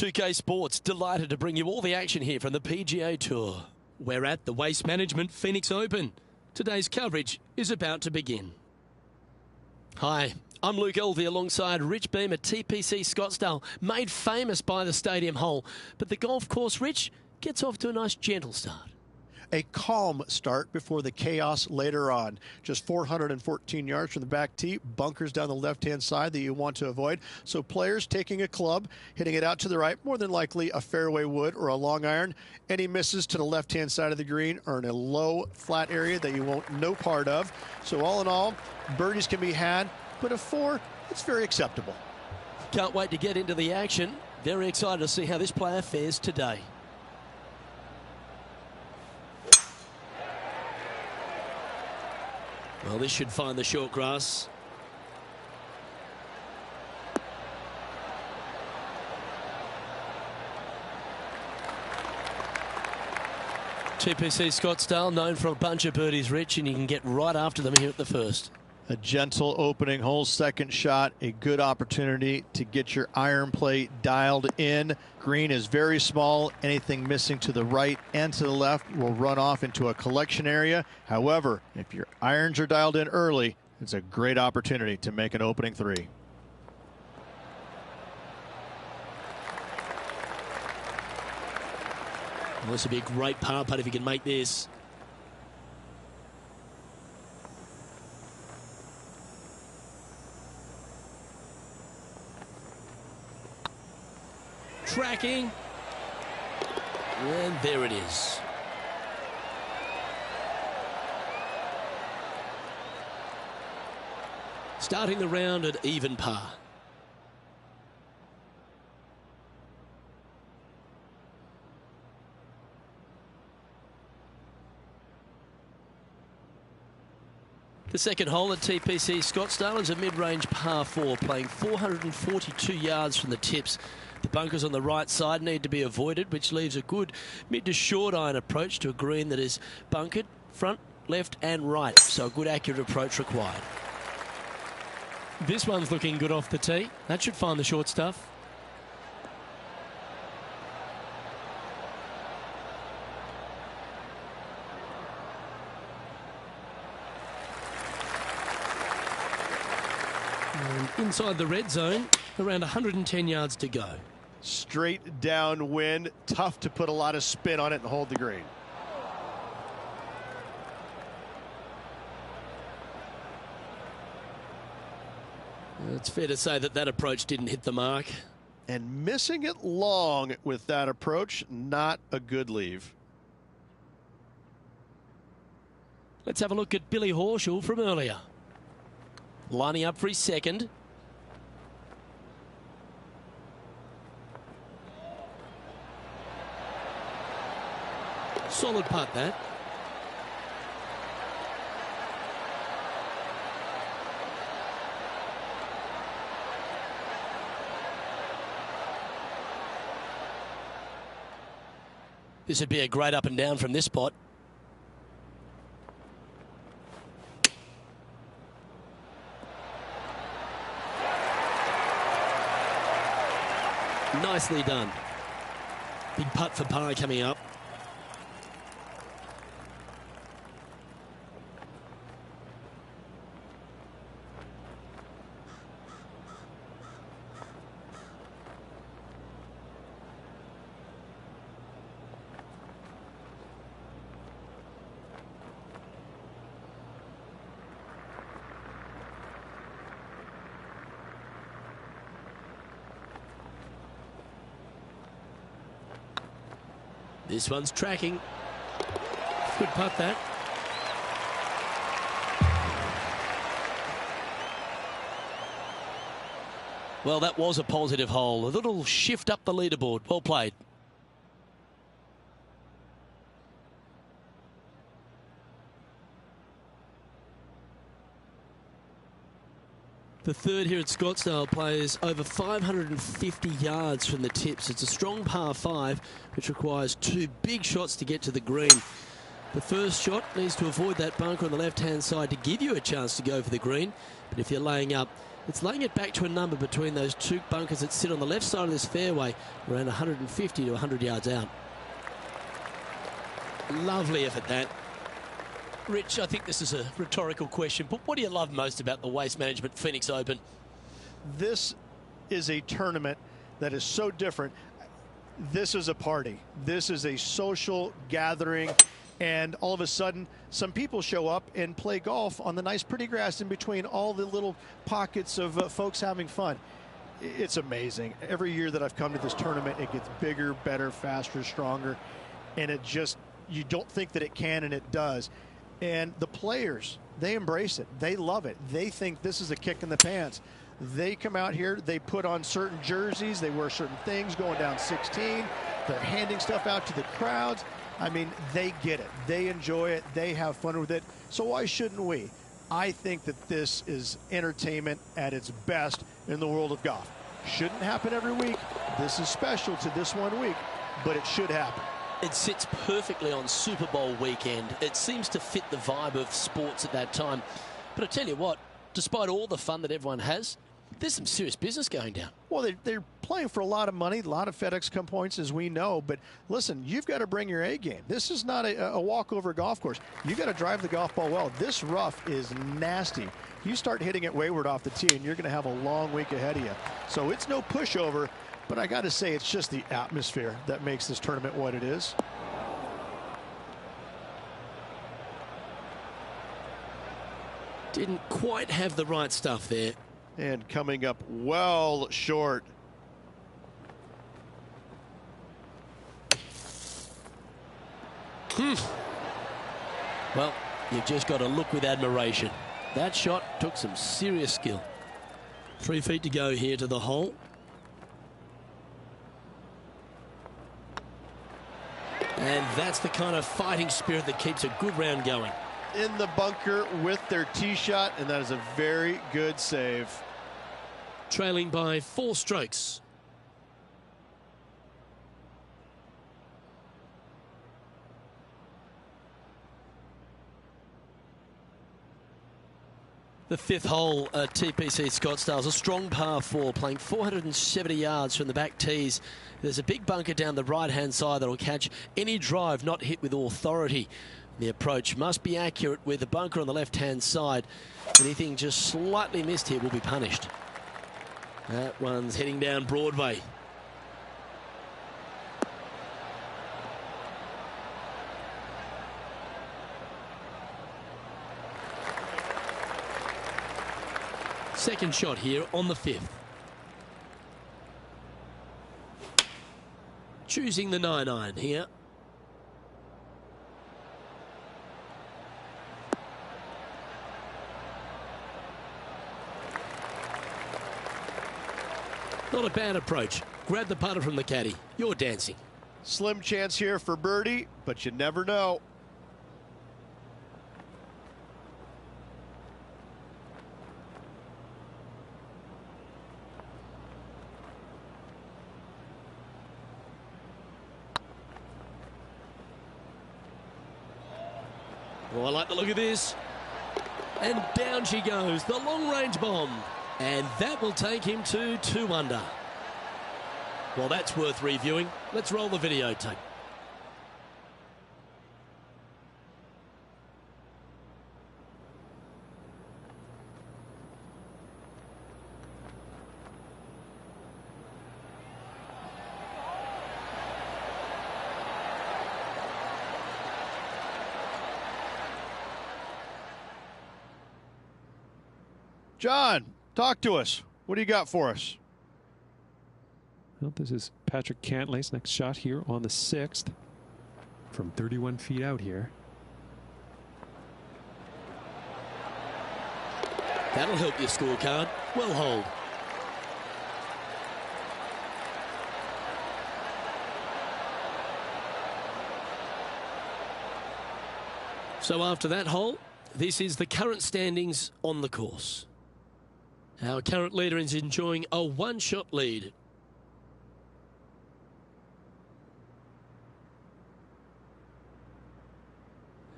2K Sports, delighted to bring you all the action here from the PGA Tour. We're at the Waste Management Phoenix Open. Today's coverage is about to begin. Hi, I'm Luke Elvey alongside Rich Beam at TPC Scottsdale, made famous by the stadium hole. But the golf course, Rich, gets off to a nice gentle start. A calm start before the chaos later on. Just 414 yards from the back tee, bunkers down the left-hand side that you want to avoid. So players taking a club, hitting it out to the right, more than likely a fairway wood or a long iron. Any misses to the left-hand side of the green are in a low, flat area that you want no part of. So all in all, birdies can be had, but a 4, it's very acceptable. Can't wait to get into the action. Very excited to see how this player fares today. Well, this should find the short grass. TPC Scottsdale, known for a bunch of birdies, Rich, and you can get right after them here at the first. A gentle opening hole, second shot, a good opportunity to get your iron play dialed in. Green is very small. Anything missing to the right and to the left will run off into a collection area. However, if your irons are dialed in early, it's a great opportunity to make an opening 3. Well, this would be a great par putt if you can make this. Tracking, and there it is. Starting the round at even par. The second hole at TPC Scottsdale is a mid-range par 4, playing 442 yards from the tips. The bunkers on the right side need to be avoided, which leaves a good mid to short iron approach to a green that is bunkered front, left and right. So a good accurate approach required. This one's looking good off the tee. That should find the short stuff. And inside the red zone, around 110 yards to go. Straight downwind, tough to put a lot of spin on it and hold the green. It's fair to say that that approach didn't hit the mark. And missing it long with that approach, not a good leave. Let's have a look at Billy Horschel from earlier. Lining up for his second. Solid putt, that. This would be a great up and down from this spot. Nicely done. Big putt for par coming up. This one's tracking. Good putt, that. Well, that was a positive hole. A little shift up the leaderboard. Well played. The third here at Scottsdale plays over 550 yards from the tips. It's a strong par 5, which requires 2 big shots to get to the green. The first shot needs to avoid that bunker on the left-hand side to give you a chance to go for the green. But if you're laying up, it's laying it back to a number between those two bunkers that sit on the left side of this fairway, around 150 to 100 yards out. Lovely effort, that. Rich, I think this is a rhetorical question, but what do you love most about the Waste Management Phoenix Open? This is a tournament that is so different. This is a party. This is a social gathering, and all of a sudden some people show up and play golf on the nice pretty grass in between all the little pockets of folks having fun. It's amazing. Every year that I've come to this tournament, it gets bigger, better, faster, stronger, and it just, you don't think that it can, and it does. And the players, they embrace it. They love it. They think this is a kick in the pants. They come out here, they put on certain jerseys, they wear certain things going down 16. They're handing stuff out to the crowds. I mean, they get it. They enjoy it. They have fun with it. So why shouldn't we? I think that this is entertainment at its best in the world of golf. Shouldn't happen every week. This is special to this one week, but it should happen. It sits perfectly on Super Bowl weekend. It seems to fit the vibe of sports at that time. But I tell you what, despite all the fun that everyone has, there's some serious business going down. Well, they're playing for a lot of money, a lot of FedEx Cup points, as we know. But listen, you've got to bring your A game. This is not a walkover golf course. You got to drive the golf ball well. This rough is nasty. You start hitting it wayward off the tee, and you're going to have a long week ahead of you. So it's no pushover. But I got to say, it's just the atmosphere that makes this tournament what it is. Didn't quite have the right stuff there. And coming up well short. Well, you've just got to look with admiration. That shot took some serious skill. 3 feet to go here to the hole. And that's the kind of fighting spirit that keeps a good round going. In the bunker with their tee shot, and that is a very good save. Trailing by 4 strokes. The 5th hole at TPC Scottsdale is a strong par 4, playing 470 yards from the back tees. There's a big bunker down the right-hand side that will catch any drive not hit with authority. The approach must be accurate with the bunker on the left-hand side. Anything just slightly missed here will be punished. That one's heading down Broadway. Second shot here on the 5th. Choosing the 9-iron here. Not a bad approach. Grab the putter from the caddy. You're dancing. Slim chance here for birdie, but you never know. Oh, I like the look of this. And down she goes, the long-range bomb. And that will take him to 2 under. Well, that's worth reviewing. Let's roll the videotape. John, talk to us. What do you got for us? Well, this is Patrick Cantlay's next shot here on the 6th from 31 feet out here. That'll help your scorecard. Well hold. So after that hole, this is the current standings on the course. Our current leader is enjoying a 1-shot lead.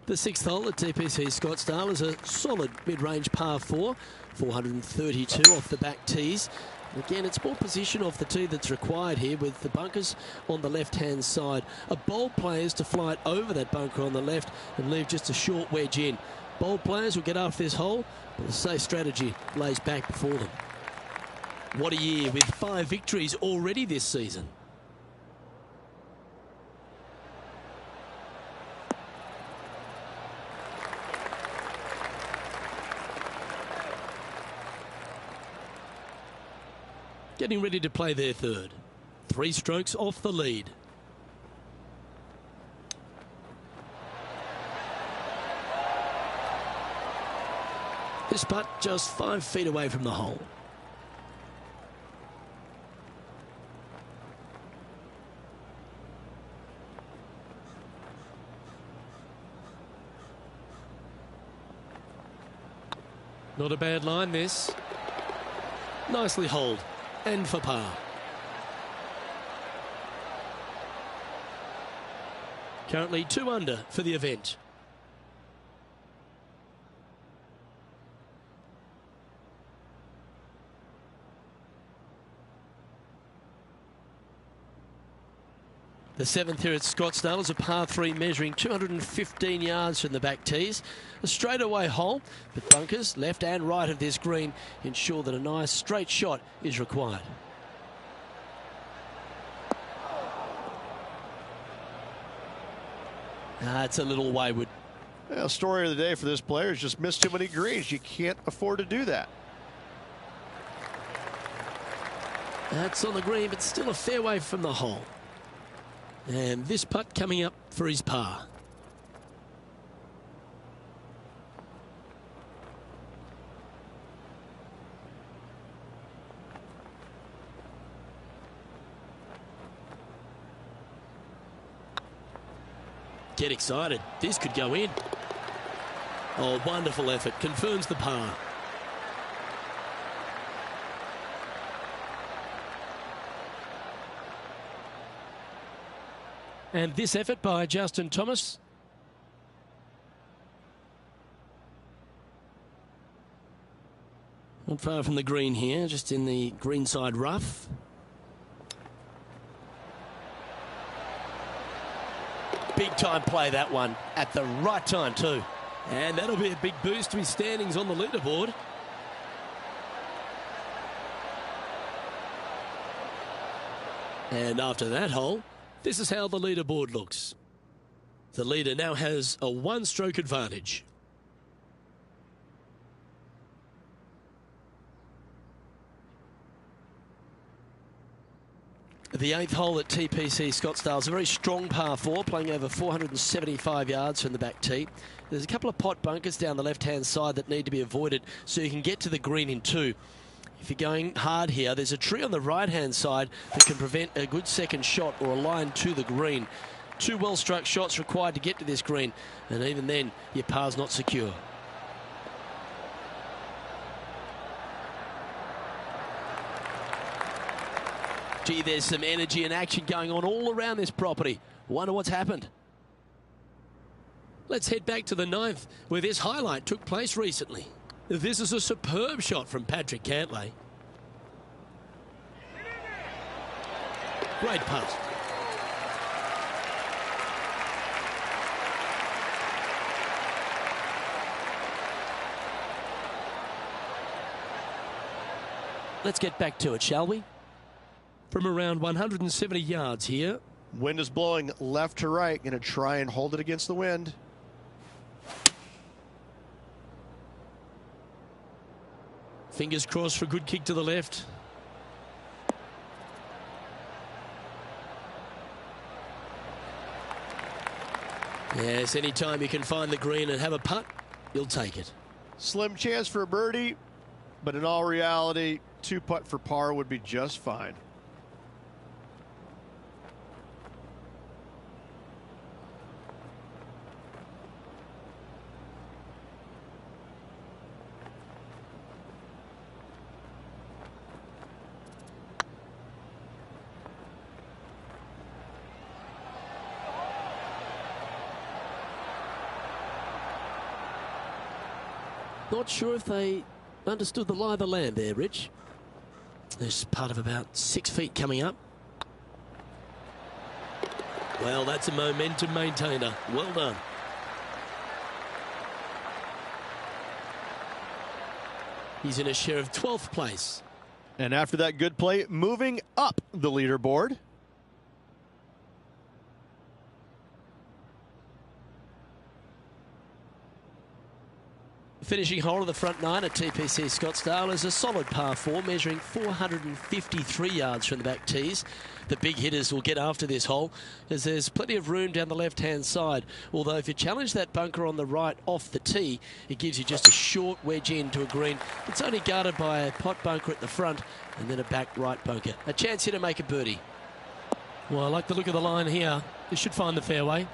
The sixth hole at TPC Scottsdale is a solid mid-range par 4, 432 off the back tees. Again, it's more position off the tee that's required here with the bunkers on the left-hand side. A bold player is to fly it over that bunker on the left and leave just a short wedge in. Bold players will get after this hole, but the safe strategy lays back before them. What a year with 5 victories already this season. Getting ready to play their third. 3 strokes off the lead. This putt just 5 feet away from the hole. Not a bad line, this. Nicely holed. And for par. Currently 2 under for the event. The 7th here at Scottsdale is a par 3 measuring 215 yards from the back tees. A straightaway hole, but bunkers left and right of this green ensure that a nice straight shot is required. It's a little wayward. Well, story of the day for this player is just missed too many greens. You can't afford to do that. That's on the green, but still a fair way from the hole. And this putt coming up for his par. Get excited. This could go in. Oh, wonderful effort. Confirms the par. And this effort by Justin Thomas. Not far from the green here, just in the greenside rough. Big time play, that one, at the right time too. And that'll be a big boost to his standings on the leaderboard. And after that hole, this is how the leaderboard looks. The leader now has a 1-stroke advantage. The 8th hole at TPC Scottsdale is a very strong par 4, playing over 475 yards from the back tee. There's a couple of pot bunkers down the left-hand side that need to be avoided so you can get to the green in 2. If you're going hard here, there's a tree on the right-hand side that can prevent a good second shot or a line to the green. 2 well-struck shots required to get to this green, and even then, your par's not secure. Gee, there's some energy and action going on all around this property. Wonder what's happened. Let's head back to the 9th, where this highlight took place recently. This is a superb shot from Patrick Cantlay. Great putt. Let's get back to it, shall we? From around 170 yards here. Wind is blowing left to right. Going to try and hold it against the wind. Fingers crossed for a good kick to the left. Yes, anytime you can find the green and have a putt, you'll take it. Slim chance for a birdie, but in all reality, 2 putt for par would be just fine. Not sure if they understood the lie of the land there, Rich. There's part of about 6 feet coming up. Well, that's a momentum maintainer. Well done. He's in a share of 12th place. And after that good play, moving up the leaderboard. Finishing hole of the front 9 at TPC Scottsdale is a solid par 4, measuring 453 yards from the back tees. The big hitters will get after this hole, as there's plenty of room down the left-hand side. Although if you challenge that bunker on the right off the tee, it gives you just a short wedge into a green. It's only guarded by a pot bunker at the front and then a back right bunker. A chance here to make a birdie. Well, I like the look of the line here. This should find the fairway.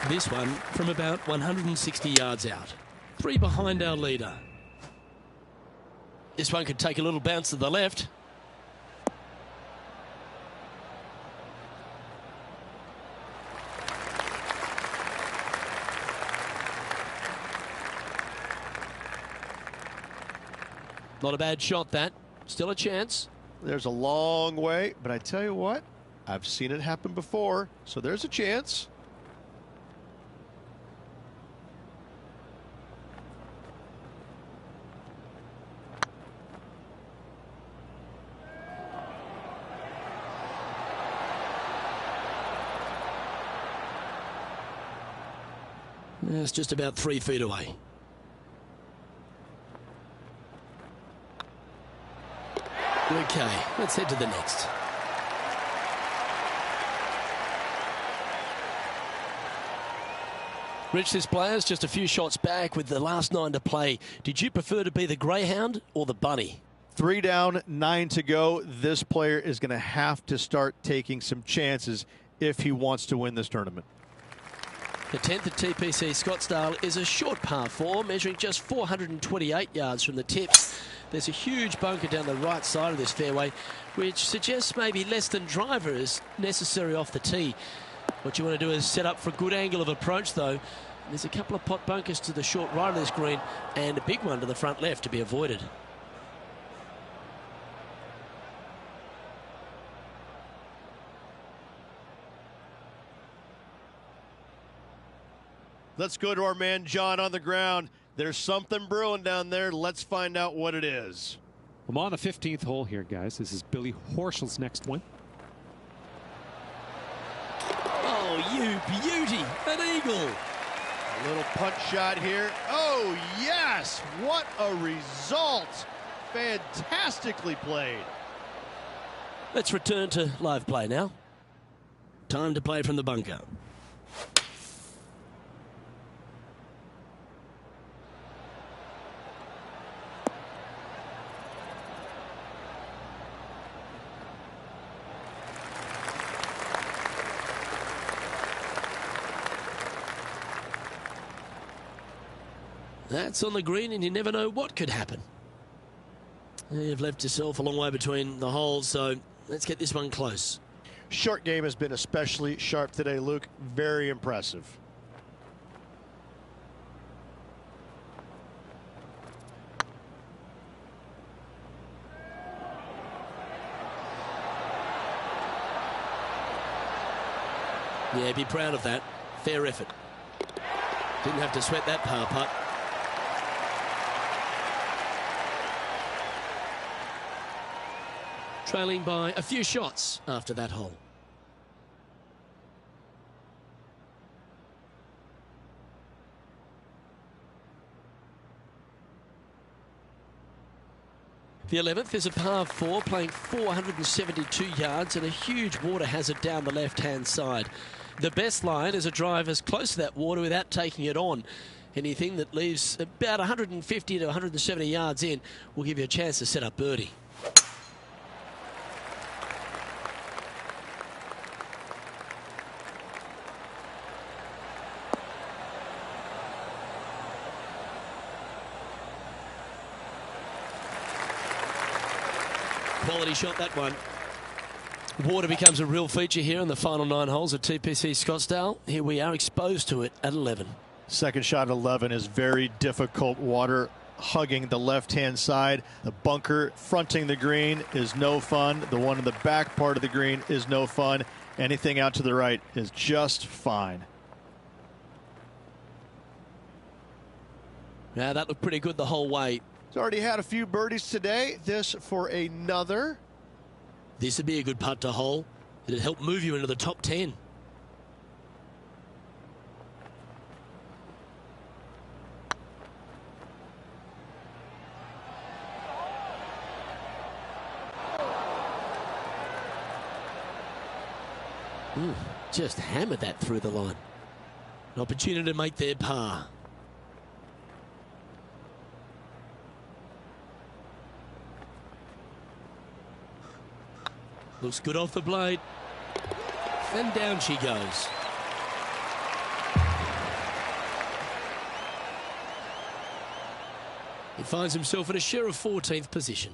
This one from about 160 yards out. 3 behind our leader. This one could take a little bounce to the left. Not a bad shot, that. Still a chance. There's a long way, but I tell you what, I've seen it happen before, so there's a chance. It's just about 3 feet away. Okay, let's head to the next. Rich, this player's just a few shots back with the last 9 to play. Did you prefer to be the greyhound or the bunny? 3 down, 9 to go. This player is going to have to start taking some chances if he wants to win this tournament. The 10th at TPC Scottsdale is a short par 4, measuring just 428 yards from the tips. There's a huge bunker down the right side of this fairway, which suggests maybe less than driver is necessary off the tee. What you want to do is set up for a good angle of approach, though. There's a couple of pot bunkers to the short right of this green and a big one to the front left to be avoided. Let's go to our man John on the ground. There's something brewing down there. Let's find out what it is. I'm on the 15th hole here, guys. This is Billy Horschel's next one. Oh, you beauty. An eagle. A little punch shot here. Oh, yes. What a result. Fantastically played. Let's return to live play now. Time to play from the bunker. That's on the green, and you never know what could happen. You've left yourself a long way between the holes, so let's get this one close. Short game has been especially sharp today, Luke. Very impressive. Yeah, be proud of that. Fair effort. Didn't have to sweat that par putt. Trailing by a few shots after that hole. The 11th is a par 4, playing 472 yards and a huge water hazard down the left-hand side. The best line is a drive as close to that water without taking it on. Anything that leaves about 150 to 170 yards in will give you a chance to set up birdie. Quality shot, that one. Water becomes a real feature here in the final 9 holes at TPC Scottsdale. Here we are exposed to it at 11. Second shot at 11 is very difficult. Water hugging the left-hand side. The bunker fronting the green is no fun. The one in the back part of the green is no fun. Anything out to the right is just fine. Yeah, that looked pretty good the whole way. He's already had a few birdies today. This for another. This would be a good putt to hole. It'd help move you into the top 10. Just hammered that through the line. An opportunity to make their par. Looks good off the blade. And down she goes. He finds himself in a share of 14th position.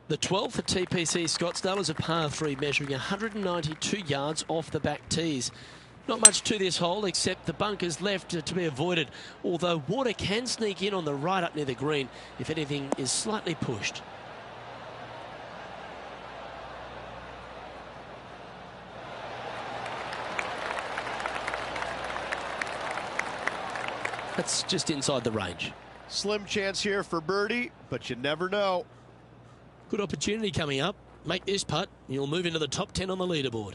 The 12th at TPC Scottsdale is a par 3 measuring 192 yards off the back tees. Not much to this hole except the bunkers left to be avoided, although water can sneak in on the right up near the green if anything is slightly pushed. That's just inside the range. Slim chance here for birdie, but you never know. Good opportunity coming up. Make this putt, and you'll move into the top 10 on the leaderboard.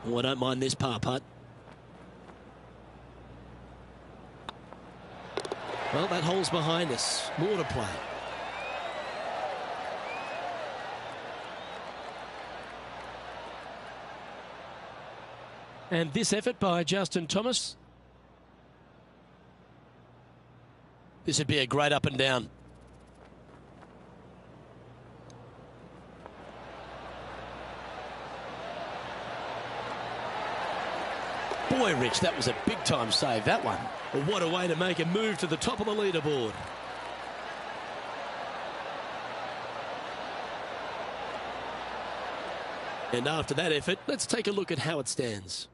Oh, I don't mind this par putt. Well, that hole's behind us. More to play. And this effort by Justin Thomas. This would be a great up and down. Boy, Rich, that was a big-time save, that one. Well, what a way to make a move to the top of the leaderboard. And after that effort, let's take a look at how it stands.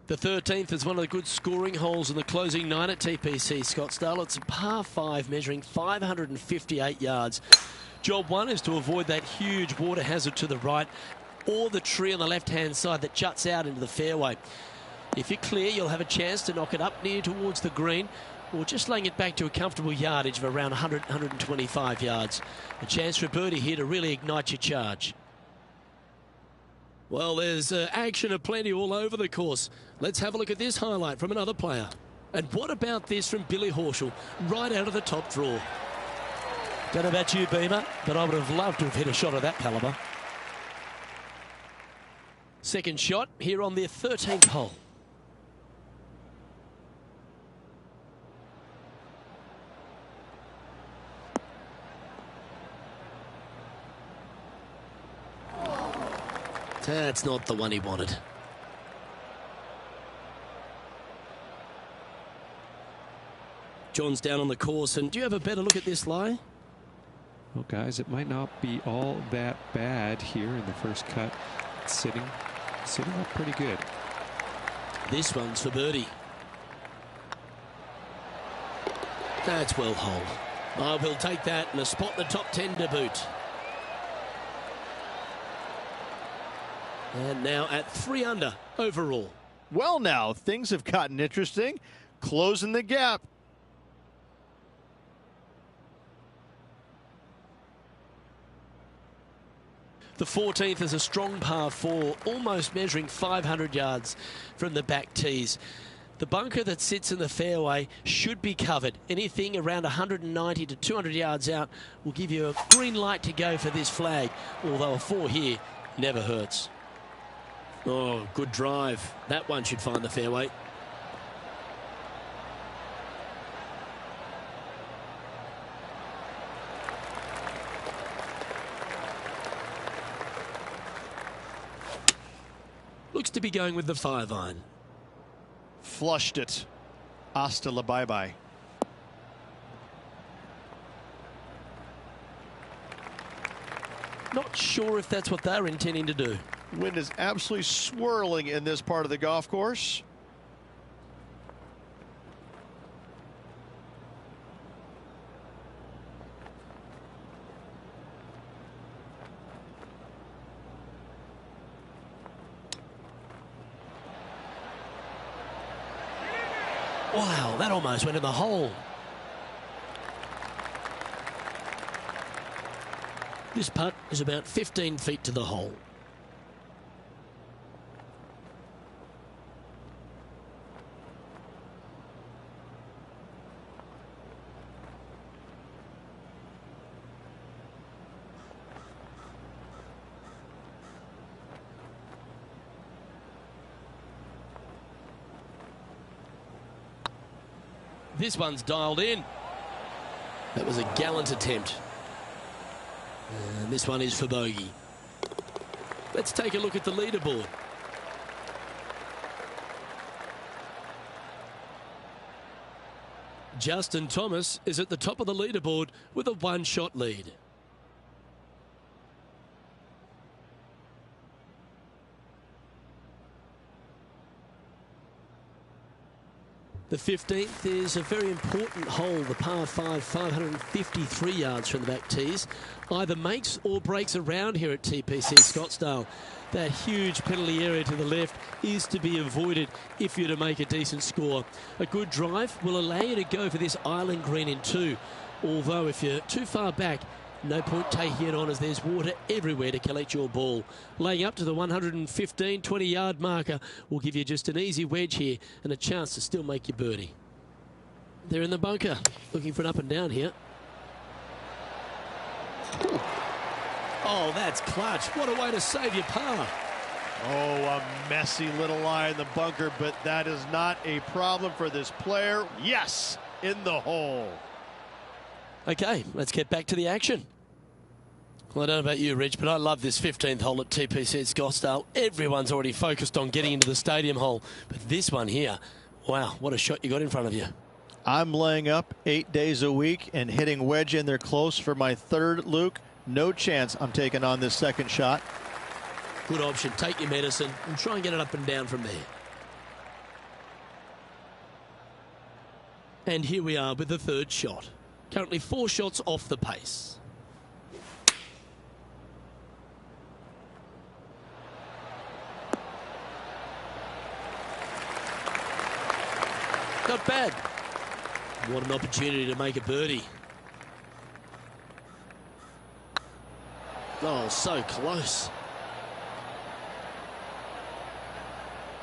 The 13th is one of the good scoring holes in the closing 9 at TPC Scottsdale. It's a par 5 measuring 558 yards. Job 1 is to avoid that huge water hazard to the right or the tree on the left-hand side that juts out into the fairway. If you're clear, you'll have a chance to knock it up near towards the green or just laying it back to a comfortable yardage of around 100, 125 yards. A chance for a birdie here to really ignite your charge. Well, there's action aplenty all over the course. Let's have a look at this highlight from another player. And what about this from Billy Horschel, right out of the top draw? Don't know about you, Beamer, but I would have loved to have hit a shot of that calibre. Second shot here on their 13th hole. That's not the one he wanted. John's down on the course, and do you have a better look at this lie? Well, guys, it might not be all that bad here in the first cut. It's sitting up pretty good. This one's for birdie. That's well holed. I will take that and a spot in the top 10 to boot. And now at 3 under overall. Well, now things have gotten interesting. Closing the gap. The 14th is a strong par 4, almost measuring 500 yards from the back tees. The bunker that sits in the fairway should be covered. Anything around 190 to 200 yards out will give you a green light to go for this flag, although a 4 here never hurts. Oh, good drive. That one should find the fairway. Looks to be going with the 5-iron. Flushed it. Hasta la bye-bye. Not sure if that's what they're intending to do. Wind is absolutely swirling in this part of the golf course. Wow, that almost went in the hole. This putt is about 15 feet to the hole. This one's dialed in. That was a gallant attempt. And this one is for bogey. Let's take a look at the leaderboard. Justin Thomas is at the top of the leaderboard with a 1-shot lead. The 15th is a very important hole, the par 5, 553 yards from the back tees. Either makes or breaks around here at TPC Scottsdale. That huge penalty area to the left is to be avoided if you're to make a decent score. A good drive will allow you to go for this island green in 2. Although if you're too far back, no point taking it on as there's water everywhere to collect your ball. Laying up to the 115, 20-yard marker will give you just an easy wedge here and a chance to still make your birdie. They're in the bunker, looking for an up and down here. Ooh. Oh, that's clutch. What a way to save your par. Oh, a messy little lie in the bunker, but that is not a problem for this player. Yes, in the hole. Okay, let's get back to the action. Well, I don't know about you, Rich, but I love this 15th hole at TPC at Scottsdale. Everyone's already focused on getting into the stadium hole. But this one here, wow, what a shot you got in front of you. I'm laying up 8 days a week and hitting wedge in there close for my 3rd, Luke. No chance I'm taking on this 2nd shot. Good option. Take your medicine and try and get it up and down from there. And here we are with the 3rd shot. Currently 4 shots off the pace. Not bad. What an opportunity to make a birdie. Oh, so close.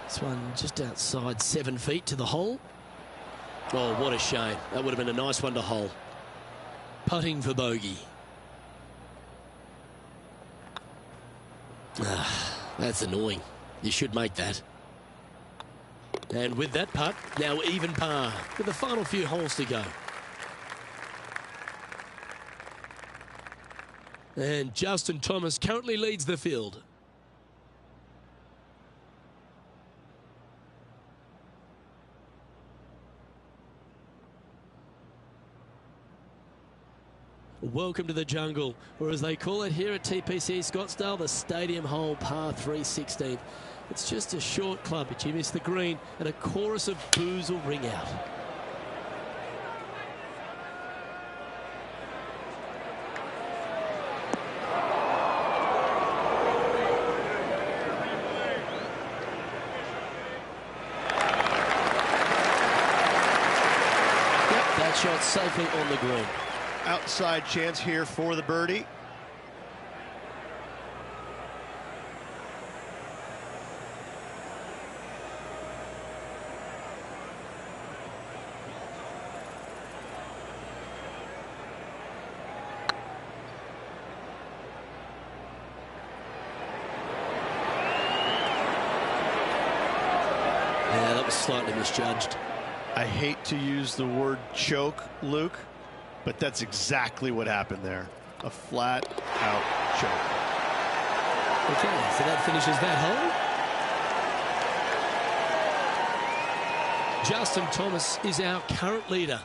This one just outside 7 feet to the hole. Oh, what a shame. That would have been a nice one to hole. Putting for bogey. That's annoying. You should make that. And with that putt, now even par, with the final few holes to go. And Justin Thomas currently leads the field. Welcome to the jungle, or as they call it here at TPC Scottsdale, the Stadium Hole Par 3 16th. It's just a short club, but you miss the green, and a chorus of boos will ring out. Yep, that shot safely on the green. Outside chance here for the birdie. that was slightly misjudged. I hate to use the word choke, Luke, but that's exactly what happened there. A flat out choke. Okay, so that finishes that hole. Justin Thomas is our current leader.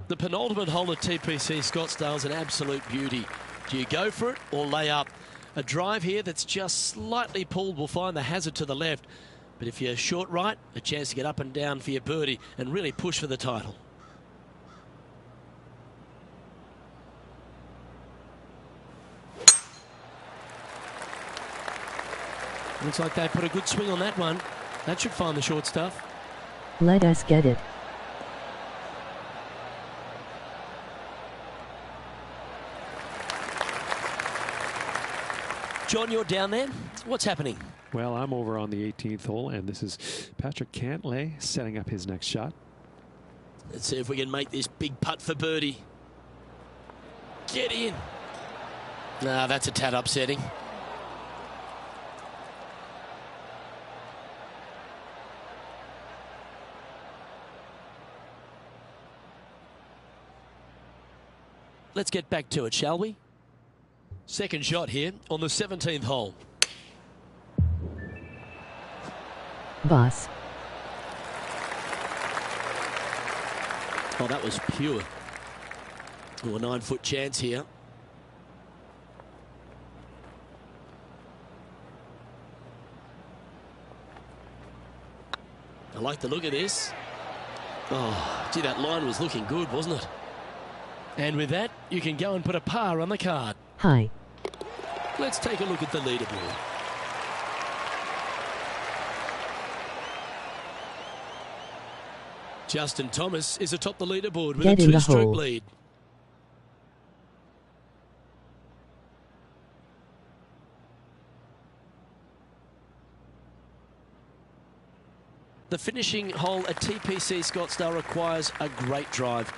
The penultimate hole at TPC Scottsdale's an absolute beauty. Do you go for it or lay up? A drive here that's just slightly pulled will find the hazard to the left. But if you're short right, a chance to get up and down for your birdie and really push for the title. Looks like they put a good swing on that one. That should find the short stuff. Let us get it. John, you're down there. What's happening? Well, I'm over on the 18th hole, and this is Patrick Cantlay setting up his next shot. Let's see if we can make this big putt for birdie. Get in. Nah, that's a tad upsetting. Let's get back to it, shall we? Second shot here on the 17th hole. Boss. Oh, that was pure. Oh, a 9-foot chance here. I like the look of this. Oh, gee, that line was looking good, wasn't it? And with that, you can go and put a par on the card. Hi. Let's take a look at the leaderboard. Justin Thomas is atop the leaderboard with a 2-stroke lead. The finishing hole at TPC Scottsdale requires a great drive.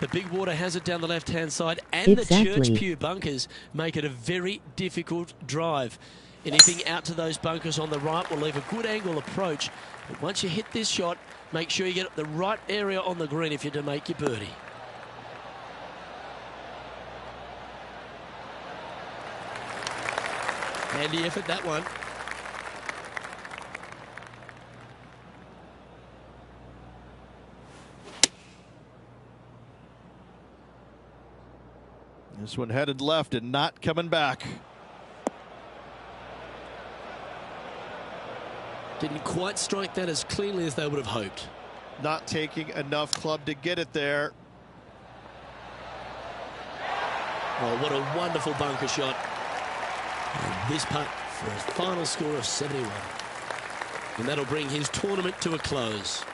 The big water hazard down the left-hand side and the Church Pew bunkers make it a very difficult drive. Anything out to those bunkers on the right will leave a good angle approach. But once you hit this shot, make sure you get the right area on the green if you're to make your birdie. Handy effort, that one. This one headed left and not coming back. Didn't quite strike that as cleanly as they would have hoped. Not taking enough club to get it there. Oh, what a wonderful bunker shot. And this putt for a final score of 71. And that'll bring his tournament to a close.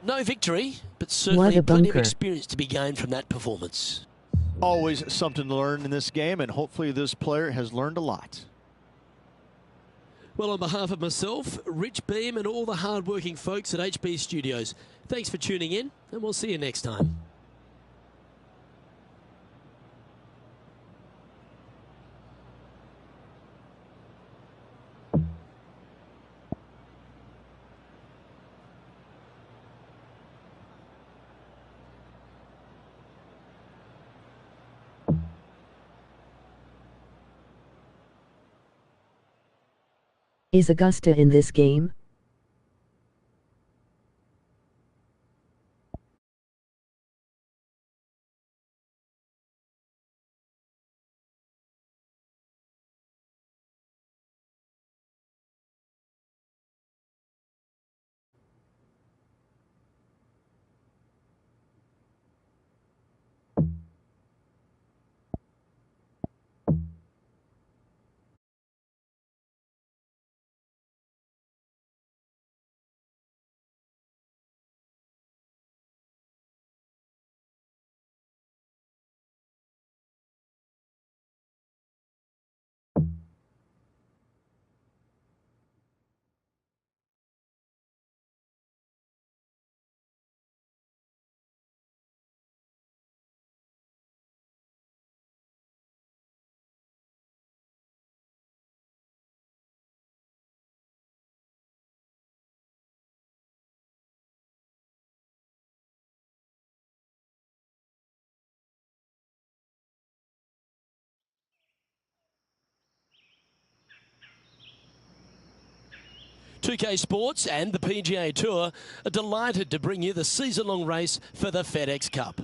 No victory, but certainly plenty of experience to be gained from that performance. Always something to learn in this game, and hopefully this player has learned a lot. Well, on behalf of myself, Rich Beam, and all the hard-working folks at HB Studios, thanks for tuning in, and we'll see you next time. Is Augusta in this game? 2K Sports and the PGA Tour are delighted to bring you the season-long race for the FedEx Cup.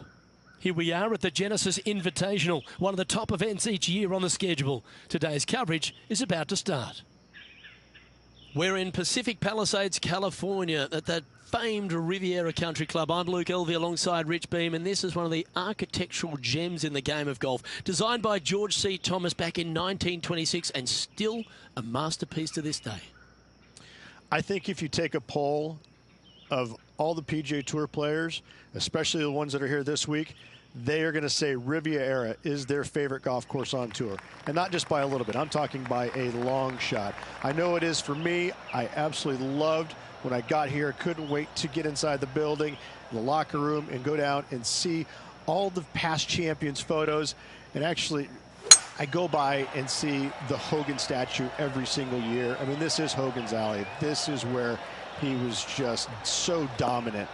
Here we are at the Genesis Invitational, one of the top events each year on the schedule. Today's coverage is about to start. We're in Pacific Palisades, California, at the famed Riviera Country Club. I'm Luke Elvey alongside Rich Beam, and this is one of the architectural gems in the game of golf. Designed by George C. Thomas back in 1926 and still a masterpiece to this day. I think if you take a poll of all the PGA Tour players, especially the ones that are here this week, they are going to say Riviera is their favorite golf course on tour. And not just by a little bit. I'm talking by a long shot. I know it is for me. I absolutely loved when I got here. Couldn't wait to get inside the building, the locker room, and go down and see all the past champions photos. And actually, I go by and see the Hogan statue every single year. I mean, this is Hogan's Alley. This is where he was just so dominant.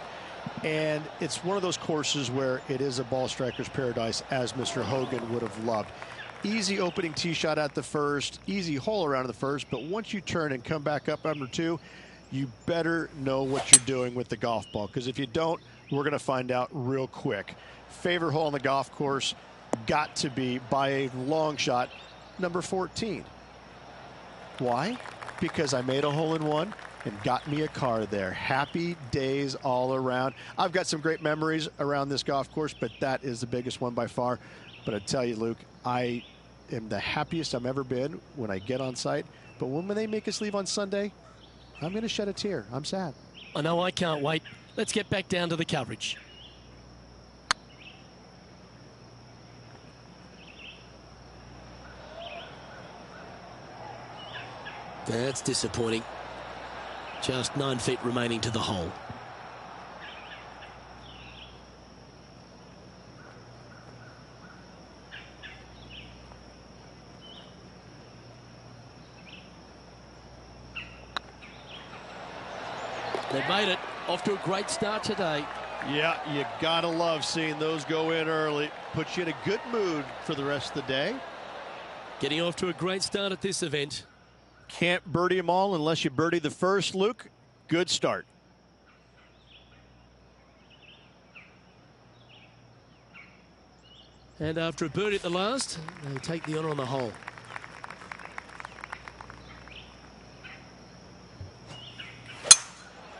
And it's one of those courses where it is a ball striker's paradise, as Mr. Hogan would have loved. Easy opening tee shot at the first, easy hole around the first, but once you turn and come back up number two, you better know what you're doing with the golf ball, because if you don't, we're going to find out real quick. Favorite hole on the golf course got to be, by a long shot, number 14. Why? Because I made a hole-in-one and got me a car there. Happy days all around. I've got some great memories around this golf course, but that is the biggest one by far. But I tell you, Luke, I am the happiest I've ever been when I get on site. But when they make us leave on Sunday, I'm going to shed a tear. I'm sad. I know, I can't wait. Let's get back down to the coverage. That's disappointing. Just 9 feet remaining to the hole. They've made it. Off to a great start today. Yeah, you gotta love seeing those go in early. Puts you in a good mood for the rest of the day. Getting off to a great start at this event. Can't birdie them all unless you birdie the first, Luke. Good start. And after a birdie at the last, they take the honour on the hole.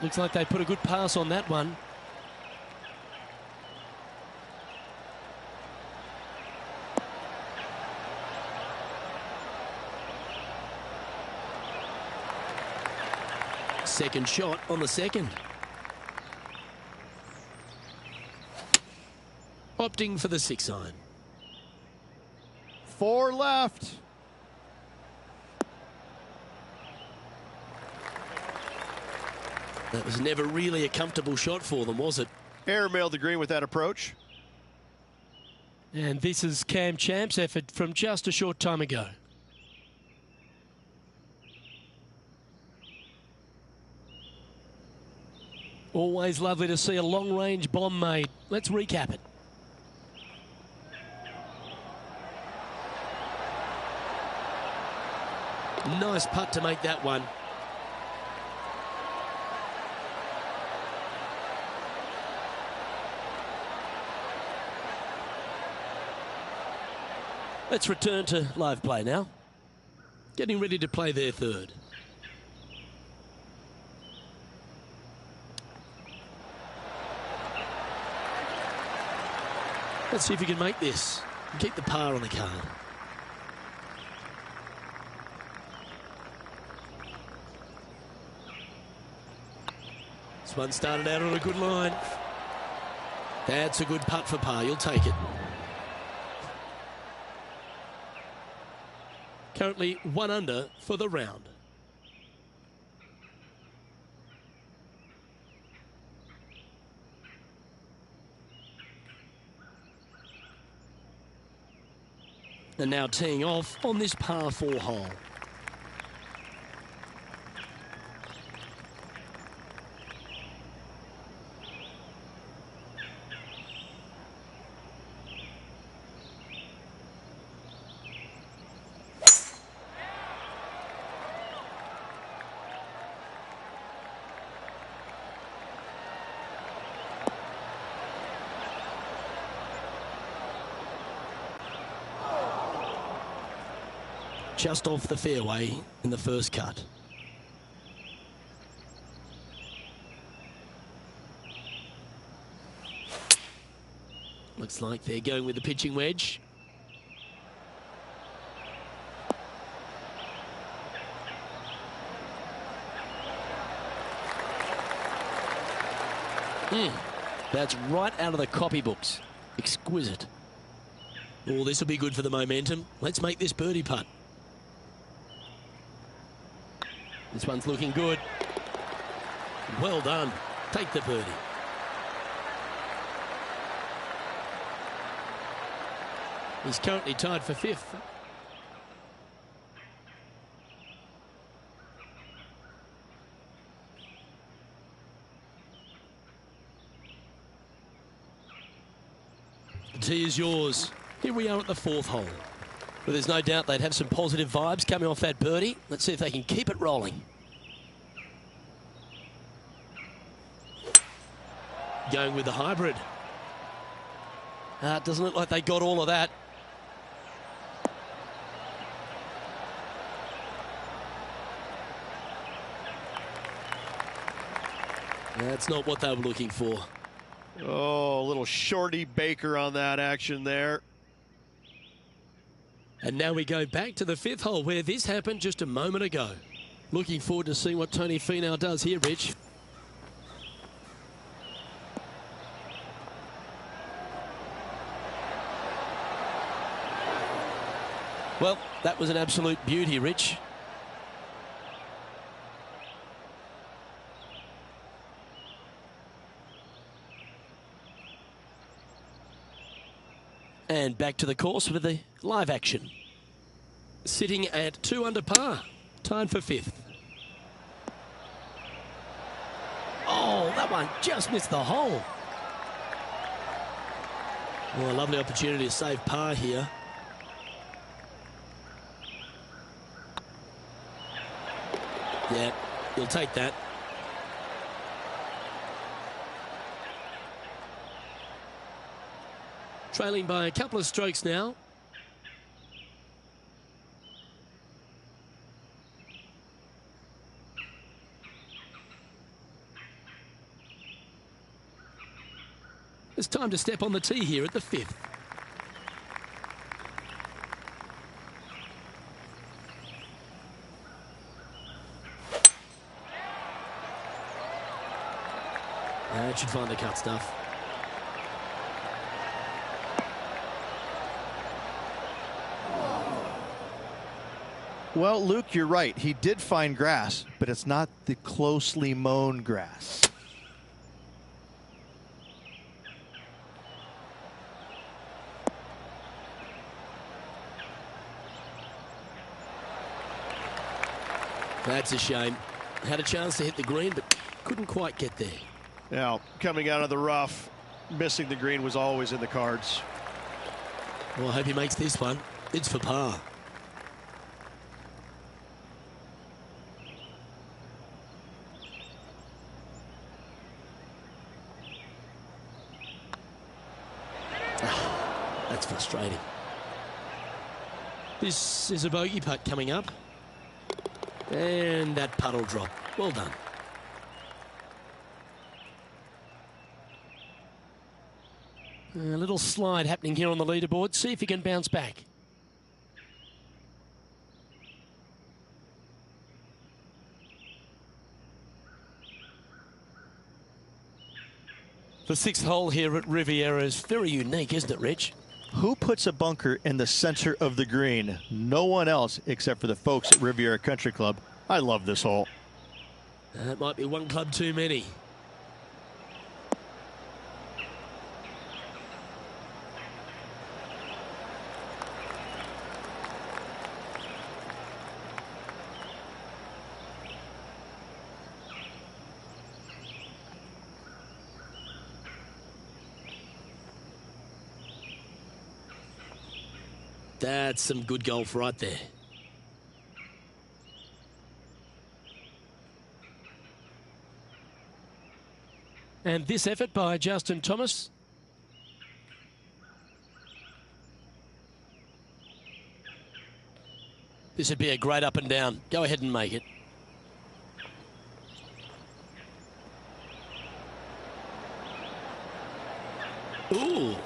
Looks like they put a good pass on that one. Second shot on the second. Opting for the 6-iron. 4 left. That was never really a comfortable shot for them, was it? Airmailed the green with that approach. And this is Cam Champ's effort from just a short time ago. Always lovely to see a long-range bomb made. Let's recap it. Nice putt to make that one. Let's return to live play now. Getting ready to play their third. Let's see if you can make this and keep the par on the card. This one started out on a good line. That's a good putt for par. You'll take it. Currently 1 under for the round. And now teeing off on this par 4 hole. just off the fairway in the first cut. Looks like they're going with the pitching wedge. That's right out of the copybooks. Exquisite. Oh, this will be good for the momentum. Let's make this birdie putt. This one's looking good. Well done. Take the birdie. He's currently tied for 5th. The tee is yours. Here we are at the 4th hole. But there's no doubt they'd have some positive vibes coming off that birdie. Let's see if they can keep it rolling. Going with the hybrid. It doesn't look like they got all of that. That's not what they were looking for. Oh, a little shorty Baker on that action there. And now we go back to the 5th hole where this happened just a moment ago. Looking forward to seeing what Tony Finau does here, Rich. Well, that was an absolute beauty, Rich. And back to the course with the live action. Sitting at 2 under par, tied for 5th. Oh, that one just missed the hole. Well, a lovely opportunity to save par here. Yeah, he'll take that. Trailing by a couple of strokes now. It's time to step on the tee here at the 5th. That should find the cut stuff. Well, Luke, you're right. He did find grass, but it's not the closely mown grass. That's a shame. Had a chance to hit the green, but couldn't quite get there. Now, coming out of the rough, missing the green was always in the cards. Well, I hope he makes this one. It's for par. That's frustrating. This is a bogey putt coming up. And that putt will drop. Well done. A little slide happening here on the leaderboard. See if he can bounce back. The 6th hole here at Riviera is very unique, isn't it, Rich? Who puts a bunker in the center of the green? No one else except for the folks at Riviera Country Club. I love this hole. That might be one club too many. That's some good golf right there. And this effort by Justin Thomas. This would be a great up and down. Go ahead and make it. Ooh.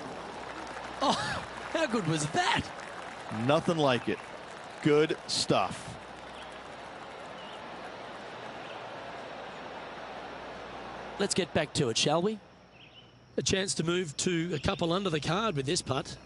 Oh, how good was that? Nothing like it. Good stuff. Let's get back to it, shall we? A chance to move to a couple under the card with this putt.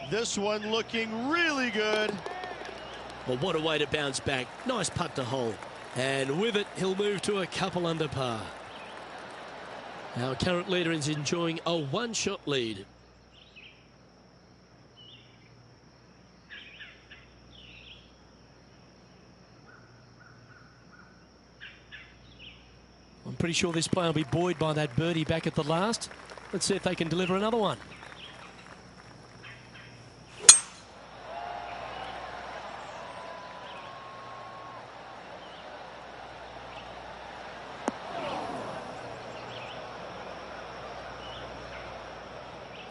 This one looking really good. Well, what a way to bounce back. Nice putt to hole. And with it, he'll move to a couple under par. Our current leader is enjoying a one-shot lead. I'm pretty sure this player will be buoyed by that birdie back at the last. Let's see if they can deliver another one.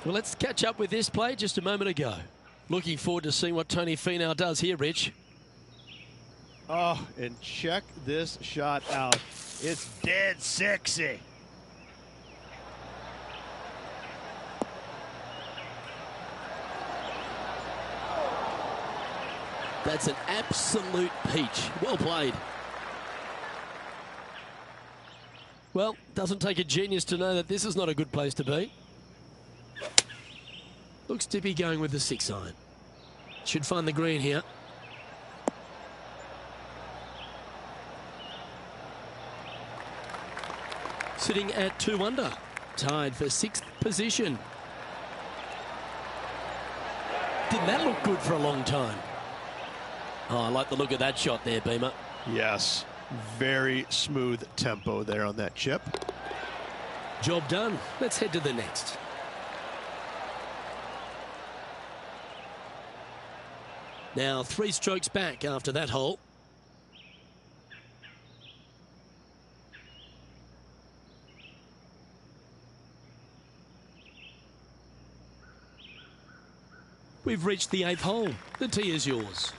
Well, let's catch up with this play just a moment ago. Looking forward to seeing what Tony Finau does here, Rich. Oh, and check this shot out. It's dead sexy. That's an absolute peach. Well played. Well, doesn't take a genius to know that this is not a good place to be. Looks to be going with the 6-iron. Should find the green here. Sitting at 2 under. Tied for 6th position. Didn't that look good for a long time? Oh, I like the look of that shot there, Beamer. Yes, very smooth tempo there on that chip. Job done. Let's head to the next. Now 3 strokes back after that hole. We've reached the 8th hole. The tee is yours.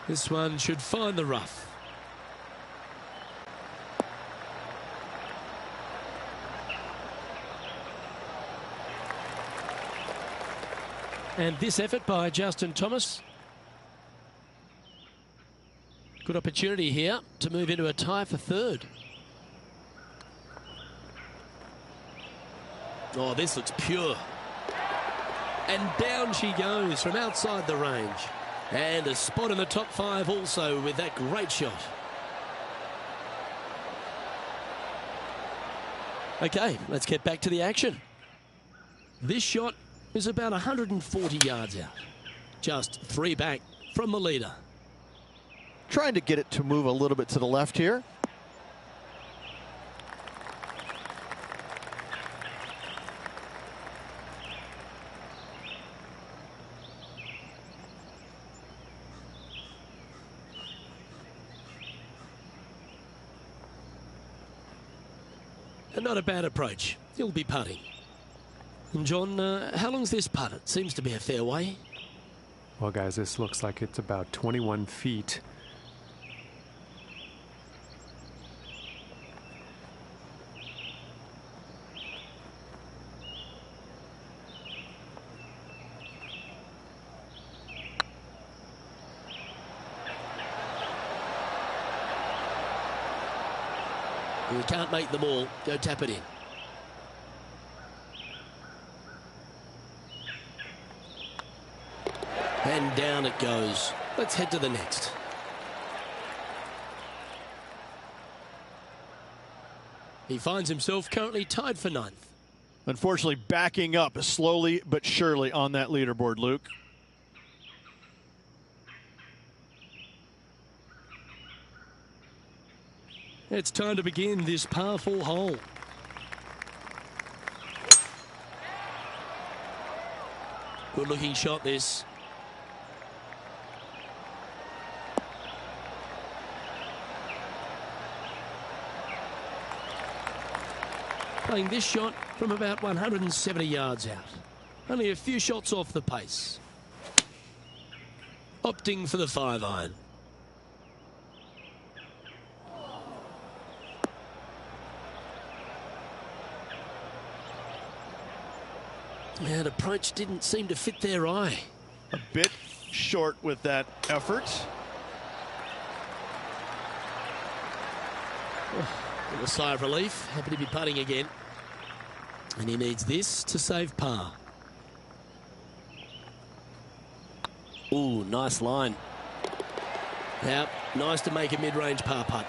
This one should find the rough. And this effort by Justin Thomas. Good opportunity here to move into a tie for 3rd. Oh, this looks pure. And down she goes from outside the range. And a spot in the top 5 also with that great shot. Okay, let's get back to the action. This shot is about 140 yards out. Just 3 back from the leader. Trying to get it to move a little bit to the left here. And not a bad approach. He'll be putting. And John, how long's this putt? It seems to be a fair way. Well, guys, this looks like it's about 21 feet. You can't make them all. Go tap it in. And down it goes. Let's head to the next. He finds himself currently tied for 9th. Unfortunately, backing up slowly but surely on that leaderboard, Luke. It's time to begin this par 4 hole. Good looking shot this. Playing this shot from about 170 yards out. Only a few shots off the pace. Opting for the 5-iron. That approach didn't seem to fit their eye. A bit short with that effort. A sigh of relief. Happy to be putting again. And he needs this to save par. Ooh, nice line. Yep, nice to make a mid-range par putt.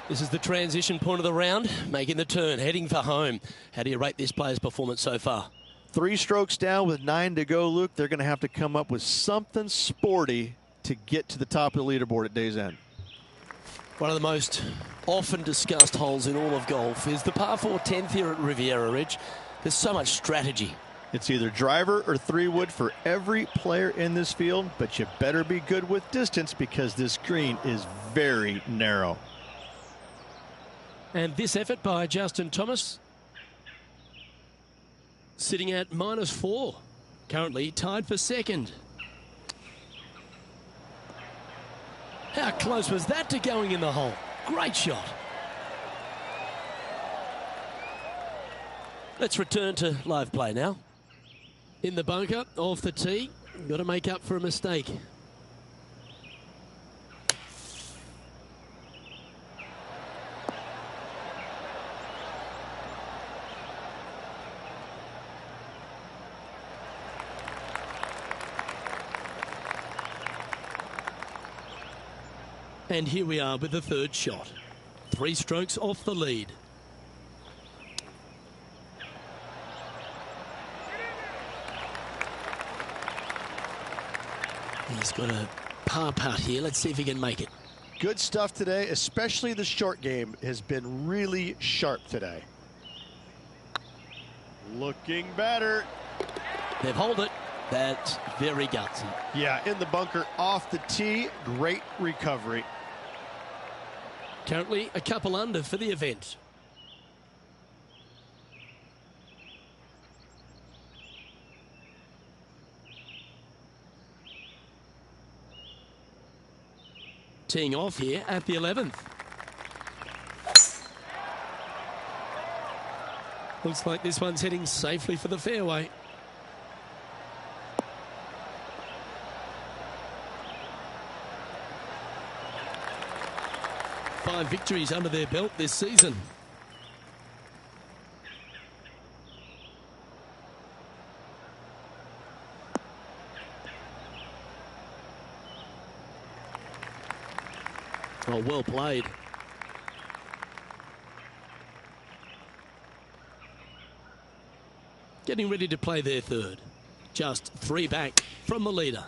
This is the transition point of the round, making the turn, heading for home. How do you rate this player's performance so far? 3 strokes down with 9 to go, Luke. They're going to have to come up with something sporty to get to the top of the leaderboard at day's end. One of the most often discussed holes in all of golf is the par 4 10th here at Riviera Ridge. There's so much strategy. It's either driver or 3-wood for every player in this field, but you better be good with distance because this green is very narrow. And this effort by Justin Thomas sitting at -4, currently tied for second. How close was that to going in the hole? Great shot. Let's return to live play now. In the bunker, off the tee, got to make up for a mistake. And here we are with the third shot. 3 strokes off the lead. He's got a par putt here. Let's see if he can make it. Good stuff today, especially the short game has been really sharp today. Looking better. They've holed it. That's very gutsy. Yeah, in the bunker off the tee. Great recovery. Currently a couple under for the event. Teeing off here at the 11th. Looks like this one's heading safely for the fairway. Five victories under their belt this season. Oh, well played. Getting ready to play their third. Just 3 back from the leader.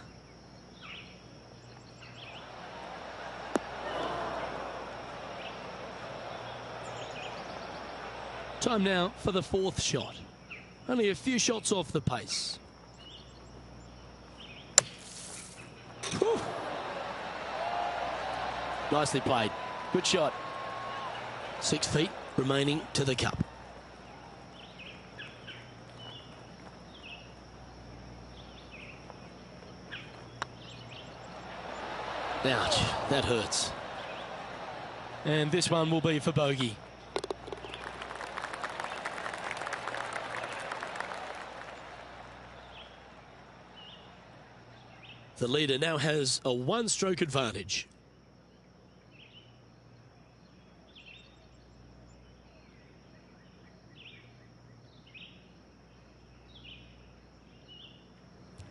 Time now for the 4th shot. Only a few shots off the pace. Whew. Nicely played. Good shot. 6 feet remaining to the cup. Ouch, that hurts. And this one will be for bogey. The leader now has a 1-stroke advantage.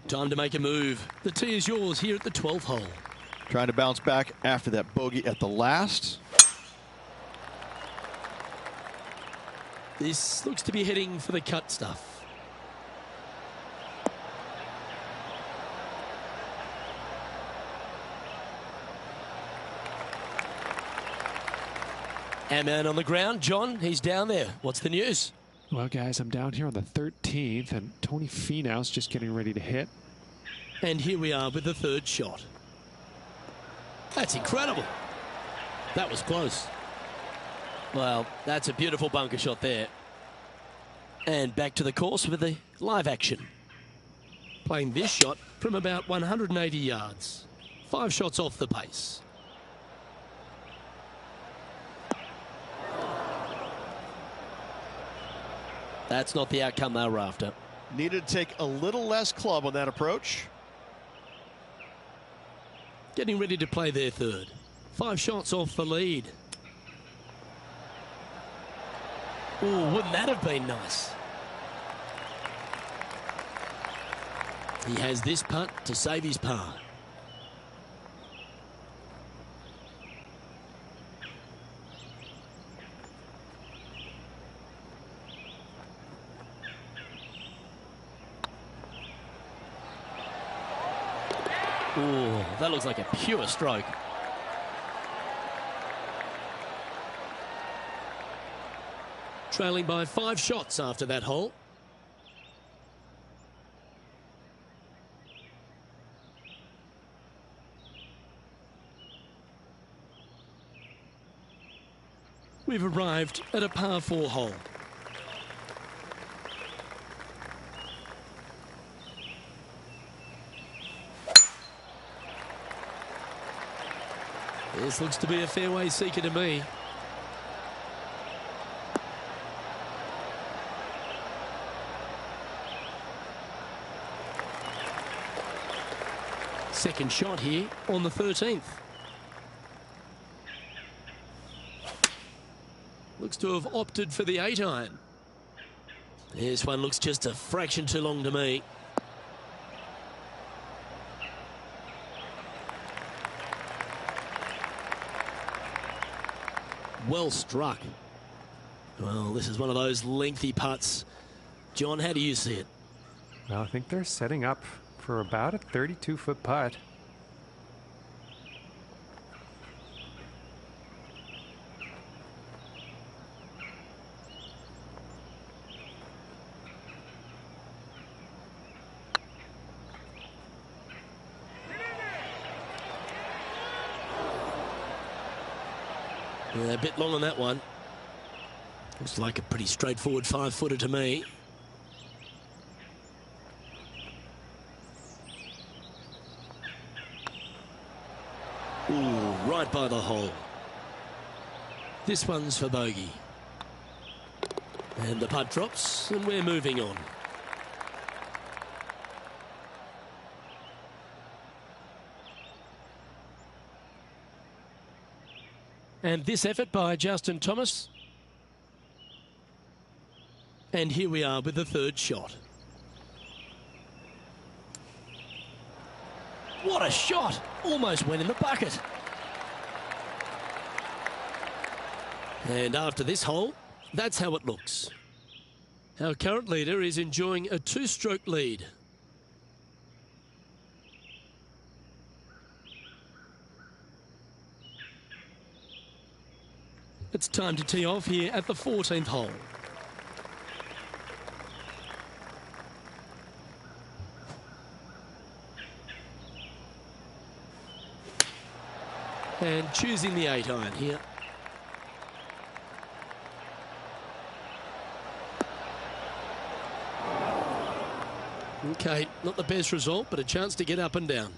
Time to make a move. The tee is yours here at the 12th hole. Trying to bounce back after that bogey at the last. This looks to be heading for the cut stuff. Our man on the ground, John, he's down there. What's the news? Well, guys, I'm down here on the 13th, and Tony Finau's just getting ready to hit. And here we are with the third shot. That's incredible. That was close. Well, that's a beautiful bunker shot there. And back to the course with the live action. Playing this shot from about 180 yards. 5 shots off the pace. That's not the outcome they were after. Needed to take a little less club on that approach. Getting ready to play their third. 5 shots off the lead. Oh, wouldn't that have been nice? He has this putt to save his par. Oh, that looks like a pure stroke. Trailing by 5 shots after that hole. We've arrived at a par 4 hole. This looks to be a fairway seeker to me. Second shot here on the 13th. Looks to have opted for the 8-iron. This one looks just a fraction too long to me. Well struck. Well, this is one of those lengthy putts. John, how do you see it? Well, I think they're setting up for about a 32-foot putt. Yeah, a bit long on that one. Looks like a pretty straightforward 5-footer to me. Ooh, right by the hole. This one's for bogey. And the putt drops, and we're moving on. And this effort by Justin Thomas. And here we are with the third shot. What a shot! Almost went in the bucket. And after this hole, that's how it looks. Our current leader is enjoying a 2-stroke lead. It's time to tee off here at the 14th hole. And choosing the 8-iron here. Okay, not the best result, but a chance to get up and down.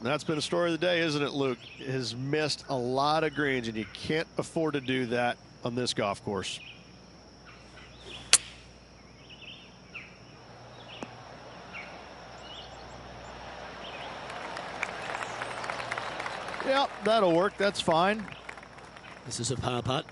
That's been a story of the day, isn't it, Luke? Has missed a lot of greens, and you can't afford to do that on this golf course. Yep, that'll work. That's fine. This is a par putt.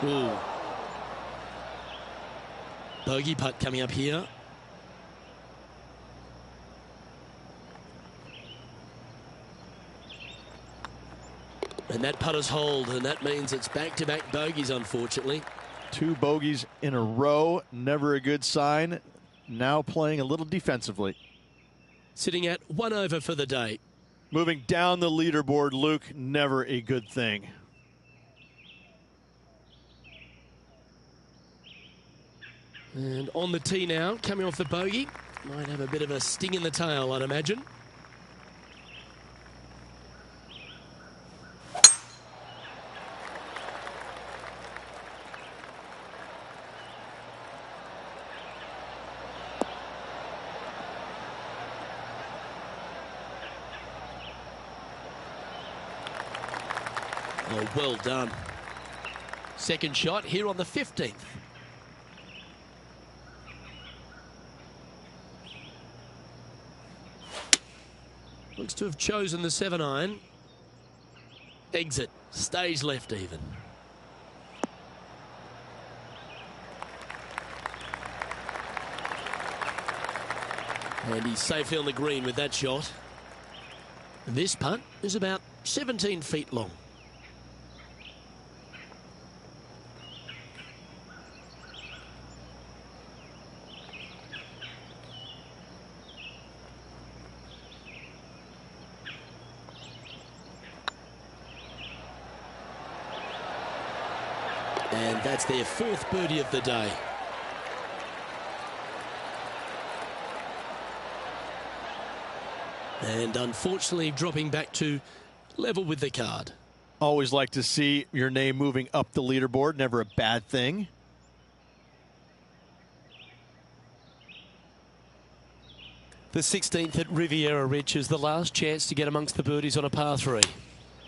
Ooh. Bogey putt coming up here. And that putter's hold, and that means it's back-to-back bogeys, unfortunately. 2 bogeys in a row, never a good sign. Now playing a little defensively. Sitting at 1 over for the day. Moving down the leaderboard, Luke, never a good thing. And on the tee now, coming off the bogey. Might have a bit of a sting in the tail, I'd imagine. Oh, well done. Second shot here on the 15th. Looks to have chosen the 7-iron. Exit. Stays left even. And he's safely on the green with that shot. This putt is about 17 feet long. And that's their 4th birdie of the day. And unfortunately dropping back to level with the card. Always like to see your name moving up the leaderboard. Never a bad thing. The 16th at Riviera Ridge is the last chance to get amongst the birdies on a par 3.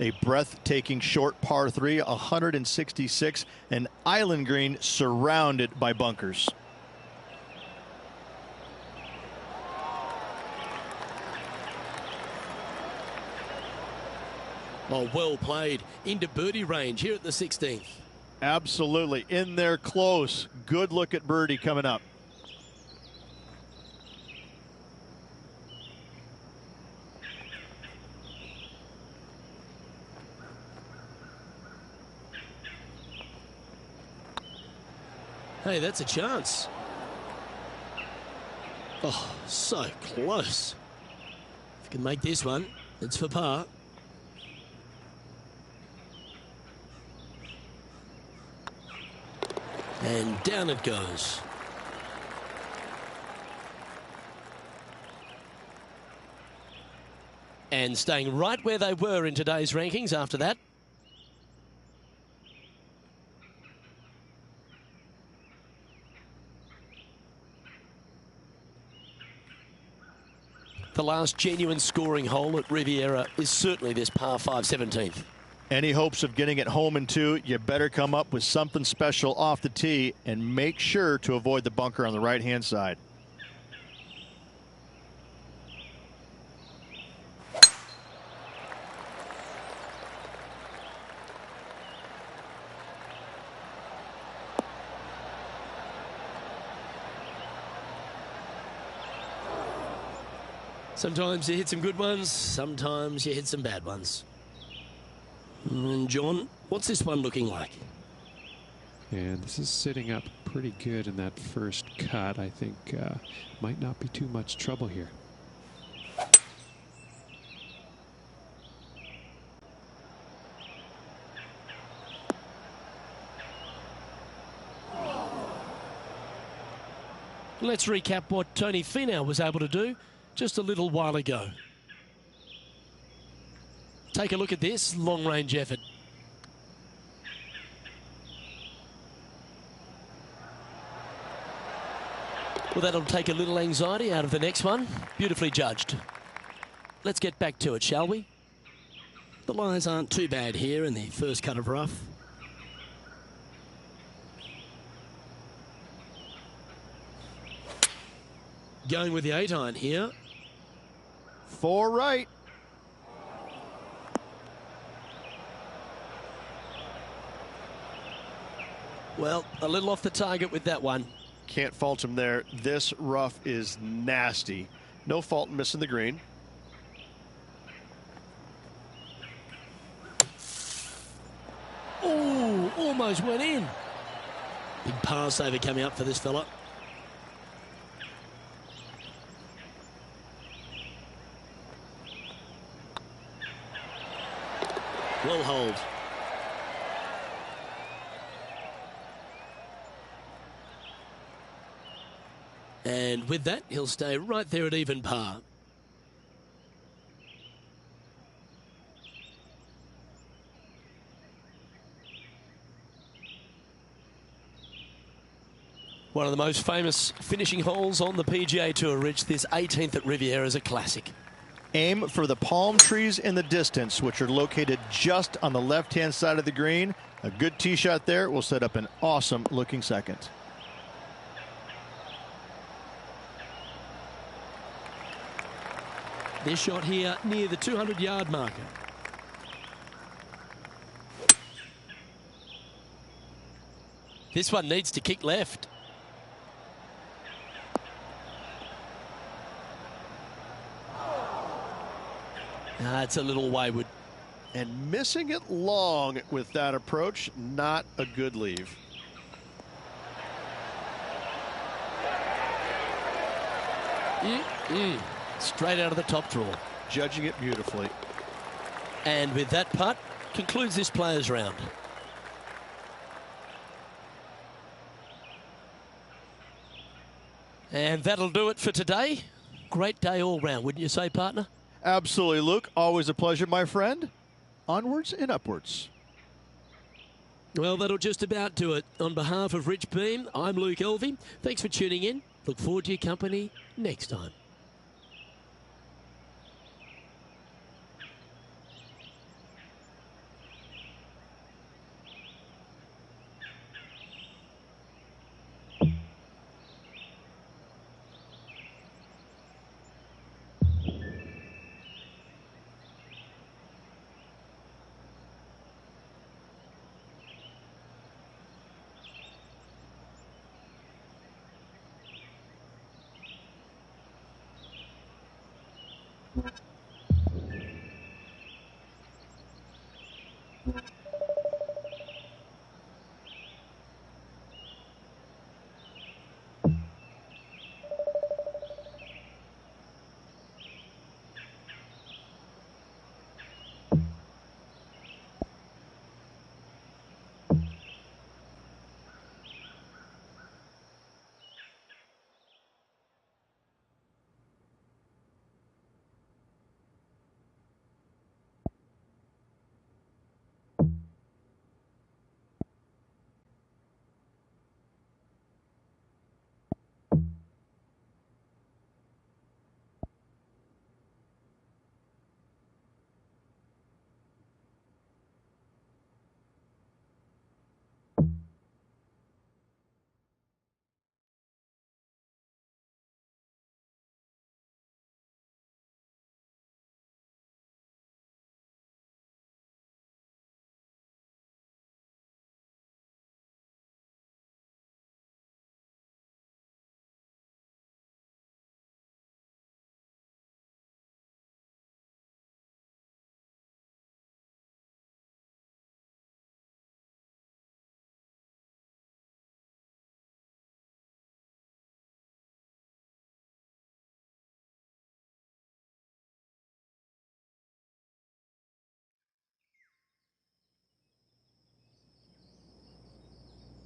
A breathtaking short par 3, 166, an island green surrounded by bunkers. Oh, well played. Into birdie range here at the 16th. Absolutely. In there close. Good look at birdie coming up. Hey, that's a chance. Oh, so close. If you can make this one, it's for par. And down it goes. And staying right where they were in today's rankings after that. The last genuine scoring hole at Riviera is certainly this par 5 17th. Any hopes of getting it home in 2, you better come up with something special off the tee and make sure to avoid the bunker on the right-hand side. Sometimes you hit some good ones, sometimes you hit some bad ones. And John, what's this one looking like? And this is sitting up pretty good in that first cut. I think might not be too much trouble here. Let's recap what Tony Finau was able to do just a little while ago. Take a look at this long-range effort. Well, that'll take a little anxiety out of the next one. Beautifully judged. Let's get back to it, shall we? The lies aren't too bad here in the first cut of rough. Going with the 8-iron here. 4 right. Well, a little off the target with that one. Can't fault him there. This rough is nasty. No fault in missing the green. almost went in. Big pass over coming up for this fella. Well hold. And with that, he'll stay right there at even par. One of the most famous finishing holes on the PGA Tour, Rich. This 18th at Riviera is a classic. Aim for the palm trees in the distance, which are located just on the left-hand side of the green. A good tee shot there will set up an awesome-looking second. This shot here near the 200-yard marker. This one needs to kick left. It's a little wayward. And missing it long with that approach, not a good leave. Straight out of the top draw. Judging it beautifully. And with that putt, concludes this players round. And that'll do it for today. Great day all round, wouldn't you say, partner? Absolutely, Luke. Always a pleasure, my friend. Onwards and upwards. Well, that'll just about do it. On behalf of Rich Beam, I'm Luke Elvey. Thanks for tuning in. Look forward to your company next time.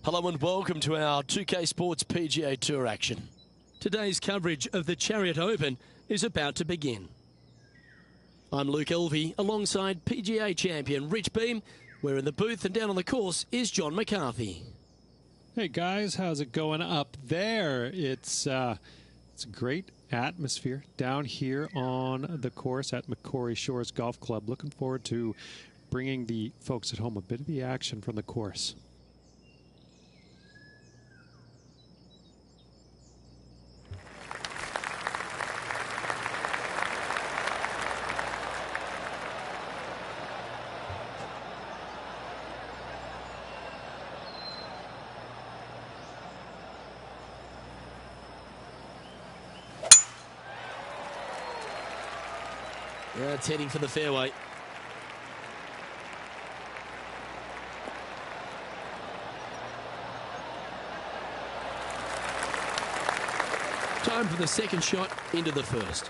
Hello and welcome to our 2K Sports PGA Tour action. Today's coverage of the Chariot Open is about to begin. I'm Luke Elvey alongside PGA champion Rich Beam. We're in the booth and down on the course is John McCarthy. Hey guys, how's it going up there? It's a great atmosphere down here on the course at Macquarie Shores Golf Club. Looking forward to bringing the folks at home a bit of the action from the course. Yeah, it's heading for the fairway. Time for the second shot into the first.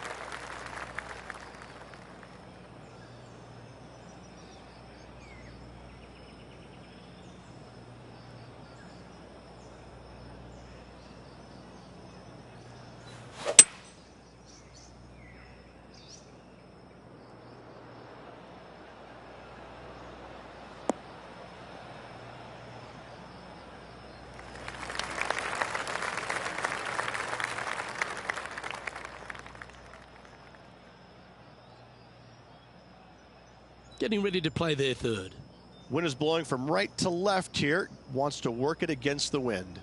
Getting ready to play their third. Wind is blowing from right to left here. Wants to work it against the wind.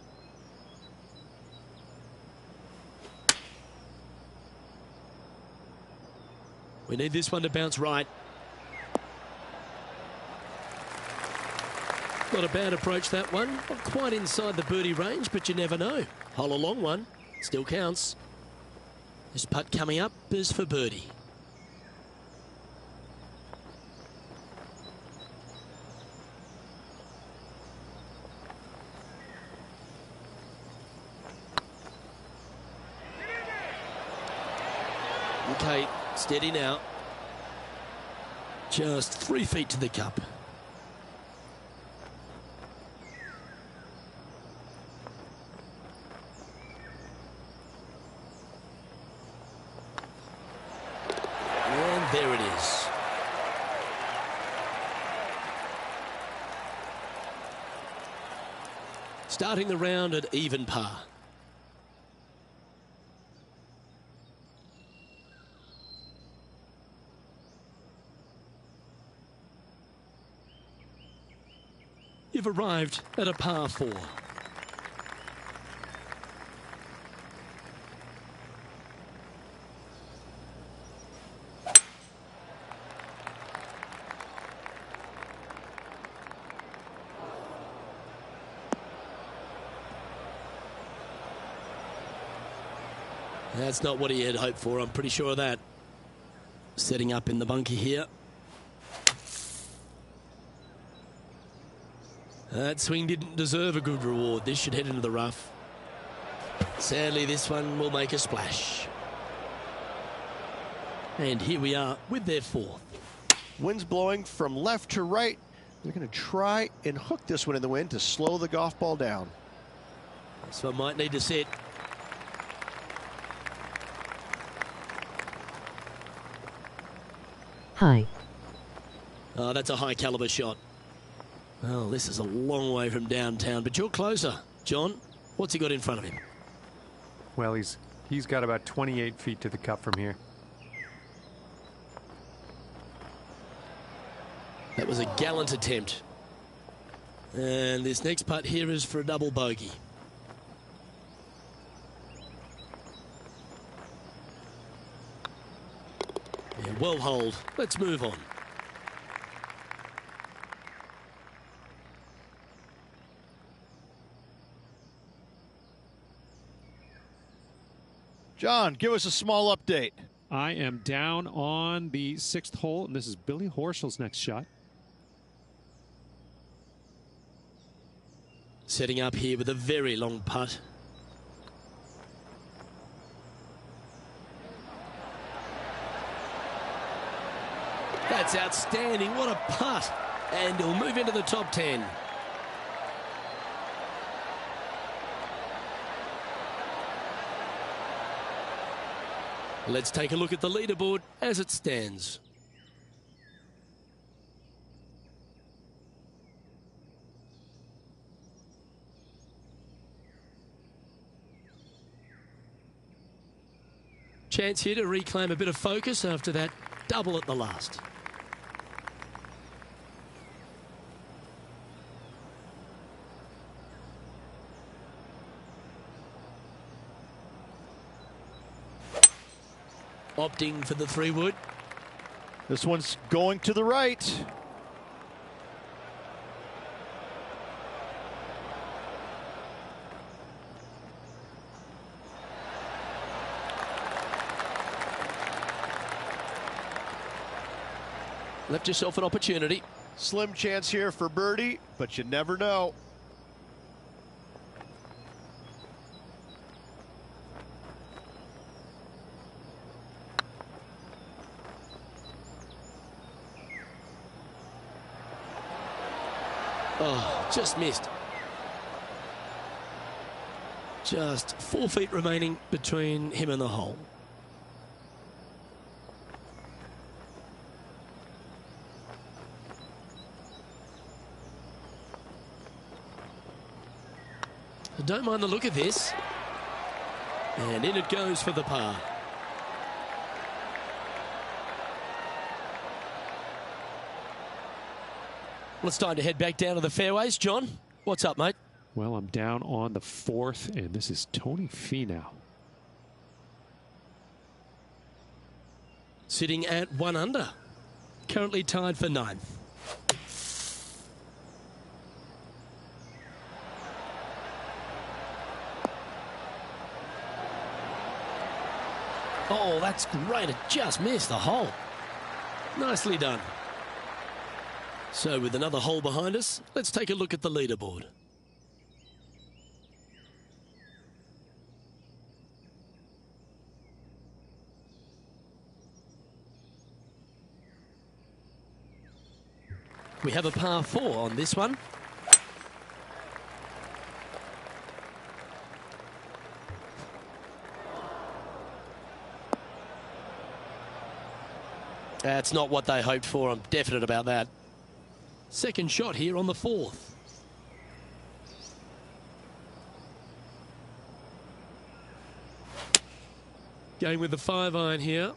We need this one to bounce right. Not a bad approach, that one. Not quite inside the birdie range, but you never know. Hole a long one. Still counts. This putt coming up is for birdie. Okay, steady now. Just 3 feet to the cup. And there it is. Starting the round at even par. You've arrived at a par 4. That's not what he had hoped for, I'm pretty sure of that. Setting up in the bunker here. That swing didn't deserve a good reward. This should head into the rough. Sadly, this one will make a splash. And here we are with their fourth. Wind's blowing from left to right. They're going to try and hook this one in the wind to slow the golf ball down. This one might need to sit. Hi. Oh, that's a high caliber shot. Well, this is a long way from downtown, but you're closer. John, what's he got in front of him? Well, he's got about 28 feet to the cup from here. That was a gallant attempt. And this next putt here is for a double bogey. Yeah, well holed. Let's move on. John, give us a small update. I am down on the 6th hole, and this is Billy Horschel's next shot. Setting up here with a very long putt. That's outstanding. What a putt. And he'll move into the top 10. Let's take a look at the leaderboard as it stands. Chance here to reclaim a bit of focus after that double at the last. Opting for the 3-wood. This one's going to the right. Left yourself an opportunity. Slim chance here for birdie, but you never know. Oh, just missed. Just 4 feet remaining between him and the hole. I don't mind the look of this. And in it goes for the par. Well, it's time to head back down to the fairways. John, what's up, mate? Well, I'm down on the 4th, and this is Tony Finau. Sitting at 1 under. Currently tied for 9th. Oh, that's great. It just missed the hole. Nicely done. So with another hole behind us, let's take a look at the leaderboard. We have a par 4 on this one. That's not what they hoped for. I'm definite about that. Second shot here on the 4th. Going with the 5-iron here.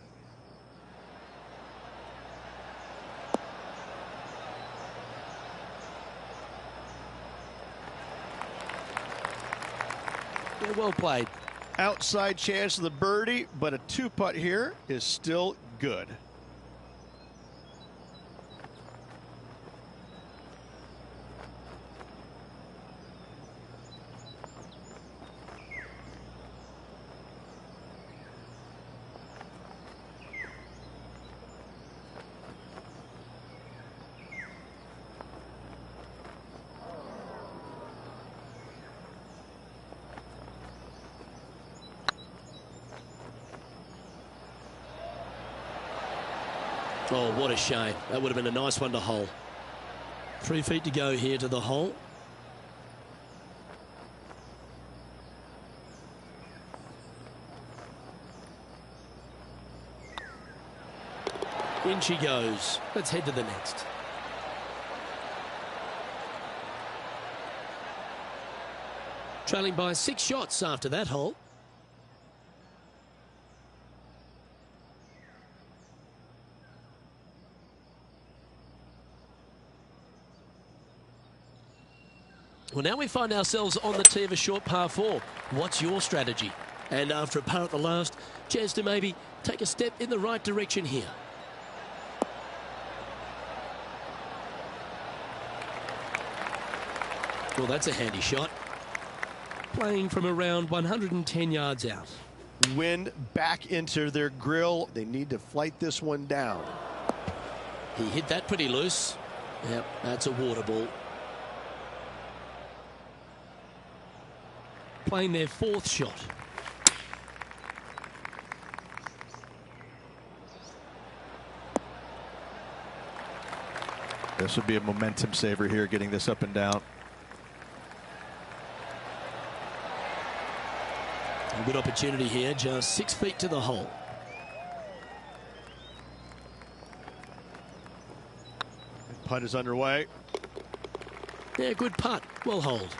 Yeah, well played. Outside chance of the birdie, but a 2-putt here is still good. Oh, what a shame. That would have been a nice one to hole. 3 feet to go here to the hole. In she goes. Let's head to the next. Trailing by 6 shots after that hole. Well, now we find ourselves on the tee of a short par 4. What's your strategy? And after a par at the last, chance to maybe take a step in the right direction here. Well, that's a handy shot. Playing from around 110 yards out. Wind back into their grill. They need to flight this one down. He hit that pretty loose. Yep, that's a water ball. Playing their 4th shot. This would be a momentum saver here, getting this up and down. A good opportunity here, just 6 feet to the hole. Putt is underway. Yeah, good putt. Well holed.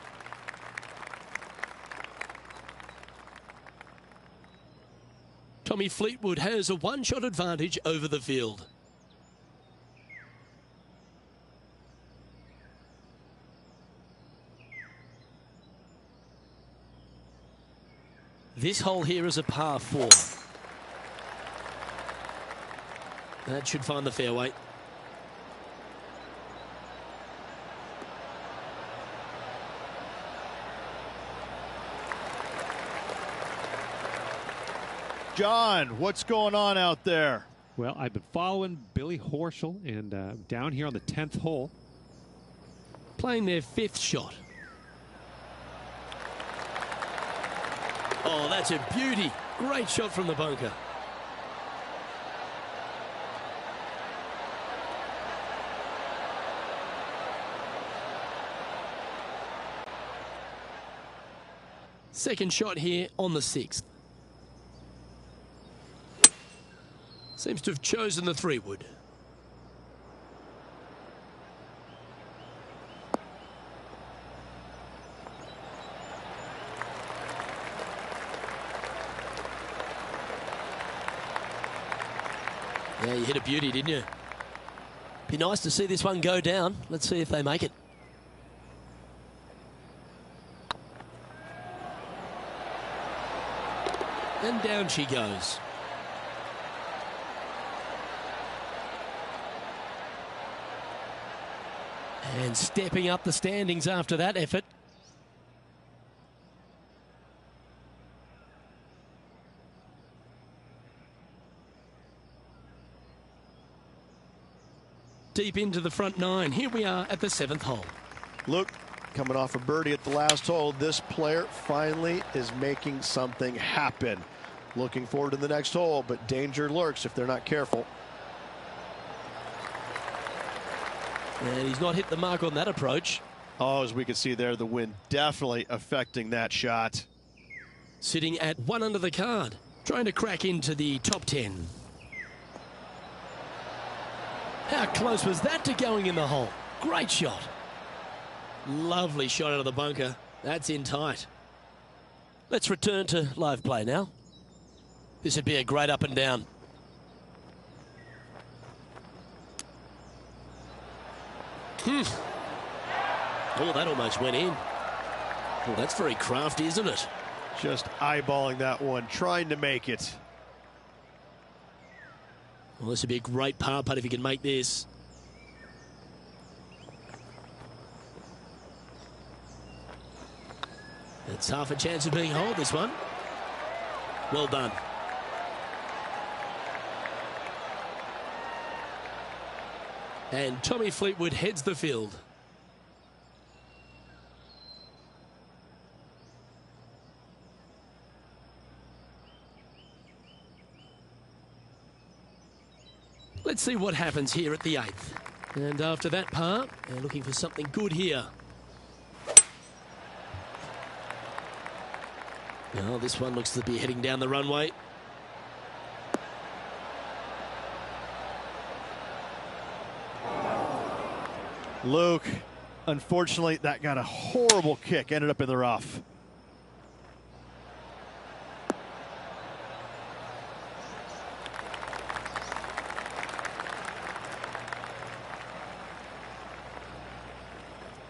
Tommy Fleetwood has a 1-shot advantage over the field. This hole here is a par 4. That should find the fairway. John, what's going on out there? Well, I've been following Billy Horschel, and down here on the 10th hole. Playing their 5th shot. Oh, that's a beauty. Great shot from the bunker. Second shot here on the 6th. Seems to have chosen the 3-wood. Yeah, you hit a beauty, didn't you? Be nice to see this one go down. Let's see if they make it. And down she goes. And stepping up the standings after that effort. Deep into the front 9. Here we are at the 7th hole. Luke, coming off a birdie at the last hole, this player finally is making something happen. Looking forward to the next hole, but danger lurks if they're not careful. And he's not hit the mark on that approach. Oh, as we can see there, the wind definitely affecting that shot. Sitting at 1 under the card, trying to crack into the top 10. How close was that to going in the hole? Great shot. Lovely shot out of the bunker. That's in tight. Let's return to live play now. This would be a great up and down. Oh, that almost went in. Oh, that's very crafty, isn't it? Just eyeballing that one, trying to make it. Well, this would be a great par putt if he can make this. It's half a chance of being holed, this one. Well done. And Tommy Fleetwood heads the field. Let's see what happens here at the 8th. And after that par, they're looking for something good here. Oh, this one looks to be heading down the runway. Luke, unfortunately, that got a horrible kick, ended up in the rough.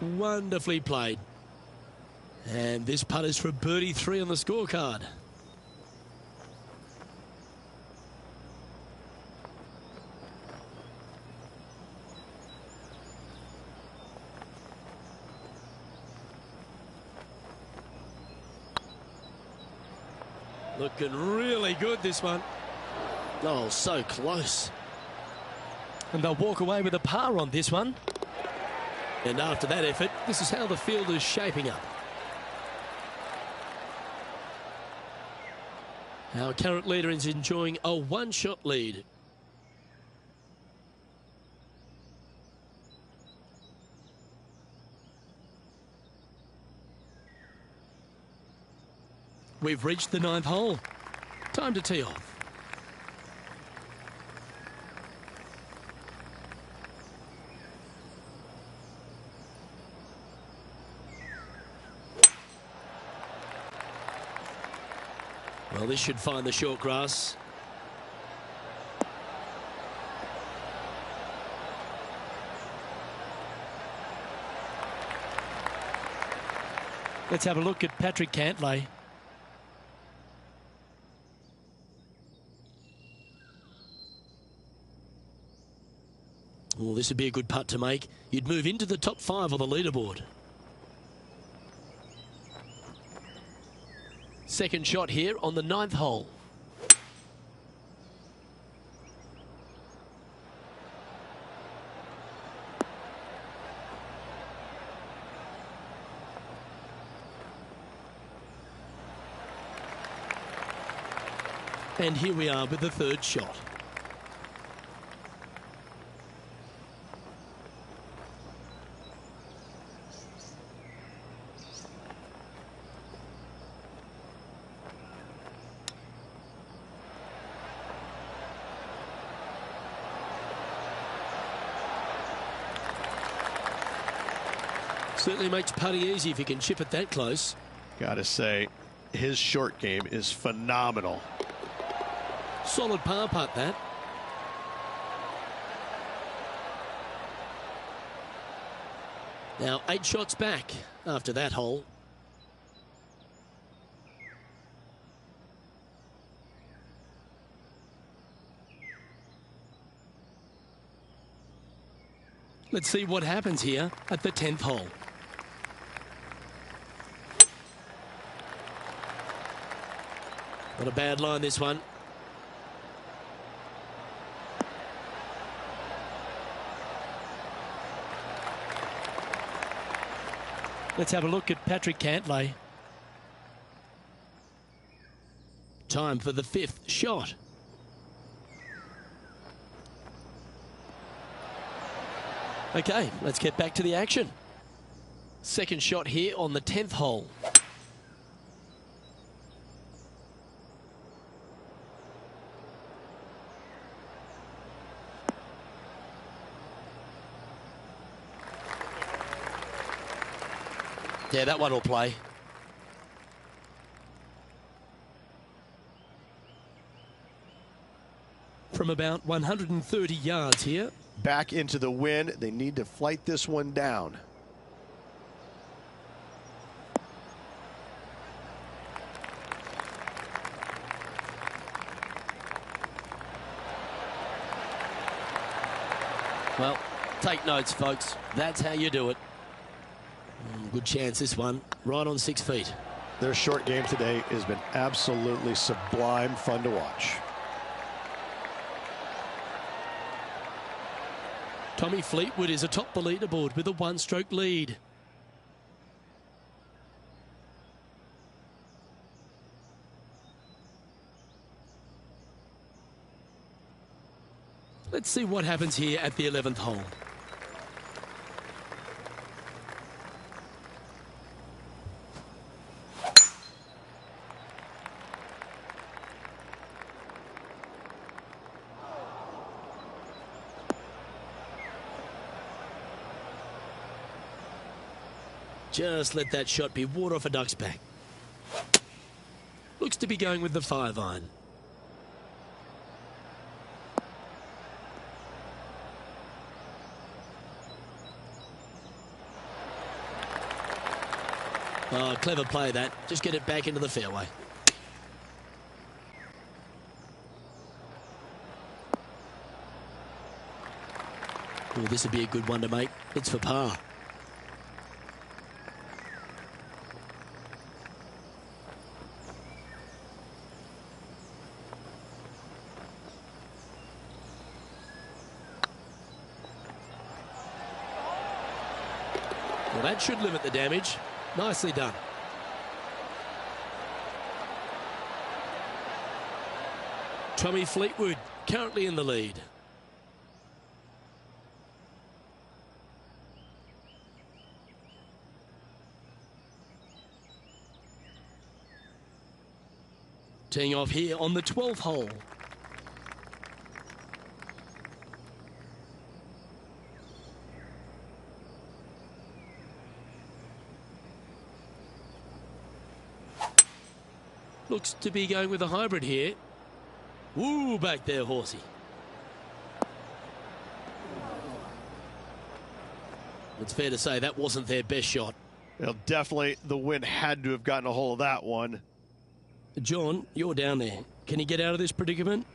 Wonderfully played. And this putt is for birdie 3 on the scorecard. Looking really good, this one. Oh, so close. And they'll walk away with a par on this one. And after that effort, this is how the field is shaping up. Our current leader is enjoying a 1-shot lead. We've reached the 9th hole. Time to tee off. Well, this should find the short grass. Let's have a look at Patrick Cantlay. Well, this would be a good putt to make. You'd move into the top 5 on the leaderboard. Second shot here on the 9th hole. And here we are with the 3rd shot. Certainly makes putting easy if you can chip it that close. Gotta say, his short game is phenomenal. Solid par putt, that. Now 8 shots back after that hole. Let's see what happens here at the 10th hole. Not a bad line, this one. Let's have a look at Patrick Cantlay. Time for the 5th shot. Okay, let's get back to the action. Second shot here on the 10th hole. Yeah, that one will play. From about 130 yards here. Back into the wind. They need to flight this one down. Well, take notes, folks. That's how you do it. Good chance, this one. Right on 6 feet. Their short game today has been absolutely sublime fun to watch. Tommy Fleetwood is atop the leaderboard with a 1-stroke lead. Let's see what happens here at the 11th hole. Just let that shot be water off a duck's back. Looks to be going with the 5-iron. Oh, clever play that. Just get it back into the fairway. Oh, this would be a good one to make. It's for par. Well, that should limit the damage. Nicely done. Tommy Fleetwood currently in the lead. Teeing off here on the 12th hole. Looks to be going with a hybrid here. Woo, back there, horsey. It's fair to say that wasn't their best shot. Well, definitely the wind had to have gotten a hold of that one. John, you're down there. Can you get out of this predicament?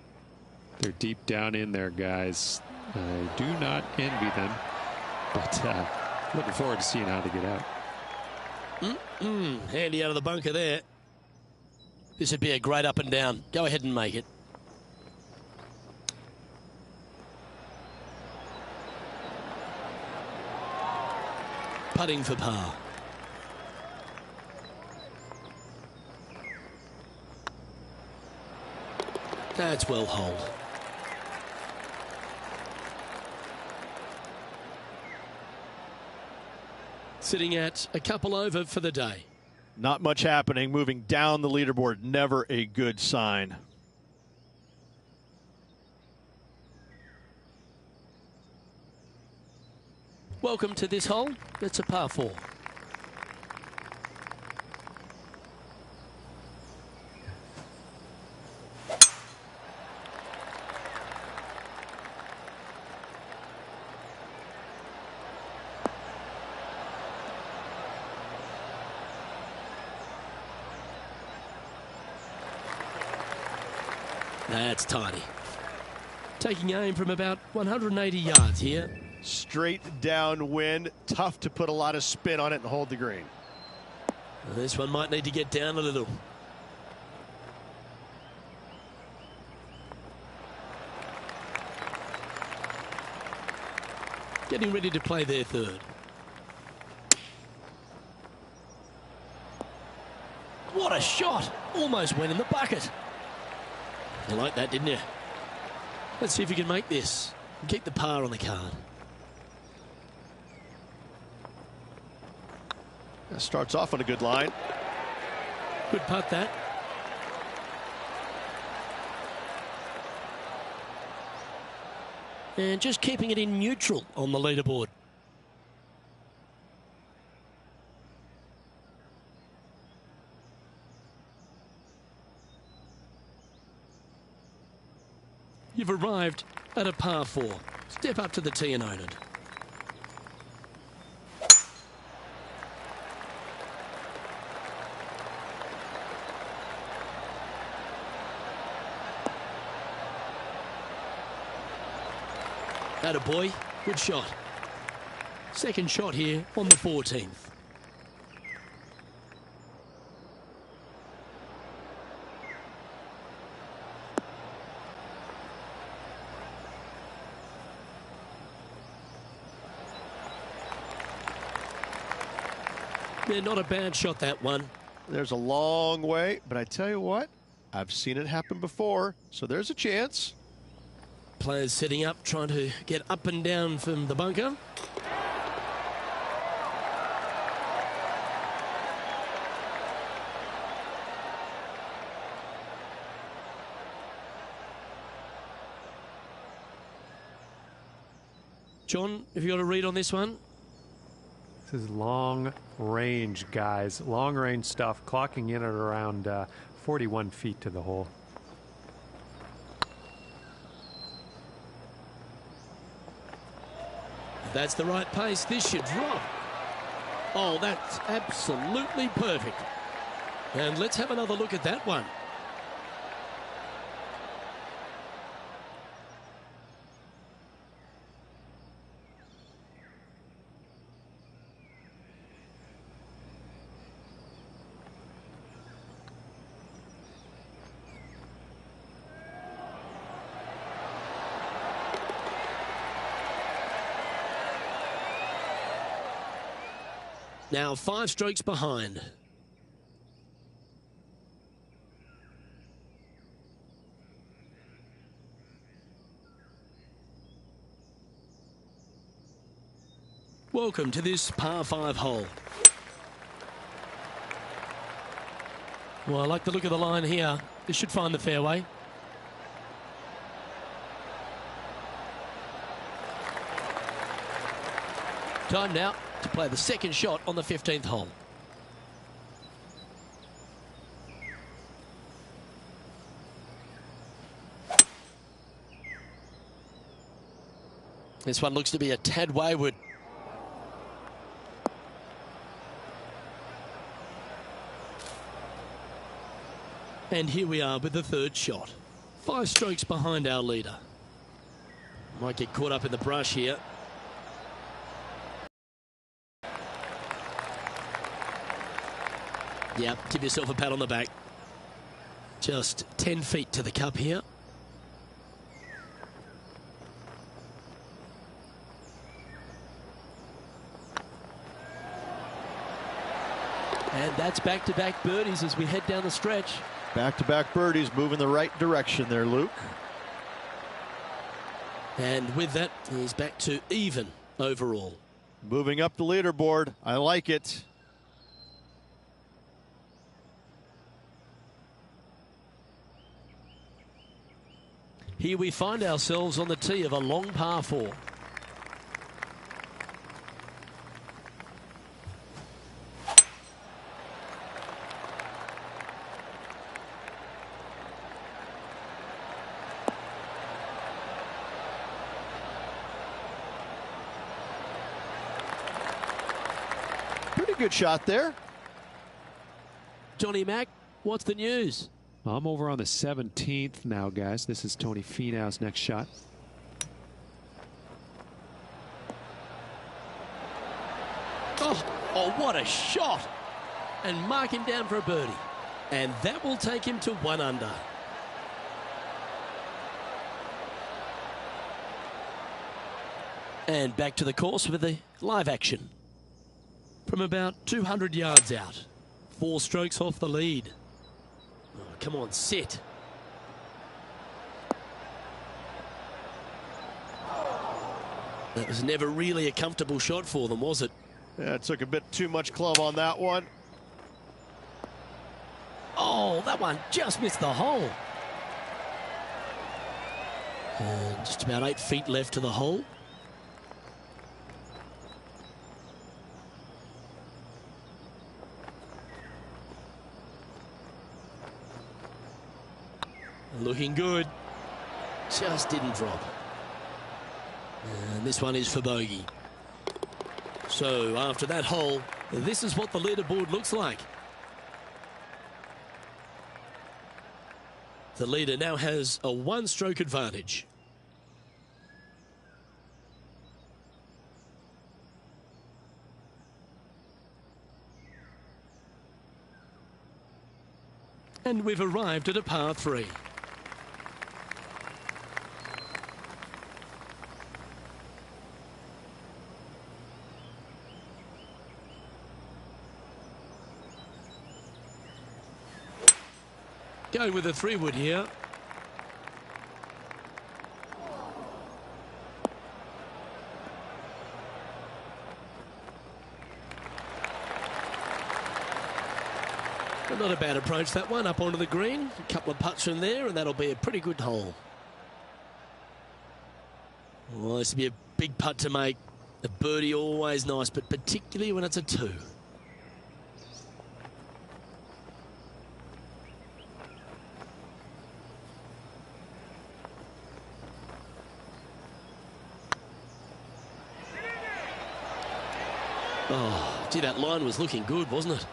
They're deep down in there, guys. I do not envy them, but looking forward to seeing how they get out. Handy out of the bunker there. This would be a great up and down. Go ahead and make it. Putting for par. That's well holed. Sitting at a couple over for the day. Not much happening. Moving down the leaderboard, never a good sign. Welcome to this hole. It's a par 4. That's tidy. Taking aim from about 180 yards here. Straight downwind. Tough to put a lot of spin on it and hold the green. Well, this one might need to get down a little. Getting ready to play their third. What a shot! Almost went in the bucket. You like that, didn't you? Let's see if you can make this. Keep the par on the card. That starts off on a good line. Good putt, that. And just keeping it in neutral on the leaderboard. You've arrived at a par 4. Step up to the tee and own it. Attaboy, good shot. Second shot here on the 14th. Yeah, not a bad shot, that one. There's a long way, but I tell you what, I've seen it happen before, so there's a chance. Players setting up, trying to get up and down from the bunker. John, have you got a read on this one? This is long range, guys. Long range stuff, clocking in at around 41 feet to the hole. That's the right pace. This should drop. Oh, that's absolutely perfect. And let's have another look at that one. Now 5 strokes behind. Welcome to this par 5 hole. Well, I like the look of the line here. This should find the fairway. Time now to play the second shot on the 15th hole. This one looks to be a tad wayward. And here we are with the third shot. 5 strokes behind our leader. Might get caught up in the brush here. Yeah, give yourself a pat on the back. Just 10 feet to the cup here. And that's back-to-back birdies as we head down the stretch. Back-to-back birdies, moving the right direction there, Luke. And with that, he's back to even overall. Moving up the leaderboard. I like it. Here we find ourselves on the tee of a long par 4. Pretty good shot there. Johnny Mack, what's the news? I'm over on the 17th now, guys. This is Tony Finau's next shot. Oh, what a shot! And mark him down for a birdie. And that will take him to 1 under. And back to the course with the live action. From about 200 yards out. 4 strokes off the lead. Oh, come on, sit. That was never really a comfortable shot for them, was it? Yeah, it took a bit too much club on that one. Oh, that one just missed the hole. And just about 8 feet left to the hole. Looking good. Just didn't drop. And this one is for bogey. So after that hole, this is what the leaderboard looks like. The leader now has a 1-stroke advantage. And we've arrived at a par 3. Go with a 3-wood here. But not a bad approach, that one, up onto the green. A couple of putts from there, and that'll be a pretty good hole. Well, this will be a big putt to make. A birdie always nice, but particularly when it's a 2. Oh, gee, that line was looking good, wasn't it?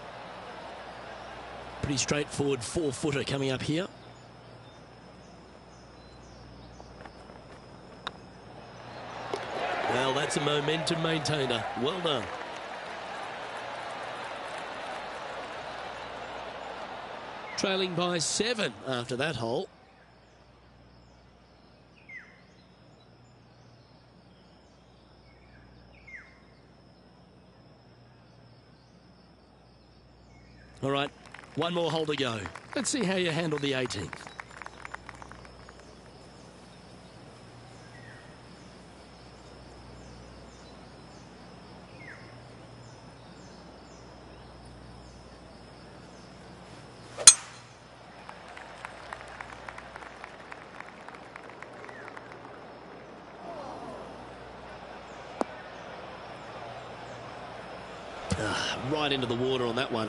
Pretty straightforward 4-footer coming up here. Well, that's a momentum maintainer. Well done. Trailing by 7 after that hole. All right, one more hole to go. Let's see how you handle the 18th. Right into the water on that one.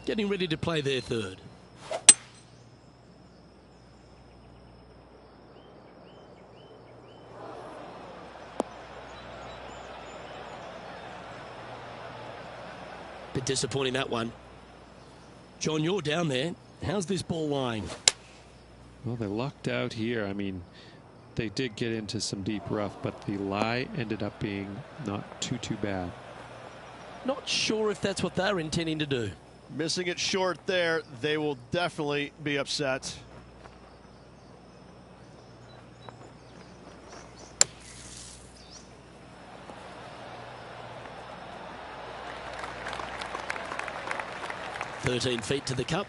Getting ready to play their 3rd. Bit disappointing, that one. John, you're down there. How's this ball lying? Well, they lucked out here. I mean, they did get into some deep rough, but the lie ended up being not too bad. Not sure if that's what they're intending to do. Missing it short there, they will definitely be upset. "13 feet to the cup."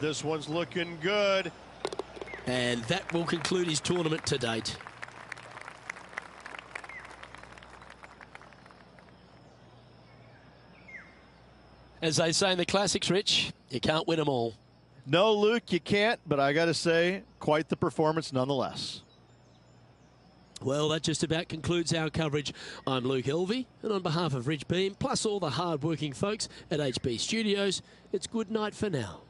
This one's looking good. And that will conclude his tournament to date. As they say in the classics, Rich, you can't win them all. No, Luke, you can't, but I got to say, quite the performance nonetheless. Well, that just about concludes our coverage. I'm Luke Elvey, and on behalf of Rich Beam, plus all the hard-working folks at HB Studios, it's good night for now.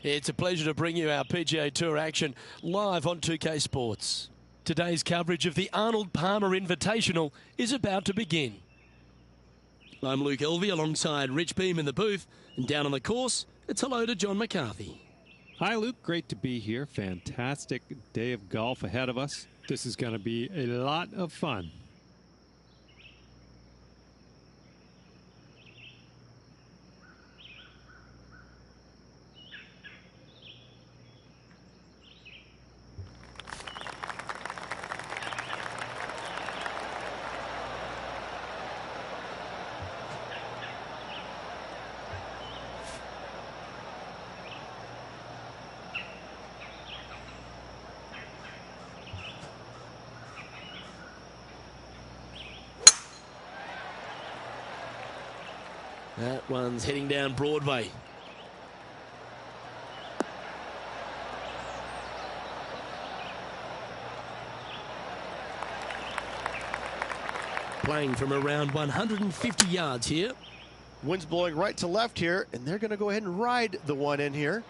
It's a pleasure to bring you our PGA Tour action live on 2K Sports. Today's coverage of the Arnold Palmer Invitational is about to begin. I'm Luke Elvey alongside Rich Beam in the booth, and down on the course, it's hello to John McCarthy. Hi, Luke. Great to be here. Fantastic day of golf ahead of us. This is going to be a lot of fun. That one's heading down Broadway. Playing from around 150 yards here. Wind's blowing right to left here, and they're going to go ahead and ride the one in here.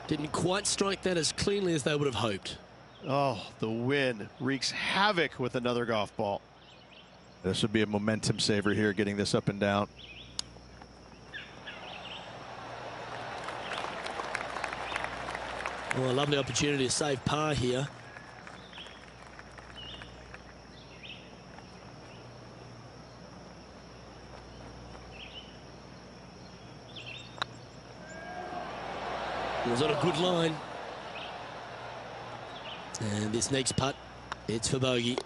Didn't quite strike that as cleanly as they would have hoped. Oh, the wind wreaks havoc with another golf ball. This would be a momentum saver here, getting this up and down. Well, a lovely opportunity to save par here. It was on a good line. And this next putt, it's for bogey.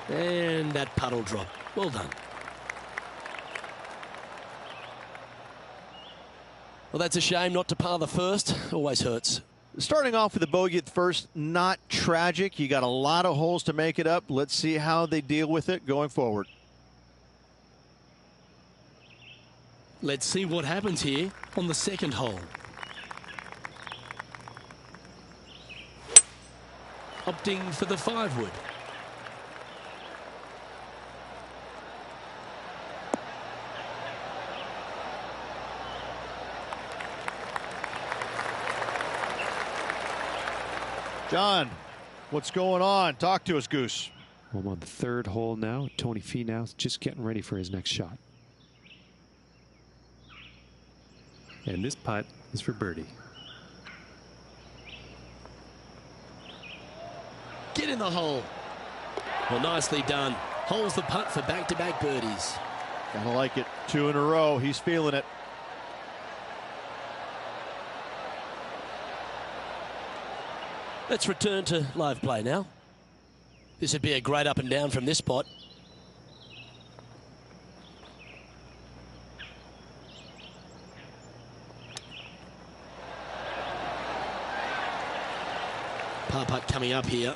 And that putt will drop. Well done. Well, that's a shame not to par the first. Always hurts. Starting off with a bogey at first, not tragic. You got a lot of holes to make it up. Let's see how they deal with it going forward. Let's see what happens here on the second hole. Opting for the 5-wood. John, what's going on? Talk to us, Goose. I'm on the third hole now. Tony Finau's just getting ready for his next shot. And this putt is for birdie. Get in the hole. Well, nicely done. Holds the putt for back-to-back birdies. Gotta like it. 2 in a row. He's feeling it. Let's return to live play now. This would be a great up and down from this spot. Par putt coming up here.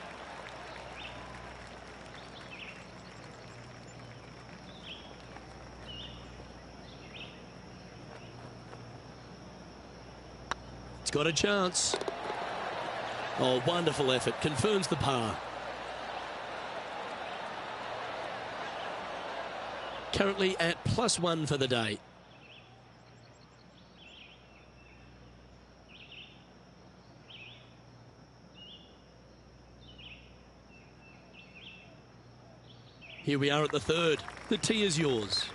It's got a chance. Oh, wonderful effort. Confirms the par. Currently at +1 for the day. Here we are at the third. The tee is yours.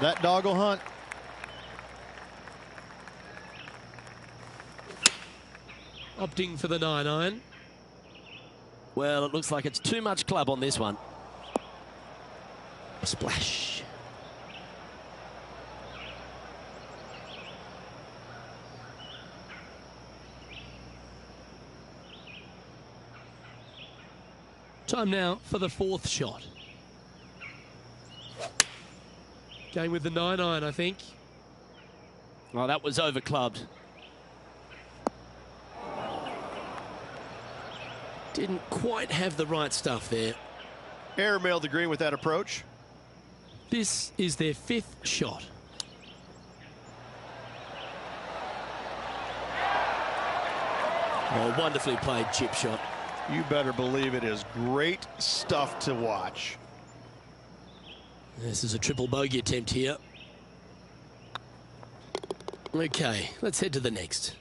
That dog will hunt. Opting for the 9-iron. Well, it looks like it's too much club on this one. Splash. Time now for the 4th shot. Going with the 9-iron, I think. Oh, that was over clubbed. Didn't quite have the right stuff there. Airmail the green with that approach. This is their 5th shot. Oh, wonderfully played chip shot. You better believe it is great stuff to watch. This is a triple bogey attempt here. Okay, let's head to the next.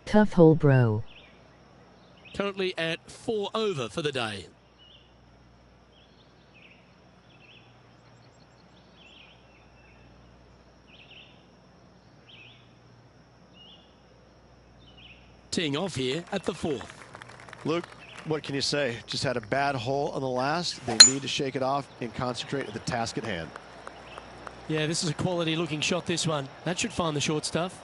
Tough hole, bro. Currently at 4 over for the day. Teeing off here at the 4th. Luke, what can you say? Just had a bad hole on the last. They need to shake it off and concentrate at the task at hand. Yeah, this is a quality looking shot, this one. That should find the short stuff.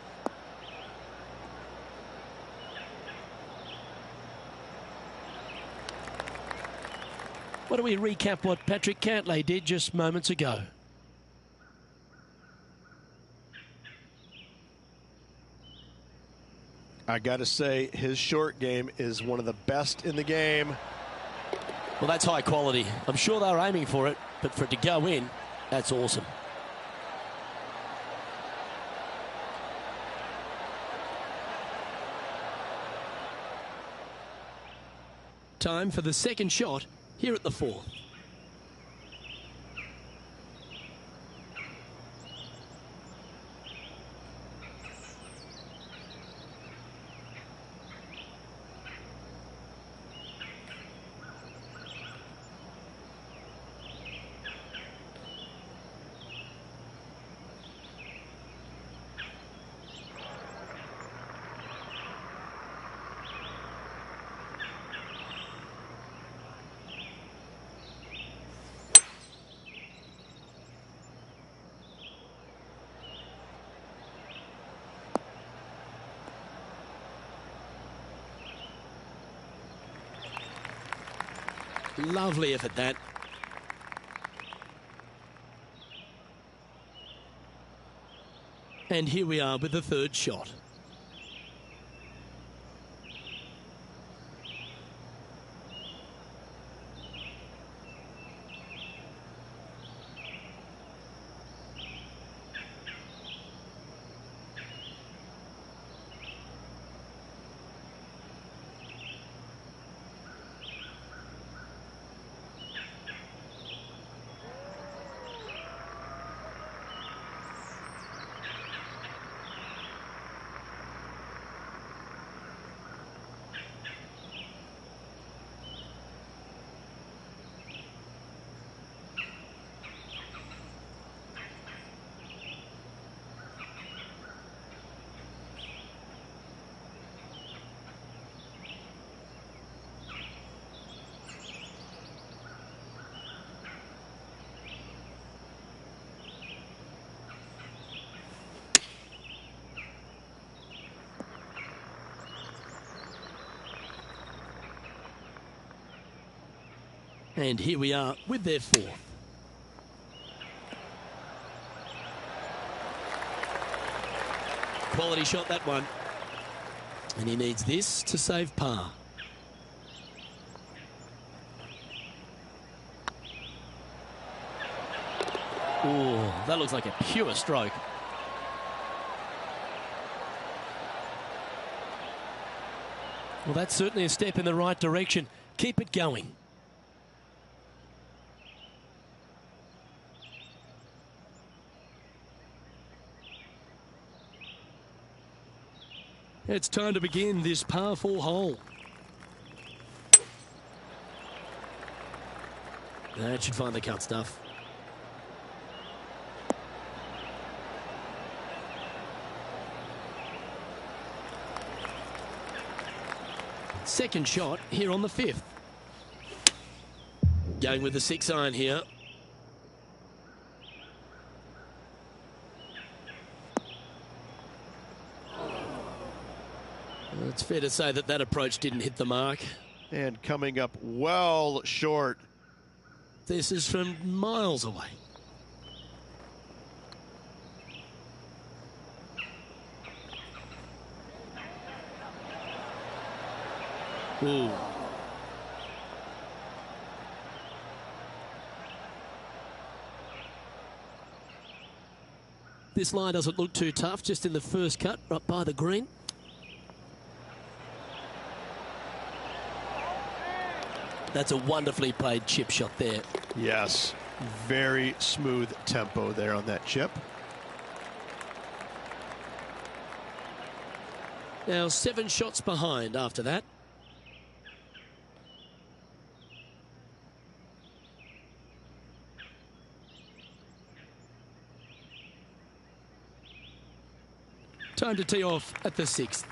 Why don't we recap what Patrick Cantlay did just moments ago? I got to say, his short game is one of the best in the game. Well, that's high quality. I'm sure they're aiming for it, but for it to go in, that's awesome. Time for the 2nd shot here at the 4th. Lovely effort, that. And here we are with the 3rd shot. And here we are with their fourth. Quality shot, that one. And he needs this to save par. Oh, that looks like a pure stroke. Well, that's certainly a step in the right direction. Keep it going. It's time to begin this par 4 hole. That should find the cut stuff. Second shot here on the 5th. Going with the 6-iron here. Well, it's fair to say that that approach didn't hit the mark. And coming up well short. This is from miles away. Ooh. This line doesn't look too tough, just in the first cut, right by the green. That's a wonderfully played chip shot there. Yes, very smooth tempo there on that chip. Now 7 shots behind after that. Time to tee off at the 6th.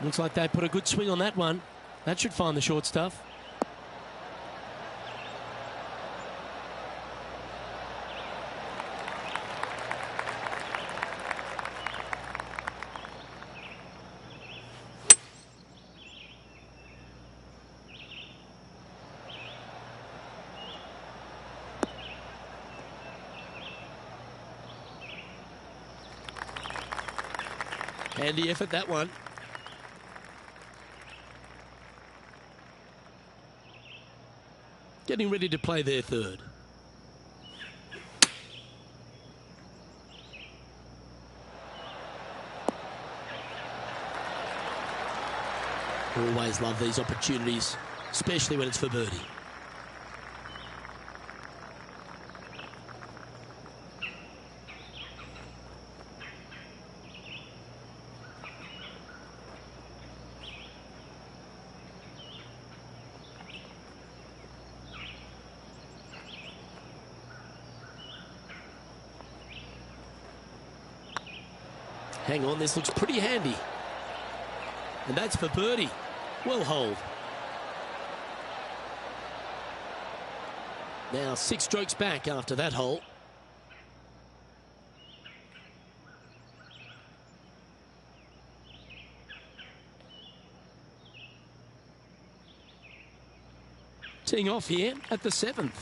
Looks like they put a good swing on that one. That should find the short stuff. Handy effort, that one. Getting ready to play their third. Always love these opportunities, especially when it's for birdie. Hang on, this looks pretty handy. And that's for birdie. Well holed. Now 6 strokes back after that hole. Teeing off here at the 7th.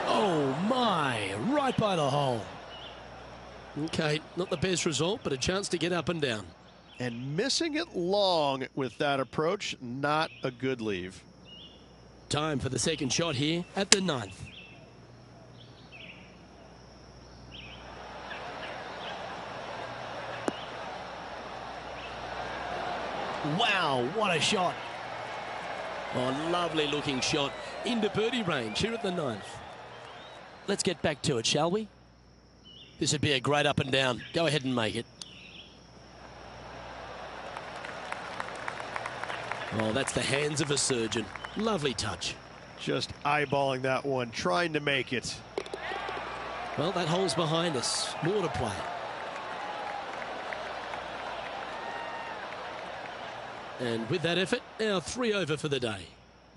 Oh my, right by the hole. Okay, not the best result, but a chance to get up and down. And missing it long with that approach, not a good leave. Time for the second shot here at the 9th. Wow, what a shot. Oh, lovely looking shot into birdie range here at the 9th. Let's get back to it, shall we? This would be a great up and down. Go ahead and make it. Oh, that's the hands of a surgeon. Lovely touch. Just eyeballing that one, trying to make it. Well, that hole's behind us. More to play. And with that effort, now 3 over for the day.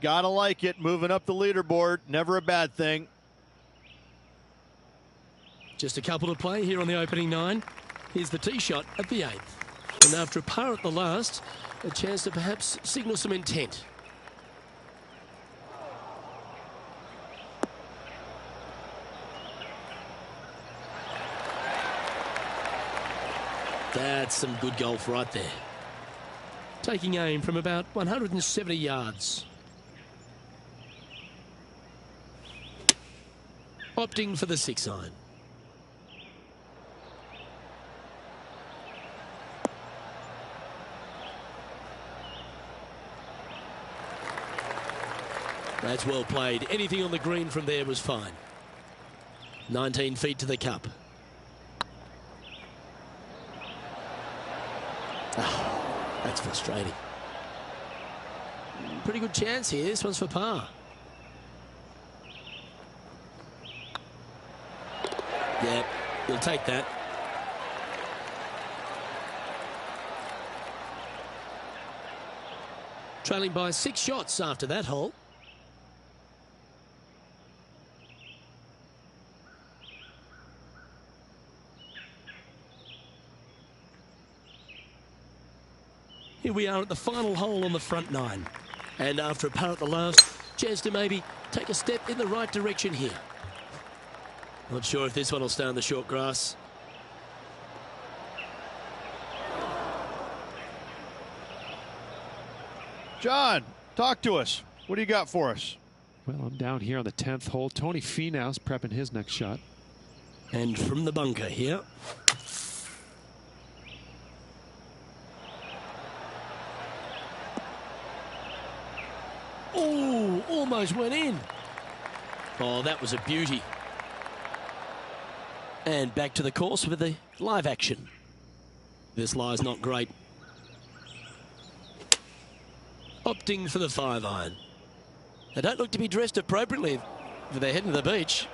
Gotta like it, moving up the leaderboard, never a bad thing. Just a couple to play here on the opening 9. Here's the tee shot at the 8th. And after a par at the last, a chance to perhaps signal some intent. That's some good golf right there. Taking aim from about 170 yards. Opting for the 6-iron. That's well played. Anything on the green from there was fine. 19 feet to the cup. Oh, that's frustrating. Pretty good chance here. This one's for par. Yeah, we'll take that. Trailing by 6 shots after that hole. Here we are at the final hole on the front 9. And after a par at the last, chance to maybe take a step in the right direction here. Not sure if this one will stay on the short grass. John, talk to us. What do you got for us? Well, I'm down here on the 10th hole. Tony Finau's prepping his next shot. And from the bunker here. Oh, almost went in. Oh, that was a beauty. And back to the course with the live action. This lie's not great. Opting for the 5-iron. They don't look to be dressed appropriately for their heading to the beach.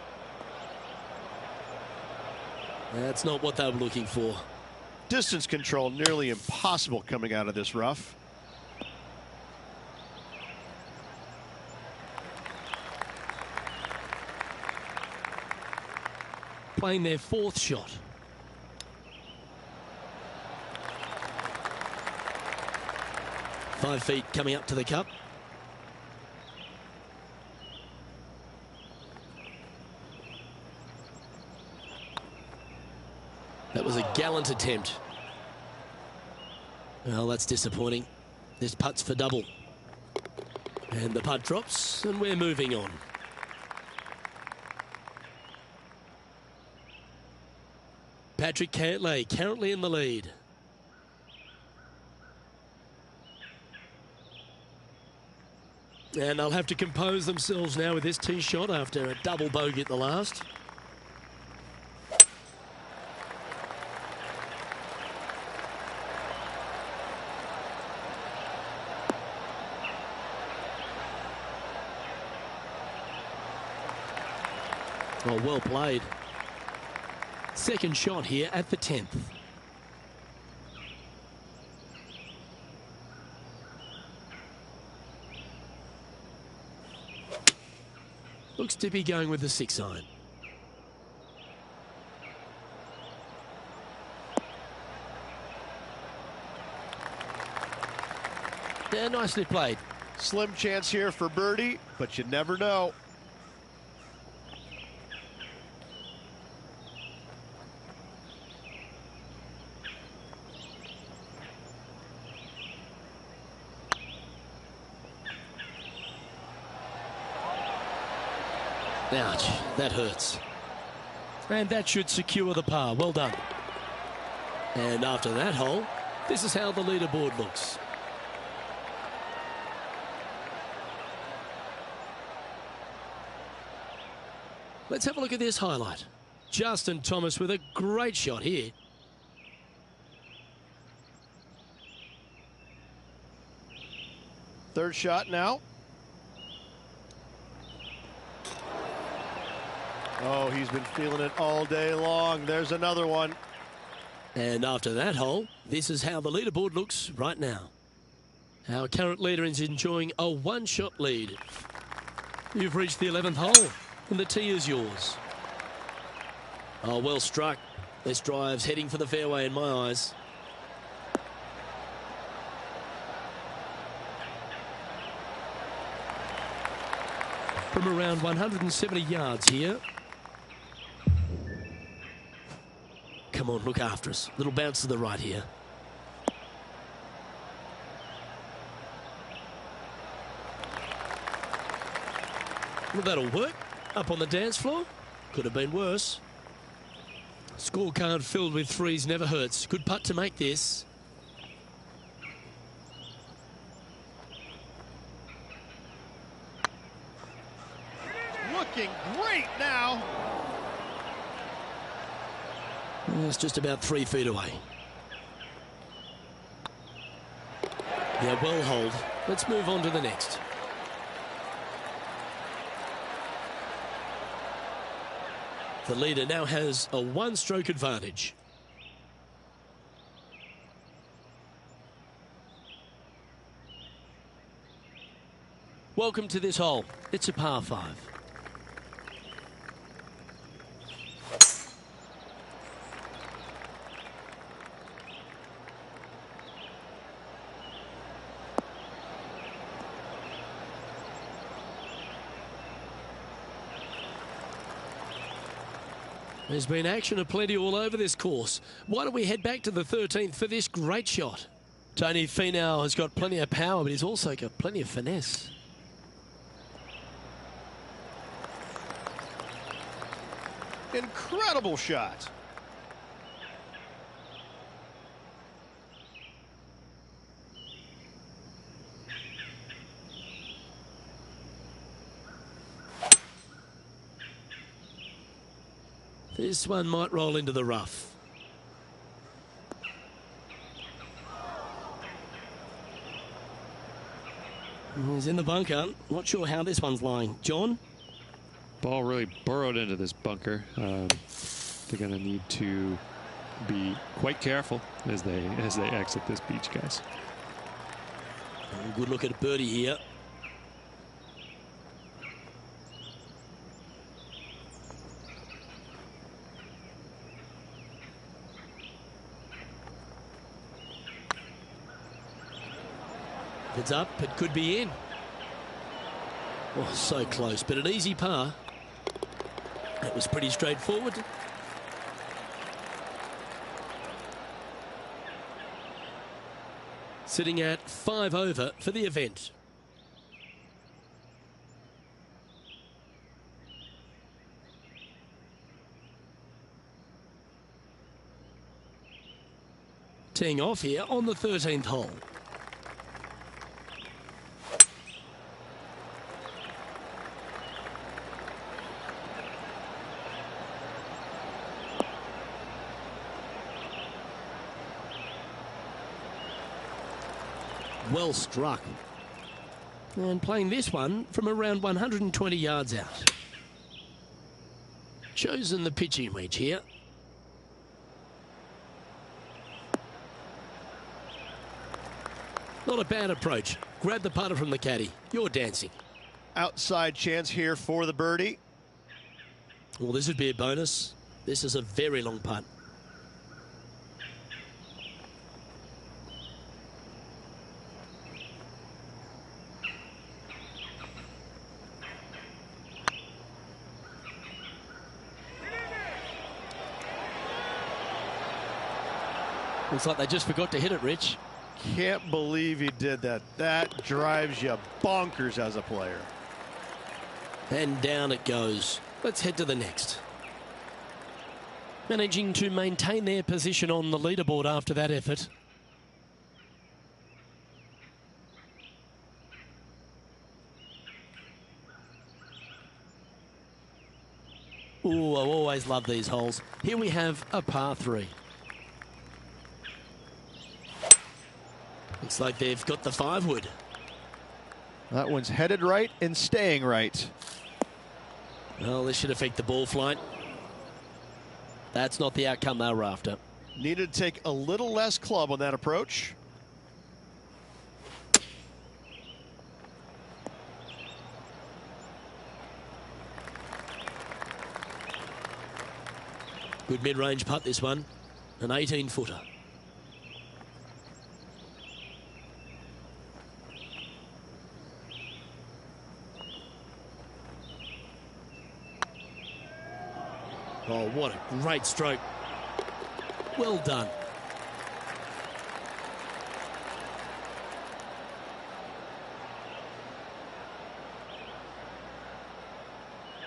That's not what they were looking for. Distance control nearly impossible coming out of this rough. Playing their 4th shot. Five feet coming up to the cup. That was a gallant attempt. Well, that's disappointing. This putt's for double. And the putt drops, and we're moving on. Patrick Cantlay currently in the lead. And they'll have to compose themselves now with this tee shot after a double bogey at the last. Oh, well played. Second shot here at the 10th. Looks to be going with the 6-iron. Yeah, nicely played. Slim chance here for birdie, but you never know. Ouch, that hurts. And that should secure the par. Well done. And after that hole, this is how the leaderboard looks. Let's have a look at this highlight. Justin Thomas with a great shot here. Third shot now. Oh, he's been feeling it all day long. There's another one. And after that hole, this is how the leaderboard looks right now. Our current leader is enjoying a one-shot lead. You've reached the 11th hole, and the tee is yours. Oh, well struck. This drive's heading for the fairway in my eyes. From around 170 yards here. Come on, look after us. Little bounce to the right here. Well, that'll work. Up on the dance floor. Could have been worse. Scorecard filled with threes never hurts. Good putt to make this. Looking great now. It's just about 3 feet away. Yeah, well hold. Let's move on to the next. The leader now has a one-stroke advantage. Welcome to this hole. It's a par 5. There's been action aplenty all over this course. Why don't we head back to the 13th for this great shot? Tony Finau has got plenty of power, but he's also got plenty of finesse. Incredible shot. This one might roll into the rough. He's in the bunker. Not sure how this one's lying. John? Ball really burrowed into this bunker. They're going to need to be quite careful as they exit this beach, guys. Good look at a birdie here. If it's up, it could be in. Oh, so close, but an easy par. That was pretty straightforward. Sitting at 5 over for the event. Teeing off here on the 13th hole. Well struck. And playing this one from around 120 yards out. Chosen the pitching wedge here. Not a bad approach. Grab the putter from the caddy. You're dancing. Outside chance here for the birdie. Well, this would be a bonus. This is a very long putt. Looks like they just forgot to hit it, Rich. Can't believe he did that. That drives you bonkers as a player. And down it goes. Let's head to the next. Managing to maintain their position on the leaderboard after that effort. Ooh, I always love these holes. Here we have a par 3. Looks like they've got the 5-wood. That one's headed right and staying right. Well, this should affect the ball flight. That's not the outcome they were after. Needed to take a little less club on that approach. Good mid-range putt, this one. An 18-footer. Oh, what a great stroke. Well done.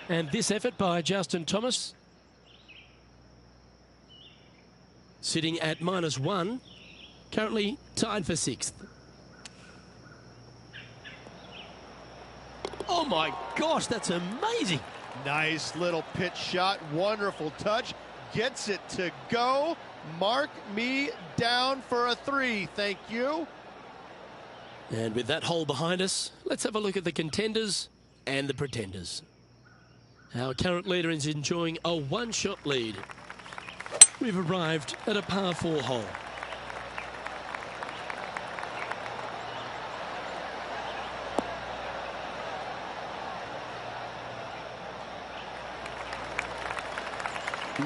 And this effort by Justin Thomas, sitting at -1, currently tied for 6th. Oh my gosh, that's amazing. Nice little pitch shot, wonderful touch, gets it to go. Mark me down for a 3, thank you. And with that hole behind us, let's have a look at the contenders and the pretenders. Our current leader is enjoying a one-shot lead. We've arrived at a par 4 hole.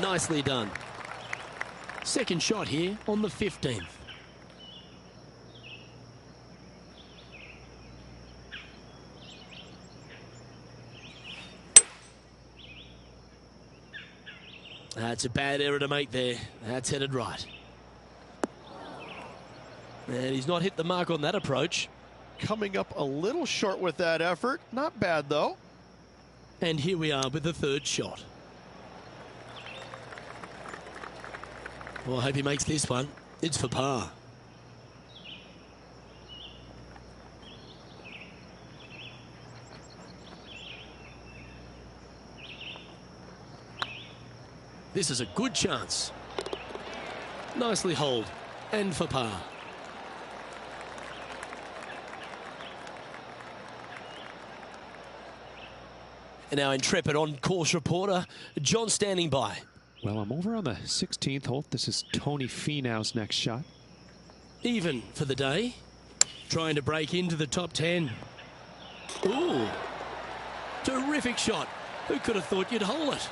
Nicely done. Second shot here on the 15th. That's a bad error to make there. That's headed right. And he's not hit the mark on that approach. Coming up a little short with that effort. Not bad, though. And here we are with the third shot. Well, I hope he makes this one. It's for par. This is a good chance. Nicely holed and for par. And our intrepid on-course reporter, John, standing by. Well, I'm over on the 16th hole. This is Tony Finau's next shot. Even for the day. Trying to break into the top 10. Ooh. Terrific shot. Who could have thought you'd hole it?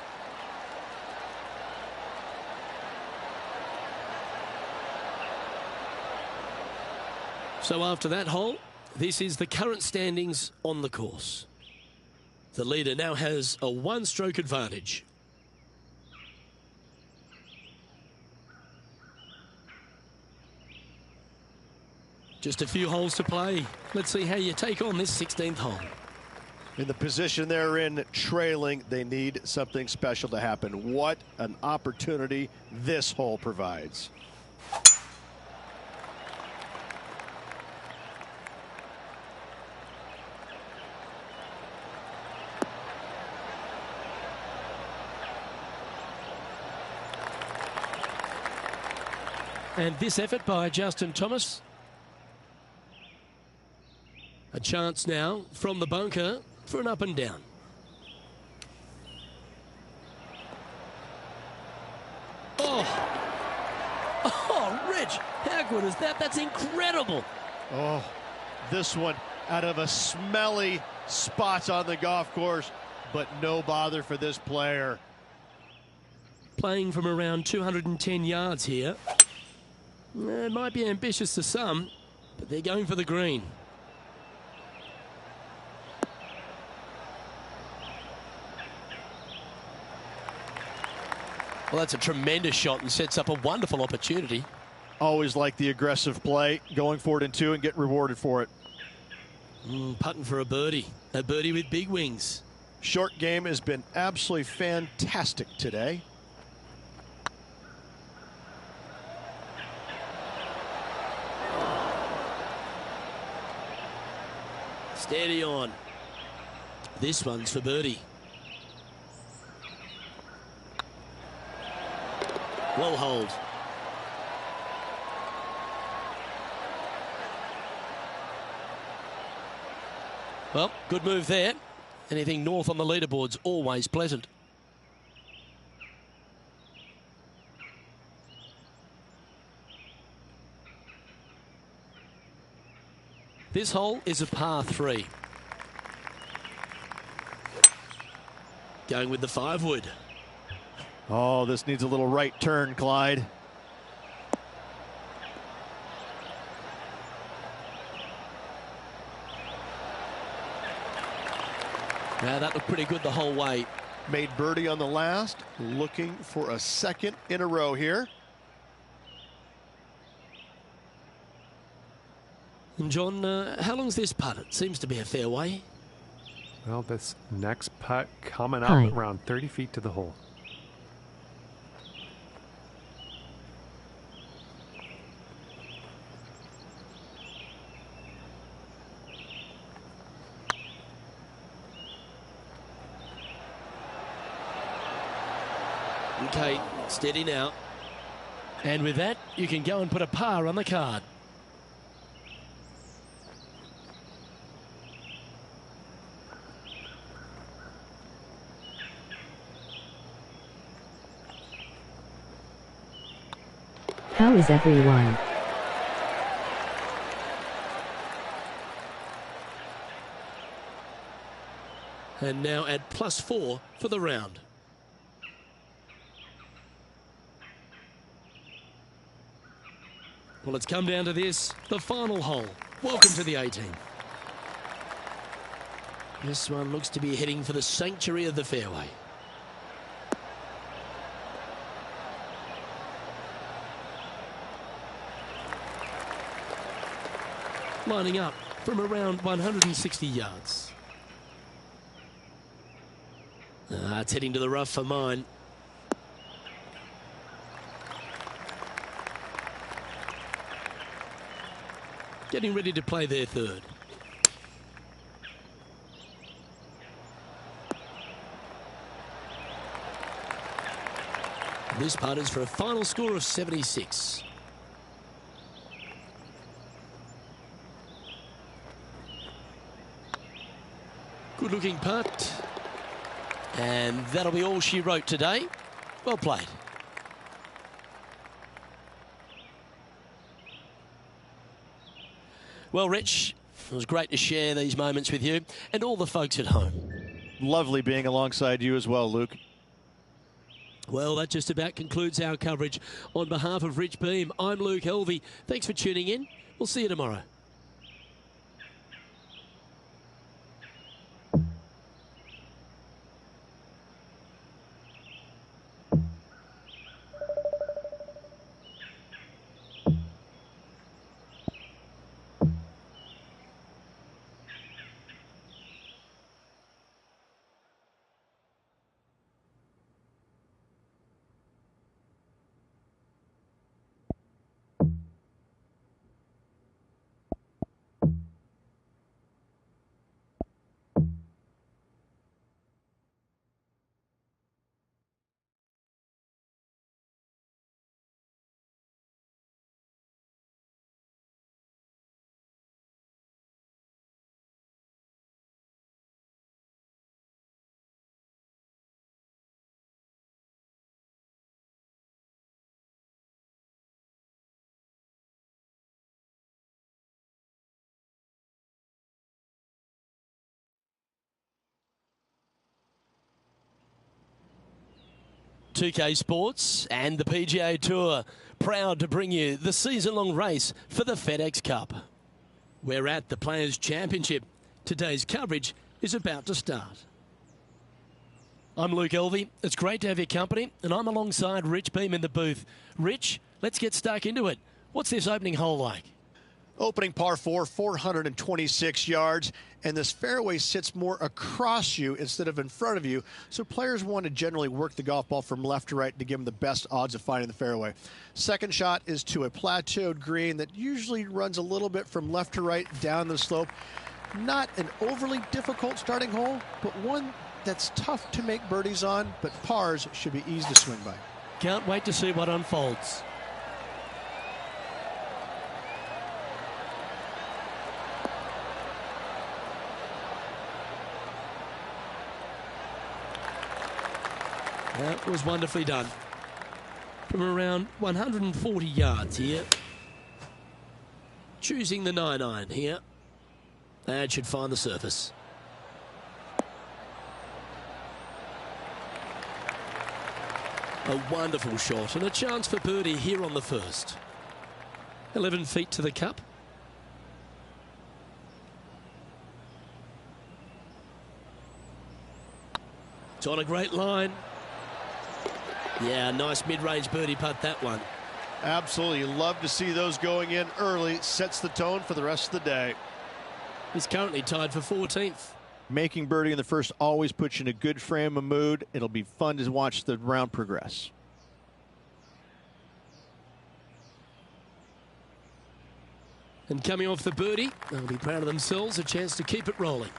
So after that hole, this is the current standings on the course. The leader now has a one-stroke advantage. Just a few holes to play. Let's see how you take on this 16th hole. In the position they're in, trailing, they need something special to happen. What an opportunity this hole provides. And this effort by Justin Thomas. A chance now from the bunker for an up and down. Oh, Rich, how good is that? That's incredible. Oh, this one out of a smelly spot on the golf course, but no bother for this player. Playing from around 210 yards here. It might be ambitious to some, but they're going for the green. Well, that's a tremendous shot and sets up a wonderful opportunity. Always like the aggressive play, going for it in 2 and get rewarded for it. Putting for a birdie with big wings. Short game has been absolutely fantastic today. Steady on. This one's for birdie. Well hold. Well, good move there. Anything north on the leaderboard's always pleasant. This hole is a par 3. Going with the 5-wood. Oh, this needs a little right turn, Clyde. Now that looked pretty good the whole way. Made birdie on the last, looking for a second in a row here. And John, how long's this putt? It seems to be a fair way. Well, this next putt coming up Hi. around 30 feet to the hole. Okay, steady now. And with that, you can go and put a par on the card. How is everyone? And now at +4 for the round. Well, it's come down to this, the final hole. Welcome to the 18th. This one looks to be heading for the sanctuary of the fairway. Lining up from around 160 yards. It's heading to the rough for mine. Getting ready to play their third. This putt is for a final score of 76. Good looking putt. And that'll be all she wrote today. Well played. Well, Rich, it was great to share these moments with you and all the folks at home. Lovely being alongside you as well, Luke. Well, that just about concludes our coverage. On behalf of Rich Beam, I'm Luke Helvey. Thanks for tuning in. We'll see you tomorrow. .2K Sports and the PGA Tour proud to bring you the season-long race for the FedEx Cup. We're at the Players' Championship. Today's coverage is about to start. I'm Luke Elvey. It's great to have your company, and I'm alongside Rich Beam in the booth. Rich, let's get stuck into it. What's this opening hole like? Opening par 4, 426 yards, and this fairway sits more across you instead of in front of you, so players want to generally work the golf ball from left to right to give them the best odds of finding the fairway. Second shot is to a plateaued green that usually runs a little bit from left to right down the slope. Not an overly difficult starting hole, but one that's tough to make birdies on, but pars should be easy to swing by. Can't wait to see what unfolds. That was wonderfully done. From around 140 yards here. Choosing the 9-iron here. That should find the surface. A wonderful shot and a chance for birdie here on the first. 11 feet to the cup. It's on a great line. Yeah, nice mid-range birdie putt, that one. Absolutely. Love to see those going in early. Sets the tone for the rest of the day. He's currently tied for 14th. Making birdie in the first always puts you in a good frame of mood. It'll be fun to watch the round progress. And coming off the birdie, they'll be proud of themselves. A chance to keep it rolling.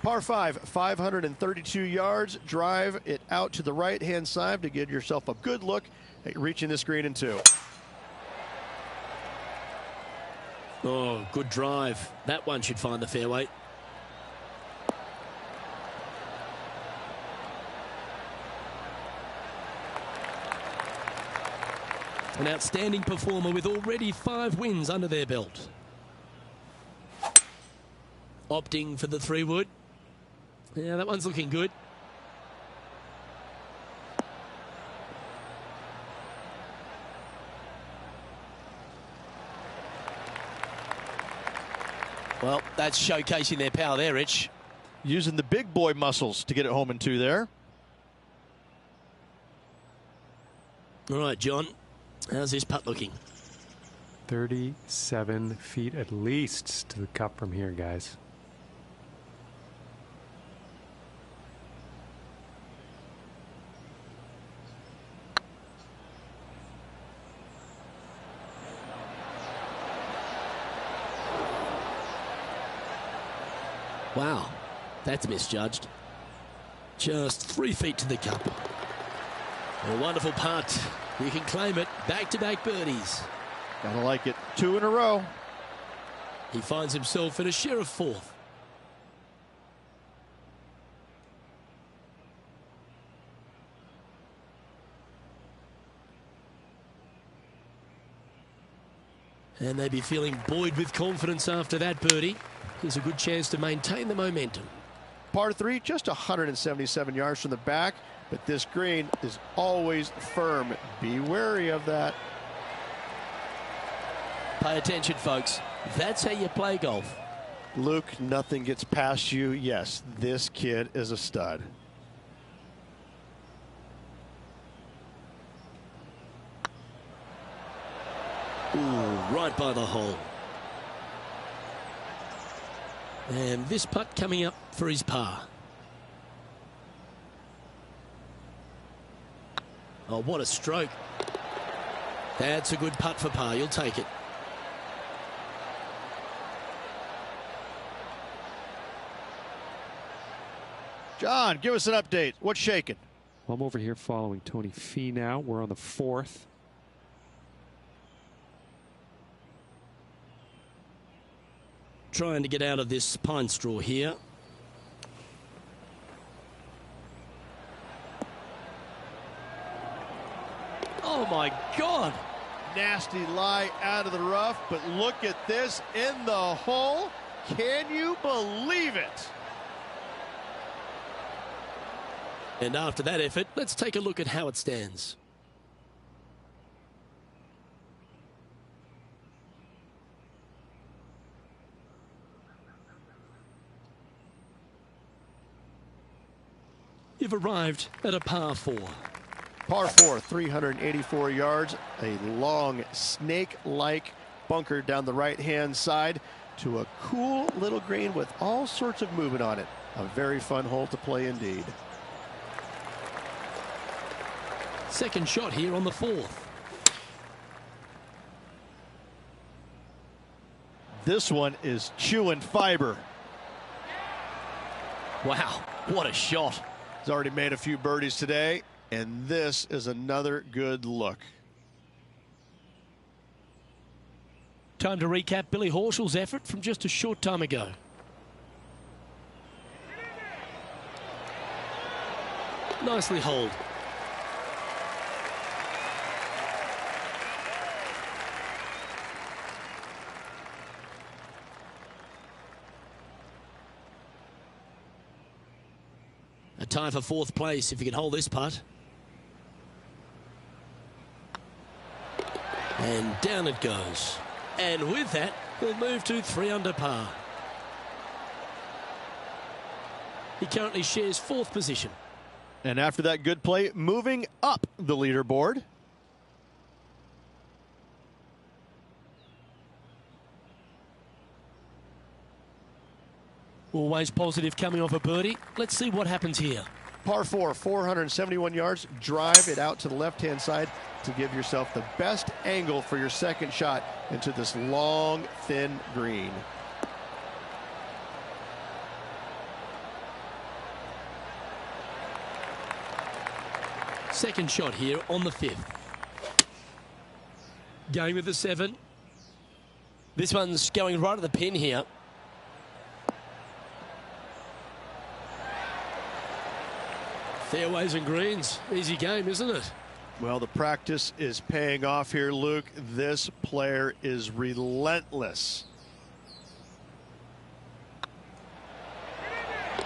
Par 5, 532 yards. Drive it out to the right-hand side to give yourself a good look at reaching this green in 2. Oh, good drive. That one should find the fairway. An outstanding performer with already 5 wins under their belt. Opting for the 3-wood. Yeah, that one's looking good. Well, that's showcasing their power there, Rich. Using the big boy muscles to get it home in 2 there. All right, John. How's this putt looking? 37 feet at least to the cup from here, guys. Wow, that's misjudged. Just 3 feet to the cup. A wonderful putt. You can claim it. Back-to-back birdies. Gotta like it. 2 in a row. He finds himself in a share of 4th. And they'd be feeling buoyed with confidence after that birdie. Here's a good chance to maintain the momentum. Par 3, just 177 yards from the back, but this green is always firm. Be wary of that. Pay attention, folks. That's how you play golf. Luke, nothing gets past you. Yes, this kid is a stud. Ooh, right by the hole. And this putt coming up for his par. Oh, what a stroke. That's a good putt for par. You'll take it. John, give us an update. What's shaking? Well, I'm over here following Tony Fee now. We're on the 4th. Trying to get out of this pine straw here. Oh my God. Nasty lie out of the rough, but look at this in the hole. Can you believe it? And after that effort, let's take a look at how it stands. You've arrived at a par 4. Par 4, 384 yards, a long snake-like bunker down the right-hand side to a cool little green with all sorts of movement on it. A very fun hole to play indeed. Second shot here on the 4th. This one is chewing fiber. Wow, what a shot. He's already made a few birdies today, and this is another good look. Time to recap Billy Horschel's effort from just a short time ago. Nicely holed. tie for fourth place if you can hold this putt. And down it goes. And with that, he'll move to 3 under par. He currently shares fourth position. And after that good play, moving up the leaderboard. Always positive coming off a birdie. Let's see what happens here. Par 4, 471 yards. Drive it out to the left-hand side to give yourself the best angle for your second shot into this long, thin green. Second shot here on the 5th. Going with the 7. This one's going right at the pin here. Fairways and greens. Easy game, isn't it? Well, the practice is paying off here, Luke. This player is relentless.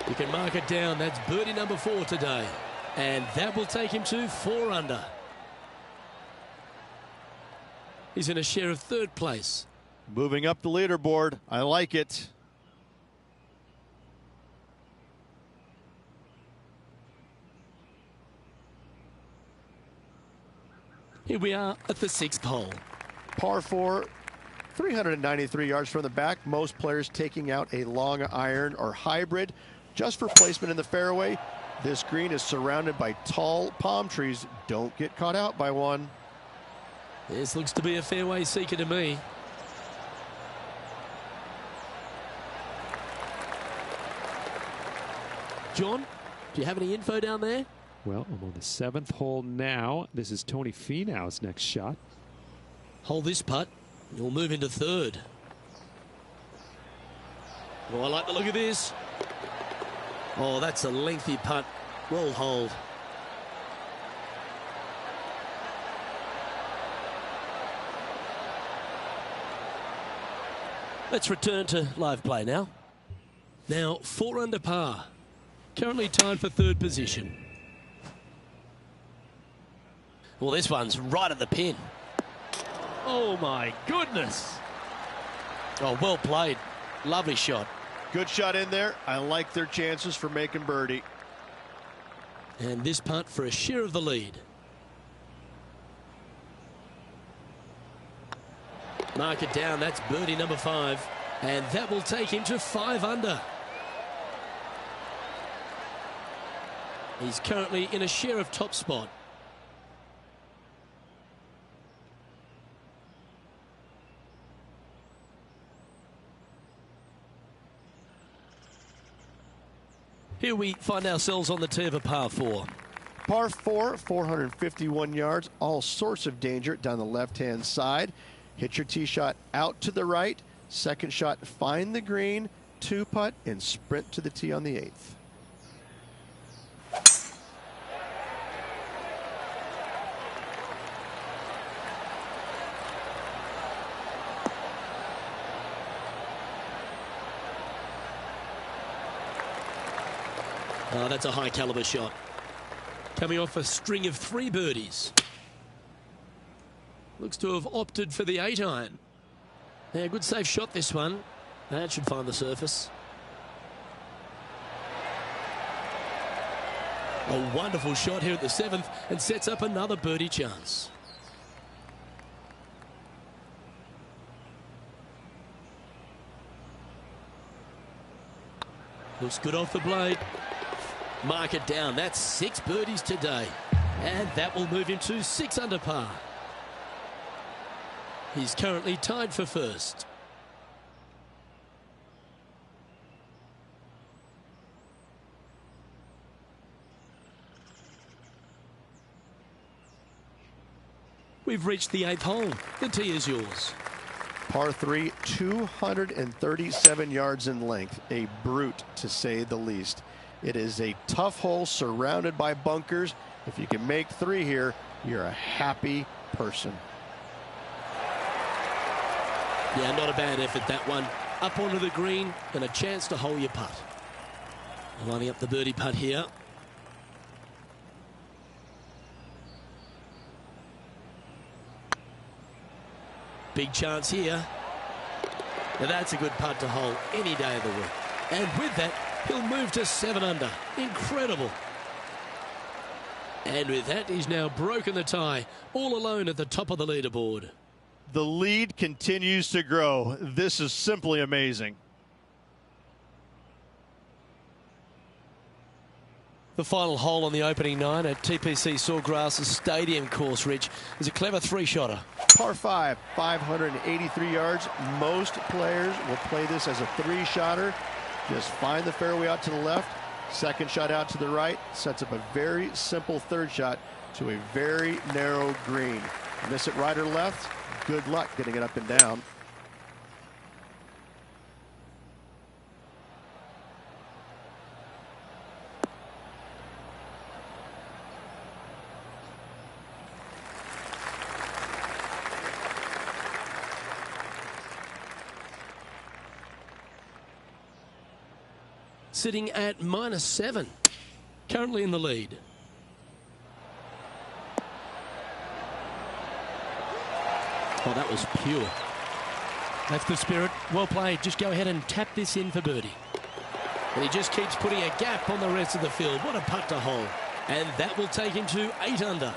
You can mark it down. That's birdie number 4 today. And that will take him to 4 under. He's in a share of 3rd place. Moving up the leaderboard. I like it. Here we are at the 6th hole. Par 4, 393 yards from the back. Most players taking out a long iron or hybrid just for placement in the fairway. This green is surrounded by tall palm trees. Don't get caught out by one. This looks to be a fairway seeker to me. John, do you have any info down there? Well, I'm on the 7th hole now. This is Tony Finau's next shot. Hold this putt. You'll move into 3rd. Oh, I like the look of this. Oh, that's a lengthy putt. Well hold. Let's return to live play now. Now 4 under par. Currently tied for 3rd position. Well, this one's right at the pin. Oh my goodness. Oh, well played. Lovely shot. Good shot in there. I like their chances for making birdie. And this putt for a share of the lead. Mark it down. That's birdie number 5. And that will take him to 5 under. He's currently in a share of top spot. Here we find ourselves on the tee of a par 4. Par 4, 451 yards. All sorts of danger down the left-hand side. Hit your tee shot out to the right. Second shot, find the green. 2-putt and sprint to the tee on the 8th. Oh, that's a high caliber shot. Coming off a string of 3 birdies. Looks to have opted for the 8-iron. Yeah, good safe shot this one. That should find the surface. A wonderful shot here at the 7th and sets up another birdie chance. Looks good off the blade. Mark it down. That's 6 birdies today. And that will move him to 6 under par. He's currently tied for 1st. We've reached the 8th hole. The tee is yours. Par 3, 237 yards in length. A brute, to say the least. It is a tough hole surrounded by bunkers. If you can make 3 here, you're a happy person. Yeah, not a bad effort, that one. Up onto the green and a chance to hole your putt. Lining up the birdie putt here. Big chance here. Now that's a good putt to hole any day of the week. And with that, he'll move to 7 under. Incredible. And with that, he's now broken the tie, all alone at the top of the leaderboard. The lead continues to grow. This is simply amazing. The final hole on the opening 9 at TPC Sawgrass Stadium course, Rich, is a clever 3-shotter. Par 5, 583 yards. Most players will play this as a 3-shotter. Just find the fairway out to the left, second shot out to the right, sets up a very simple third shot to a very narrow green. Miss it right or left, good luck getting it up and down. Sitting at -7, currently in the lead. Oh, that was pure. That's the spirit. Well played. Just go ahead and tap this in for birdie. And he just keeps putting a gap on the rest of the field. What a putt to hole. And that will take him to 8 under.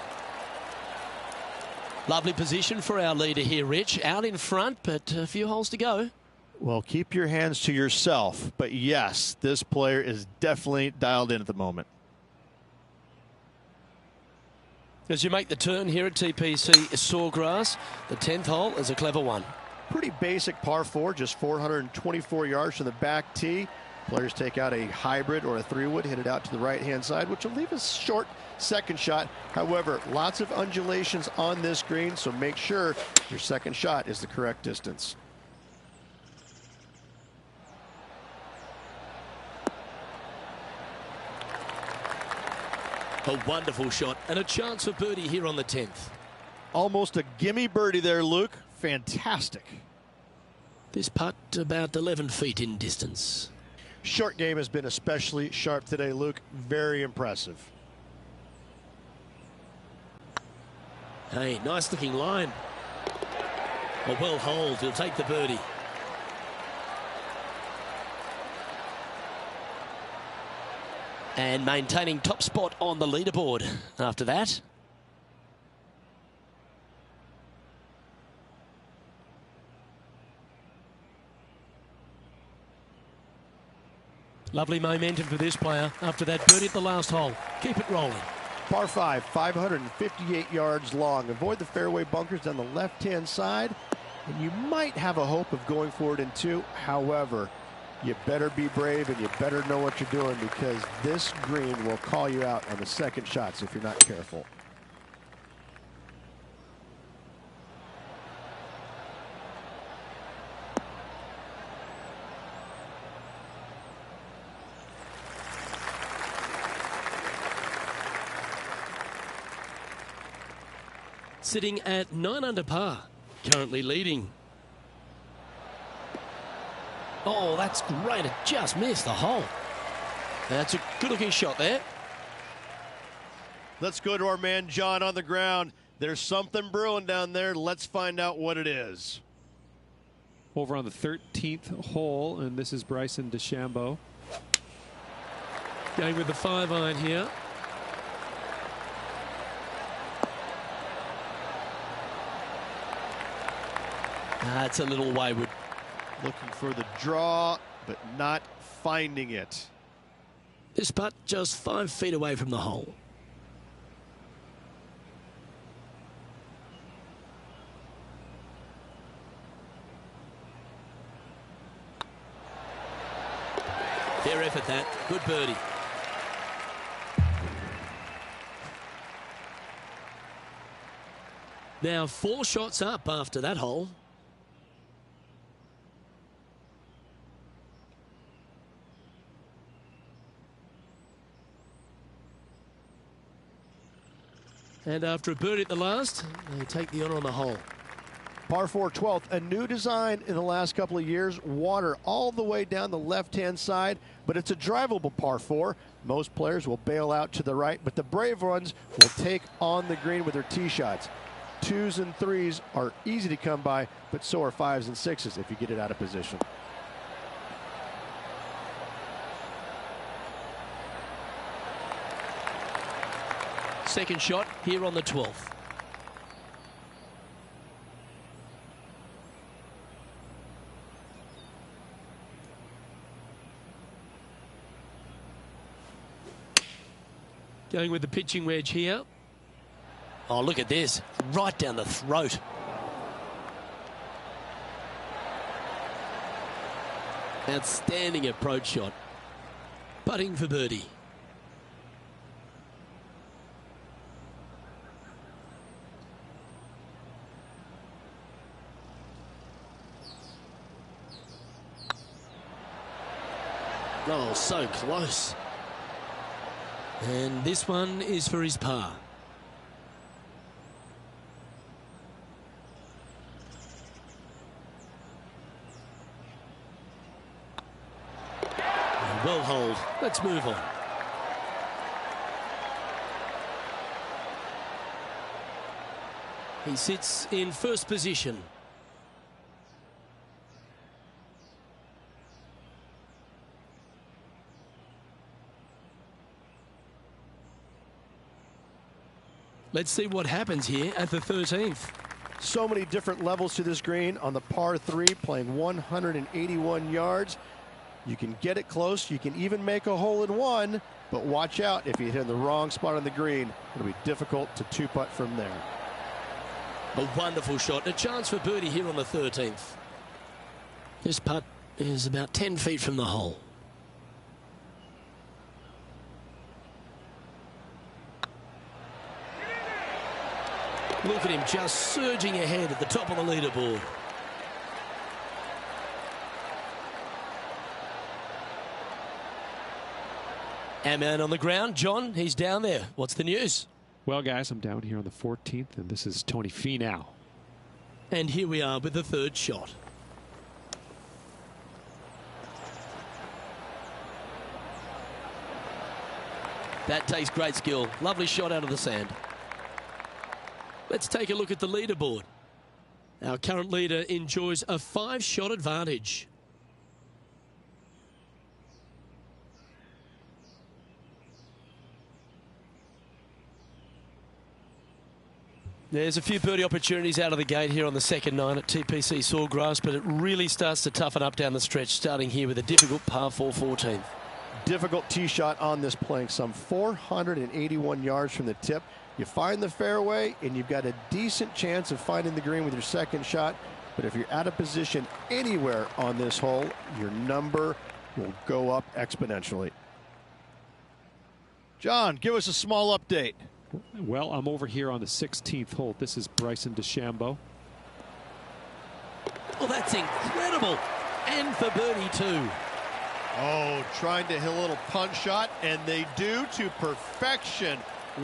Lovely position for our leader here, Rich. Out in front, but a few holes to go. Well, keep your hands to yourself. But yes, this player is definitely dialed in at the moment. As you make the turn here at TPC Sawgrass, the 10th hole is a clever one. Pretty basic par 4, just 424 yards from the back tee. Players take out a hybrid or a 3-wood, hit it out to the right-hand side, which will leave a short second shot. However, lots of undulations on this green, so make sure your second shot is the correct distance. A wonderful shot and a chance for birdie here on the 10th. Almost a gimme birdie there, Luke. Fantastic. This putt about 11 feet in distance. Short game has been especially sharp today, Luke. Very impressive. Hey, nice looking line. A well holed. He'll take the birdie. And maintaining top spot on the leaderboard after that. Lovely momentum for this player after that birdie at the last hole. Keep it rolling. Par 5, 558 yards long. Avoid the fairway bunkers down the left-hand side, and you might have a hope of going forward in 2. However, you better be brave and you better know what you're doing, because this green will call you out on the second shots if you're not careful. Sitting at 9 under par, currently leading. Oh, that's great. It just missed the hole. That's a good-looking shot there. Let's go to our man John on the ground. There's something brewing down there. Let's find out what it is. Over on the 13th hole, and this is Bryson DeChambeau. Going with the 5-iron here. That's a little wayward. Looking for the draw, but not finding it. This putt just 5 feet away from the hole. Fair effort that. Good birdie. Now 4 shots up after that hole. And after a birdie at the last, they take the honor on the hole. Par 4, 12th, a new design in the last couple of years. Water all the way down the left-hand side, but it's a drivable par 4. Most players will bail out to the right, but the brave ones will take on the green with their tee shots. 2s and 3s are easy to come by, but so are 5s and 6s if you get it out of position. Second shot here on the 12th. Going with the pitching wedge here. Oh, look at this. Right down the throat. Outstanding approach shot. Putting for birdie. Oh, so close. And this one is for his par. Well hold. Let's move on. He sits in first position. Let's see what happens here at the 13th. So many different levels to this green. On the par 3, playing 181 yards. You can get it close. You can even make a hole in one. But watch out, if you hit in the wrong spot on the green, it'll be difficult to two-putt from there. A wonderful shot. A chance for birdie here on the 13th. This putt is about 10 feet from the hole. Look at him just surging ahead at the top of the leaderboard. Our man on the ground, John, he's down there. What's the news? Well, guys, I'm down here on the 14th, and this is Tony Finau. And here we are with the third shot. That takes great skill. Lovely shot out of the sand. Let's take a look at the leaderboard. Our current leader enjoys a 5-shot advantage. There's a few birdie opportunities out of the gate here on the second 9 at TPC Sawgrass, but it really starts to toughen up down the stretch, starting here with a difficult par 4 14th. Difficult tee shot on this, playing some 481 yards from the tip. You find the fairway, and you've got a decent chance of finding the green with your second shot. But if you're out of position anywhere on this hole, your number will go up exponentially. John, give us a small update. Well, I'm over here on the 16th hole. This is Bryson DeChambeau. Oh, that's incredible. And for birdie, too. Oh, trying to hit a little punch shot, and they do to perfection.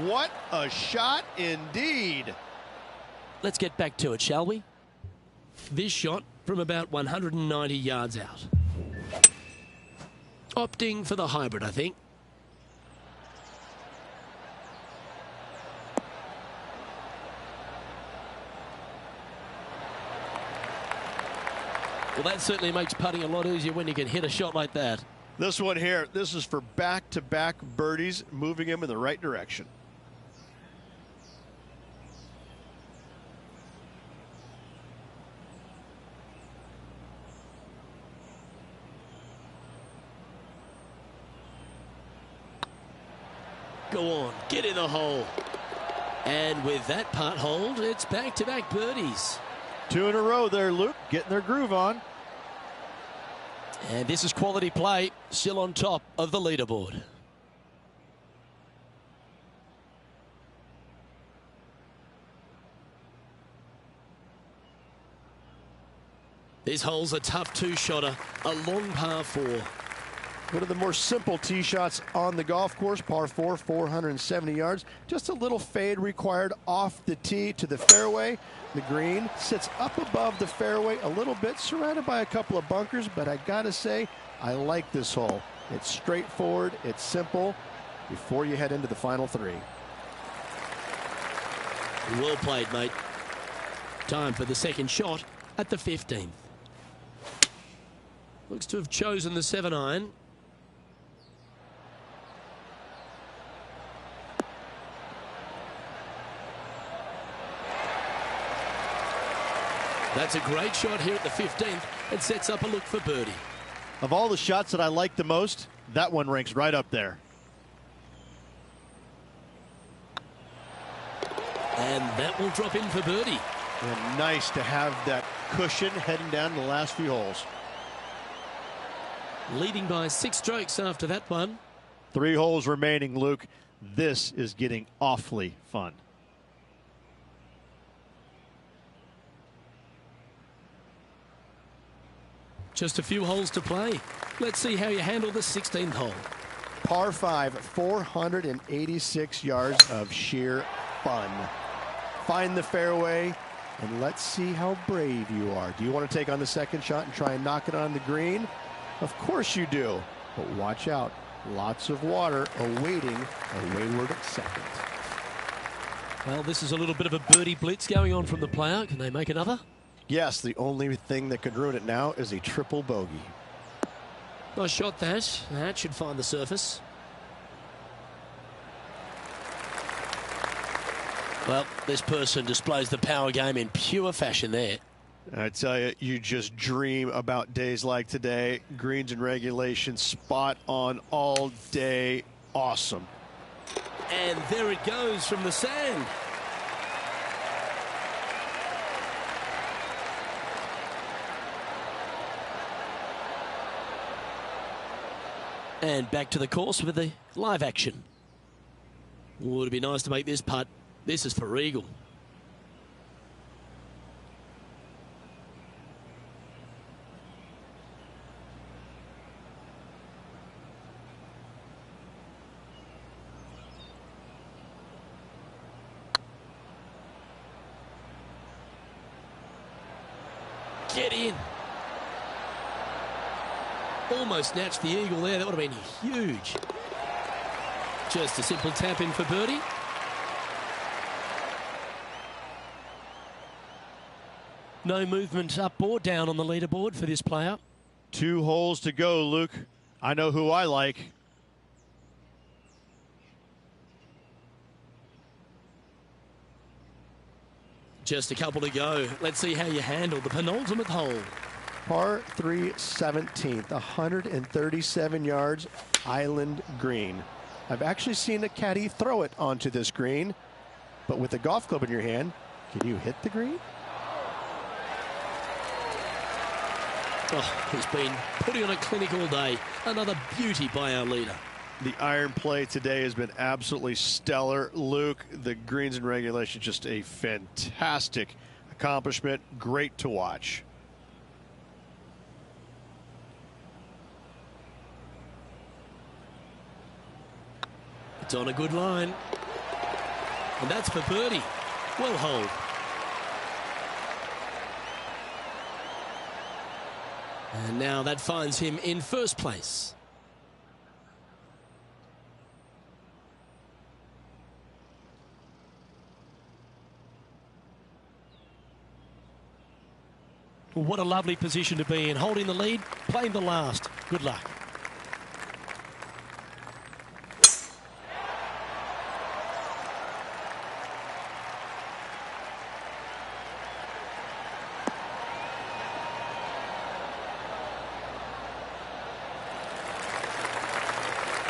What a shot indeed. Let's get back to it, shall we? This shot from about 190 yards out. Opting for the hybrid, I think. Well, that certainly makes putting a lot easier when you can hit a shot like that. This one here, this is for back-to-back birdies, moving him in the right direction. Go on, get in the hole. And with that putt hold, it's back-to-back birdies. 2 in a row there, Luke, getting their groove on. And this is quality play, still on top of the leaderboard. This hole's a tough 2-shotter, a long par 4. One of the more simple tee shots on the golf course, par 4, 470 yards. Just a little fade required off the tee to the fairway. The green sits up above the fairway a little bit, surrounded by a couple of bunkers, but I gotta say, I like this hole. It's straightforward, it's simple, before you head into the final 3. Well played, mate. Time for the second shot at the 15th. Looks to have chosen the 7-iron. That's a great shot here at the 15th and sets up a look for birdie. Of all the shots that I like the most, that one ranks right up there. And that will drop in for birdie. And nice to have that cushion heading down the last few holes. Leading by 6 strokes after that one. 3 holes remaining, Luke. This is getting awfully fun. Just a few holes to play. Let's see how you handle the 16th hole. Par 5, 486 yards of sheer fun. Find the fairway, and let's see how brave you are. Do you want to take on the second shot and try and knock it on the green? Of course you do, but watch out. Lots of water awaiting a wayward second. Well, this is a little bit of a birdie blitz going on from the player. Can they make another? Yes, the only thing that could ruin it now is a triple bogey. Nice shot that. That should find the surface. Well, this person displays the power game in pure fashion there. I tell you, you just dream about days like today. Greens and regulation, spot on all day. Awesome. And there it goes from the sand. And back to the course with the live action. Would it be nice to make this putt? This is for eagle. Get in. Almost snatched the eagle there. That would have been huge. Just a simple tap in for birdie. No movement up or down on the leaderboard for this player. 2 holes to go, Luke. I know who I like. Just a couple to go. Let's see how you handle the penultimate hole. Par 3, 17th, 137 yards, island green. I've actually seen a caddy throw it onto this green, but with a golf club in your hand, can you hit the green? Oh, he's been putting on a clinic all day. Another beauty by our leader. The iron play today has been absolutely stellar. Luke, the greens and regulation, just a fantastic accomplishment. Great to watch. It's on a good line. And that's for birdie. Well holed. And now that finds him in first place. What a lovely position to be in. Holding the lead, playing the last. Good luck.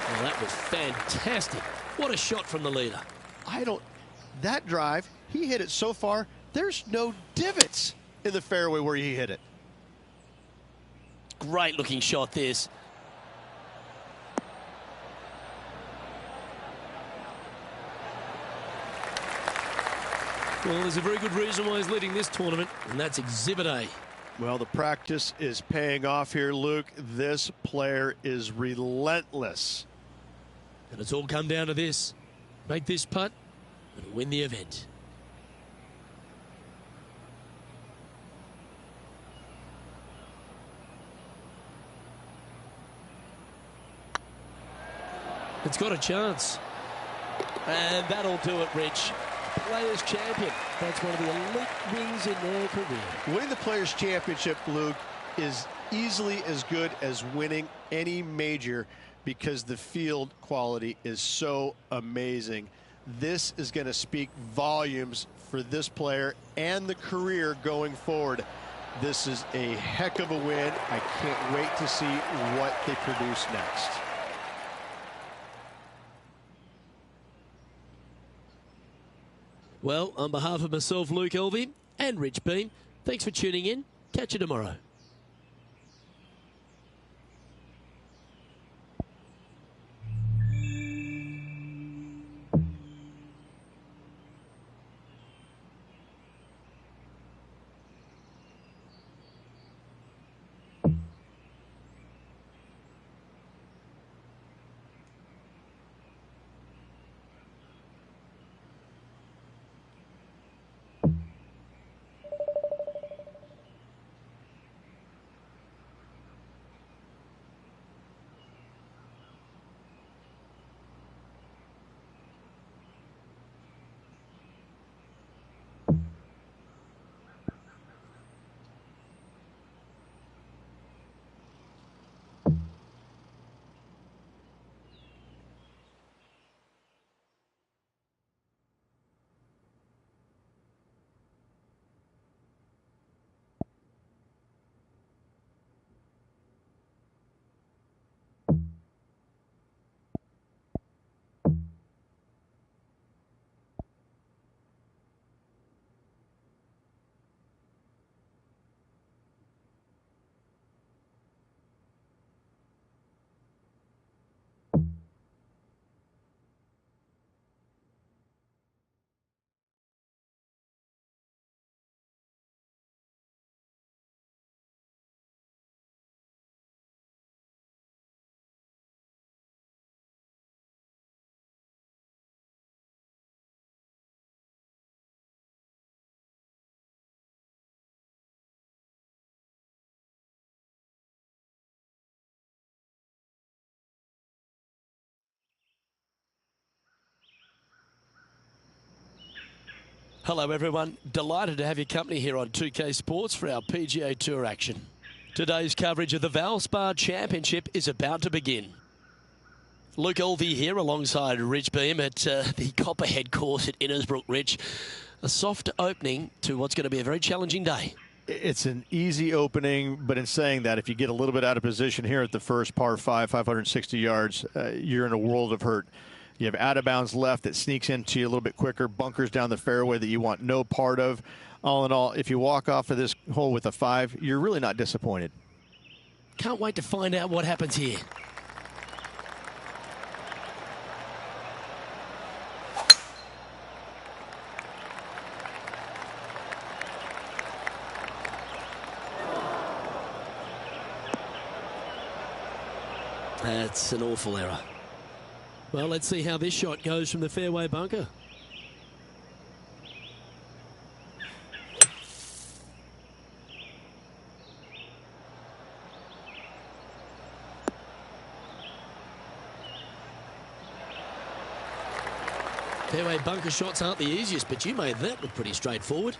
Well, that was fantastic. What a shot from the leader. That drive, he hit it so far, there's no divots in the fairway where he hit it. Great looking shot this. Well, there's a very good reason why he's leading this tournament, and that's Exhibit A. Well, the practice is paying off here, Luke. This player is relentless. And it's all come down to this. Make this putt and win the event. It's got a chance. And that'll do it, Rich. Players' Champion. That's one of the elite wins in their career. Winning the Players' Championship, Luke, is easily as good as winning any major because the field quality is so amazing. This is going to speak volumes for this player and the career going forward. This is a heck of a win. I can't wait to see what they produce next. Well, on behalf of myself, Luke Elvey, and Rich Beam, thanks for tuning in. Catch you tomorrow. Hello everyone, delighted to have your company here on 2K Sports for our PGA Tour action. Today's coverage of the Valspar Championship is about to begin. Luke Elvey here alongside Rich Beam at the Copperhead course at Innisbrook. Rich, a soft opening to what's going to be a very challenging day. It's an easy opening, but in saying that, if you get a little bit out of position here at the first par 5, 560 yards, you're in a world of hurt. You have out of bounds left that sneaks into you a little bit quicker, bunkers down the fairway that you want no part of. All in all, if you walk off of this hole with a 5, you're really not disappointed. Can't wait to find out what happens here. That's an awful error. Well, let's see how this shot goes from the fairway bunker. Fairway bunker shots aren't the easiest, but you made that look pretty straightforward.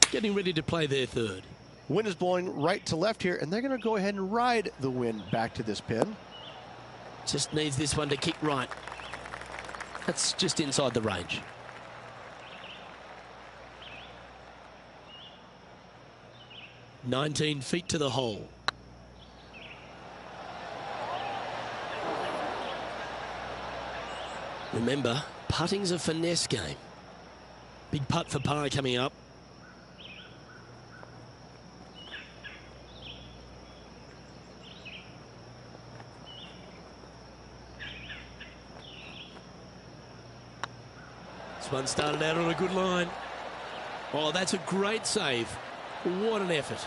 Getting ready to play their third. Wind is blowing right to left here, and they're going to go ahead and ride the wind back to this pin. Just needs this one to kick right. That's just inside the range. "19 feet to the hole. Remember, putting's a finesse game. Big putt for par coming up. This one started out on a good line. Oh, that's a great save. What an effort.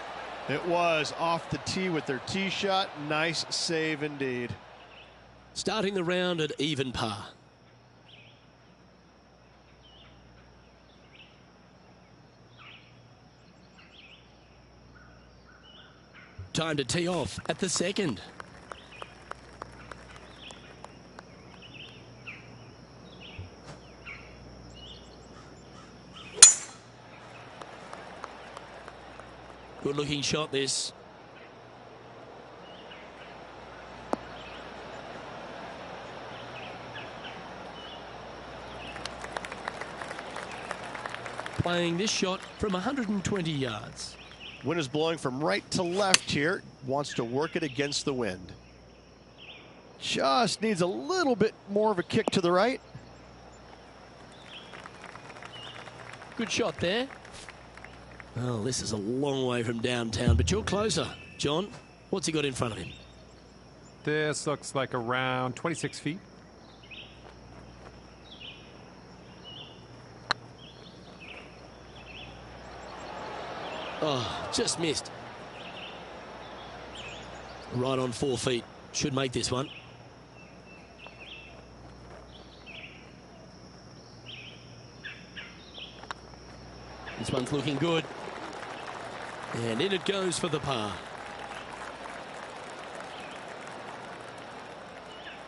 It was off the tee with their tee shot. Nice save indeed. Starting the round at even par. Time to tee off at the second. Good looking shot this. Playing this shot from 120 yards. Wind is blowing from right to left here. Wants to work it against the wind. Just needs a little bit more of a kick to the right. Good shot there. Oh, this is a long way from downtown, but you're closer. John, what's he got in front of him? This looks like around 26 feet. Oh, just missed. Right on 4 feet. Should make this one. This one's looking good. And in it goes for the par.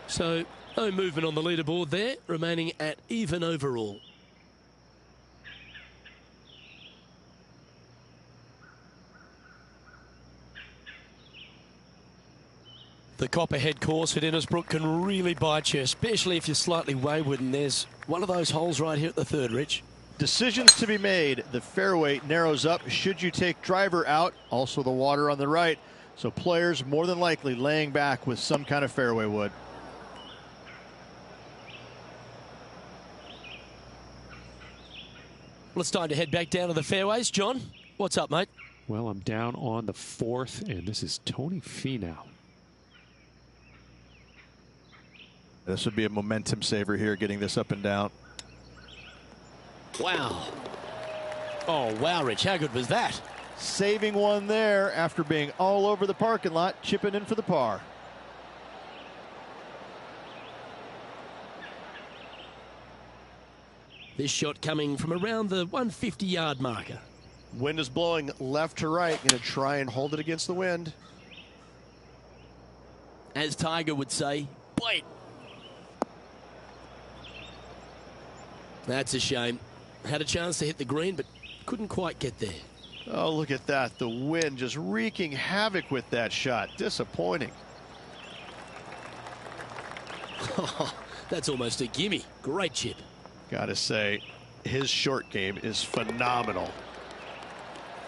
So, no movement on the leaderboard there, remaining at even overall. The Copperhead course at Innisbrook can really bite you, especially if you're slightly wayward, and there's one of those holes right here at the third, Rich. Decisions to be made. The fairway narrows up. Should you take driver out? Also the water on the right. So players more than likely laying back with some kind of fairway wood. Well, it's time to head back down to the fairways. John, what's up, mate? Well, I'm down on the 4th, and this is Tony Finau. This would be a momentum saver here, getting this up and down. Wow. Oh, wow, Rich. How good was that? Saving one there after being all over the parking lot, chipping in for the par. This shot coming from around the 150-yard marker. Wind is blowing left to right. Going to try and hold it against the wind. As Tiger would say, wait. That's a shame. Had a chance to hit the green, but couldn't quite get there. Oh, look at that. The wind just wreaking havoc with that shot. Disappointing. That's almost a gimme. Great chip. Gotta say, his short game is phenomenal.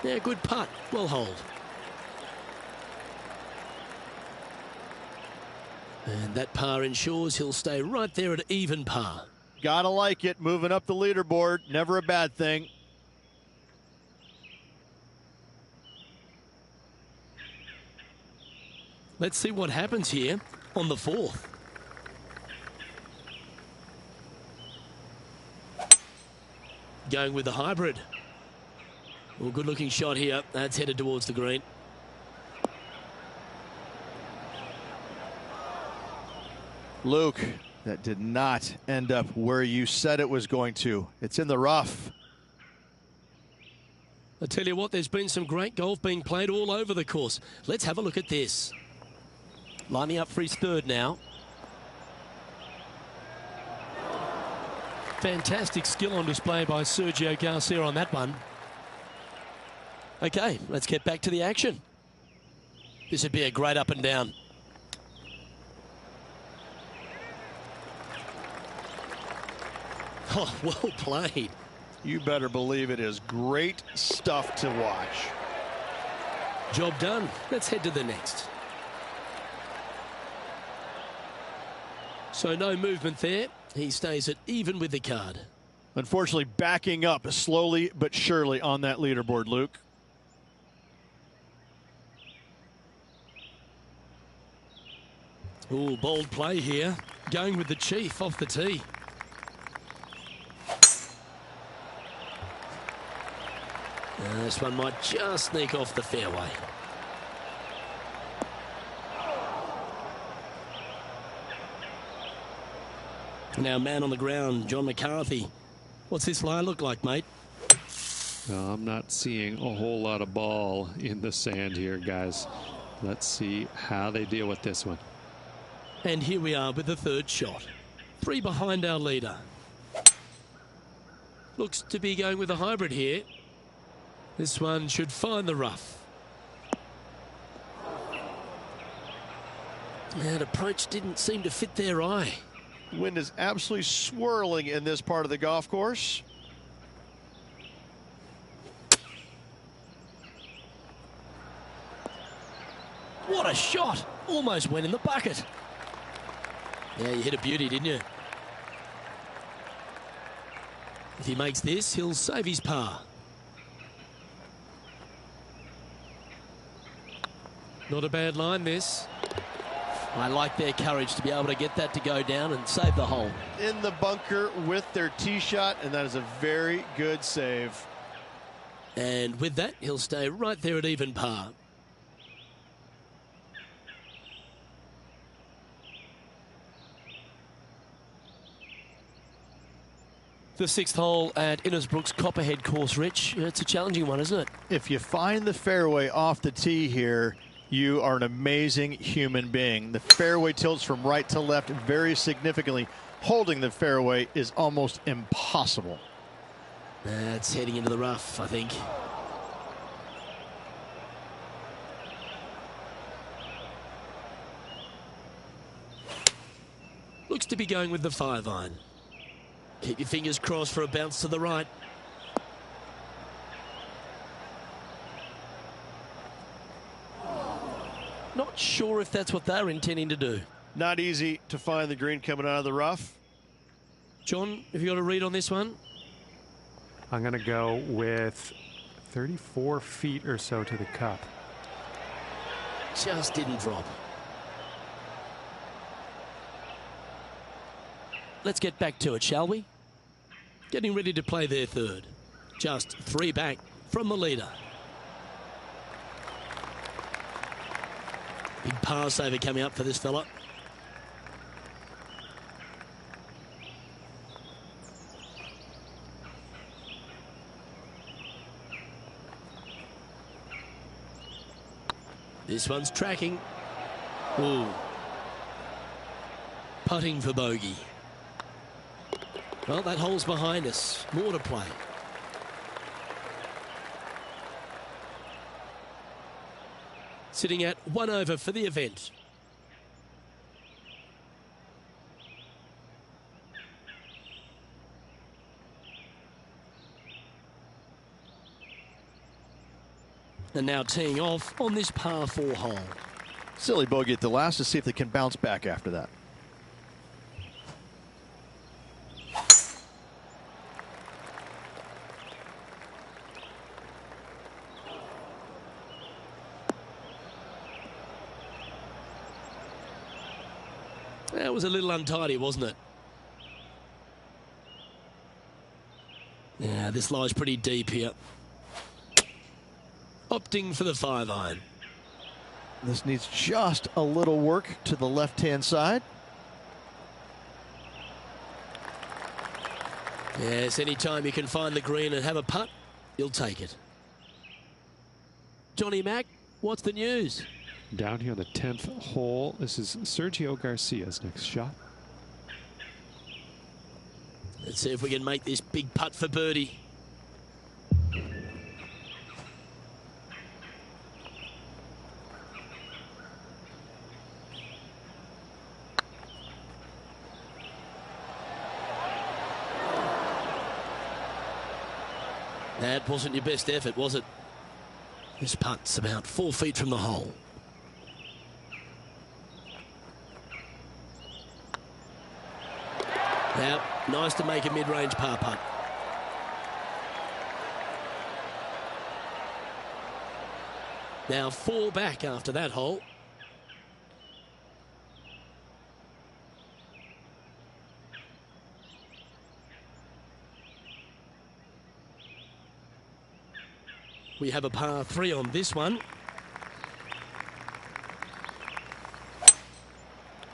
Yeah, good putt. Well hold. And that par ensures he'll stay right there at even par. Gotta like it. Moving up the leaderboard. Never a bad thing. Let's see what happens here on the 4th. Going with the hybrid. Well, good looking shot here. That's headed towards the green. Luke, that did not end up where you said it was going to. It's in the rough. I tell you what, there's been some great golf being played all over the course. Let's have a look at this. Lining up for his third now. Fantastic skill on display by Sergio Garcia on that one. Okay, let's get back to the action. This would be a great up and down. Oh, well played. You better believe it is great stuff to watch. Job done. Let's head to the next. So no movement there. He stays at even with the card. Unfortunately, backing up slowly but surely on that leaderboard, Luke. Ooh, bold play here. Going with the Chief off the tee. This one might just sneak off the fairway. Now, man on the ground, John McCarthy. What's this lie look like, mate? I'm not seeing a whole lot of ball in the sand here, guys. Let's see how they deal with this one. And here we are with the third shot. 3 behind our leader. Looks to be going with a hybrid here. This one should find the rough. That approach didn't seem to fit their eye. Wind is absolutely swirling in this part of the golf course. What a shot! Almost went in the bucket. Yeah, you hit a beauty, didn't you? If he makes this, he'll save his par. Not a bad line, this. I like their courage to be able to get that to go down and save the hole. In the bunker with their tee shot, and that is a very good save. And with that, he'll stay right there at even par. The 6th hole at Innisbrook's Copperhead course, Rich. It's a challenging one, isn't it? If you find the fairway off the tee here, you are an amazing human being. The fairway tilts from right to left very significantly. Holding the fairway is almost impossible. That's heading into the rough, I think. Looks to be going with the 5-iron. Keep your fingers crossed for a bounce to the right. Not sure if that's what they're intending to do. Not easy to find the green coming out of the rough. John, have you got a read on this one? I'm going to go with 34 feet or so to the cup. Just didn't drop. Let's get back to it, shall we? Getting ready to play their 3rd. Just 3 back from the leader. Big par saver coming up for this fella. This one's tracking. Ooh. Putting for bogey. Well, that hole's behind us. More to play. Sitting at 1 over for the event. And now teeing off on this par 4 hole. Silly bogey at the last to see if they can bounce back after that. That was a little untidy, wasn't it? Yeah, this lies pretty deep here. Opting for the 5-iron. This needs just a little work to the left-hand side. Yes, anytime you can find the green and have a putt, you'll take it. Johnny Mack, what's the news? Down here on the 10th hole, this is Sergio Garcia's next shot. Let's see if we can make this big putt for birdie. That wasn't your best effort, was it? This putt's about 4 feet from the hole. Now, nice to make a mid-range par putt. Now 4 back after that hole. We have a par 3 on this one.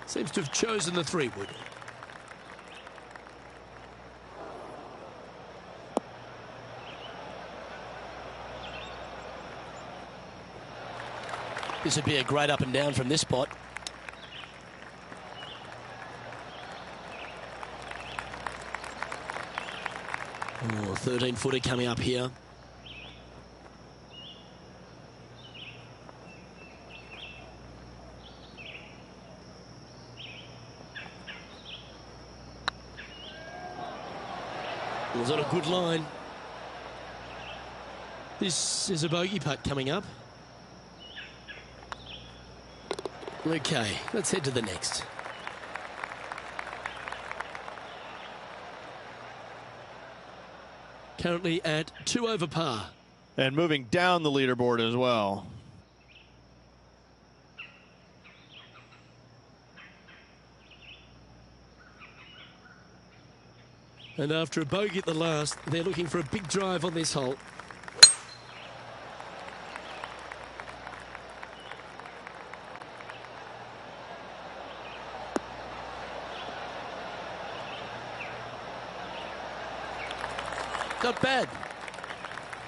Seems to have chosen the 3-wood. This would be a great up and down from this spot. Oh, 13-footer coming up here. Was on a good line. This is a bogey putt coming up. Okay, let's head to the next. Currently at 2 over par. And moving down the leaderboard as well. And after a bogey at the last, they're looking for a big drive on this hole. Not bad.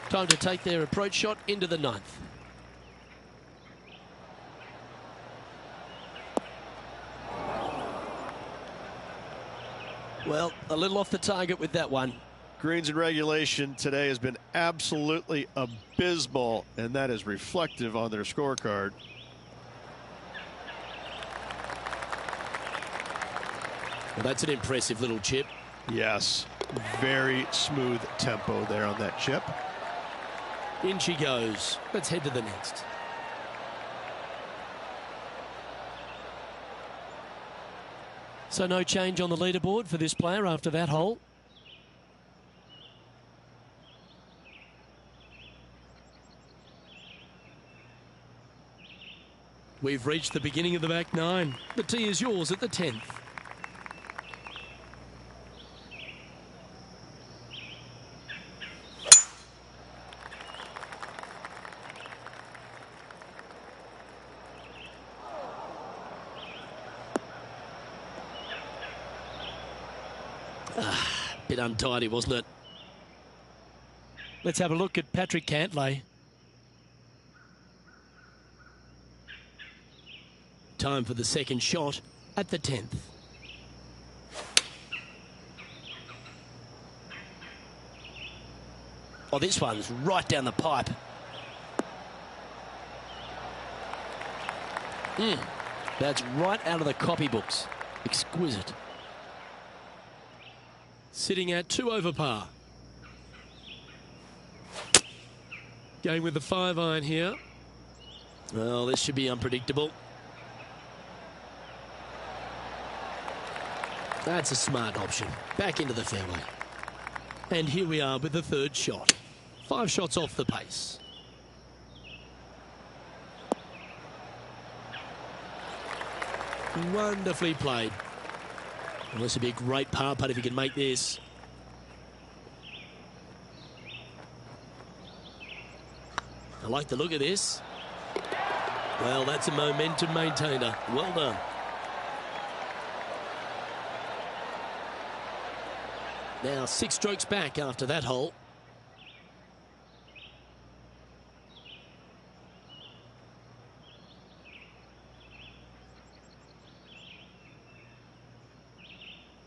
Time to take their approach shot into the 9th. Well, a little off the target with that one. Greens in regulation today has been absolutely abysmal, and that is reflective on their scorecard. Well, that's an impressive little chip. Yes, very smooth tempo there on that chip. In she goes. Let's head to the next. So no change on the leaderboard for this player after that hole. We've reached the beginning of the back 9. The tee is yours at the 10th. Bit untidy, wasn't it? Let's have a look at Patrick Cantlay. Time for the second shot at the 10th. Oh, this one's right down the pipe. That's right out of the copybooks. Exquisite. Sitting at 2 over par. Going with the 5-iron here. Well, this should be unpredictable. That's a smart option. Back into the fairway. And here we are with the third shot. 5 shots off the pace. Wonderfully played. Well, this would be a great par putt if he can make this. I like the look of this. Well, that's a momentum maintainer. Well done. Now 6 strokes back after that hole.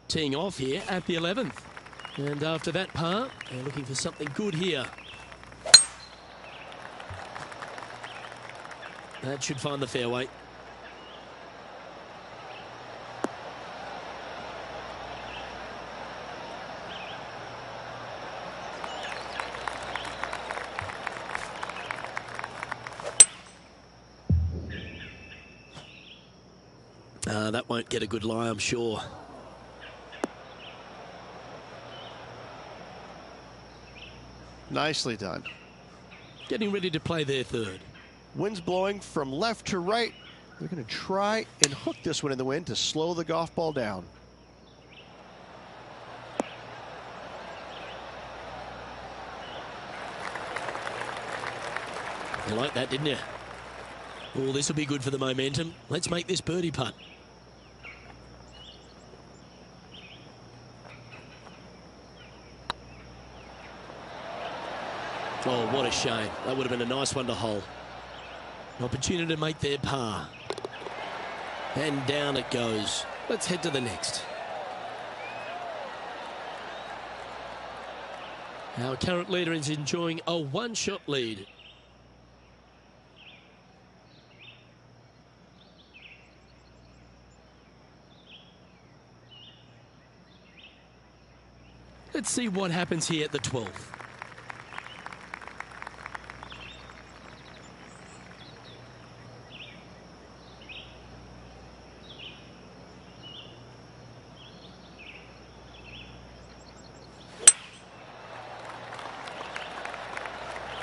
Teeing off here at the 11th. And after that par, they're looking for something good here. That should find the fairway. That won't get a good lie, I'm sure. Nicely done. Getting ready to play their third. Wind's blowing from left to right. They're going to try and hook this one in the wind to slow the golf ball down. You like that, didn't you? Oh, this will be good for the momentum. Let's make this birdie putt. Oh, what a shame. That would have been a nice one to hole. An opportunity to make their par. And down it goes. Let's head to the next. Our current leader is enjoying a 1-shot lead. Let's see what happens here at the 12th.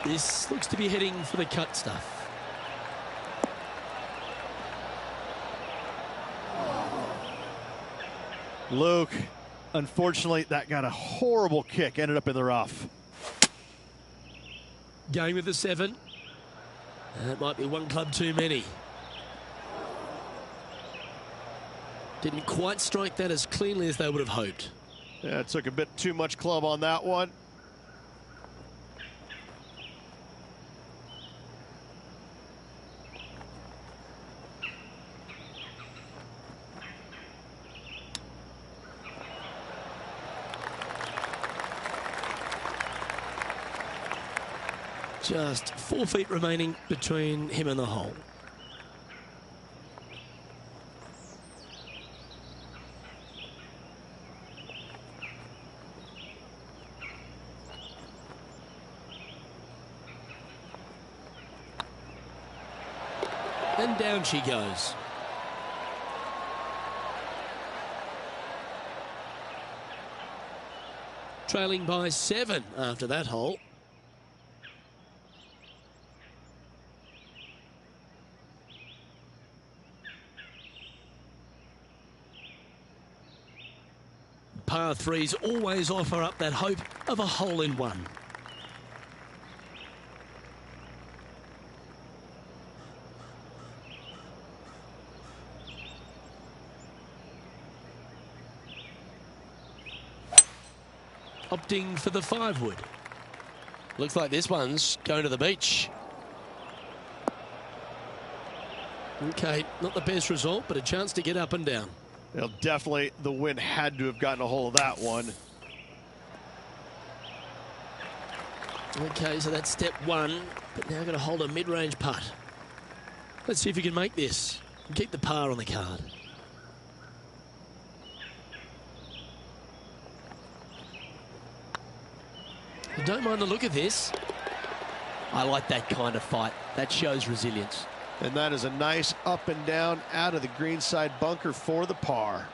This looks to be heading for the cut stuff. Luke, unfortunately, that got a horrible kick, ended up in the rough. Going with the 7. That might be one club too many. Didn't quite strike that as cleanly as they would have hoped. Yeah, it took a bit too much club on that one. Just 4 feet remaining between him and the hole. And down she goes. Trailing by 7 after that hole. Par 3s always offer up that hope of a hole-in-one. Opting for the 5 wood. Looks like this one's going to the beach. Okay, not the best result, but a chance to get up and down. Well, definitely the wind had to have gotten a hold of that one. Okay, so that's step 1, but now going to hold a mid-range putt. Let's see if you can make this and keep the par on the card. I don't mind the look of this. I like that kind of fight. That shows resilience. And that is a nice up and down out of the greenside bunker for the par.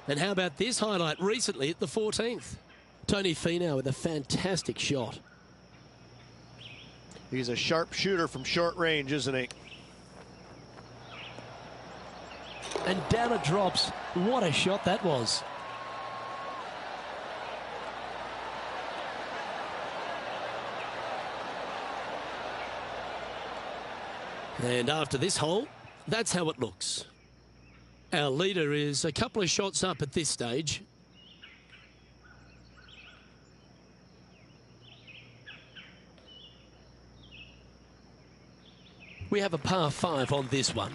And how about this highlight recently at the 14th? Tony Finau with a fantastic shot. He's a sharp shooter from short range, isn't he? And down it drops. What a shot that was. And after this hole, that's how it looks. Our leader is a couple of shots up at this stage. We have a par 5 on this one.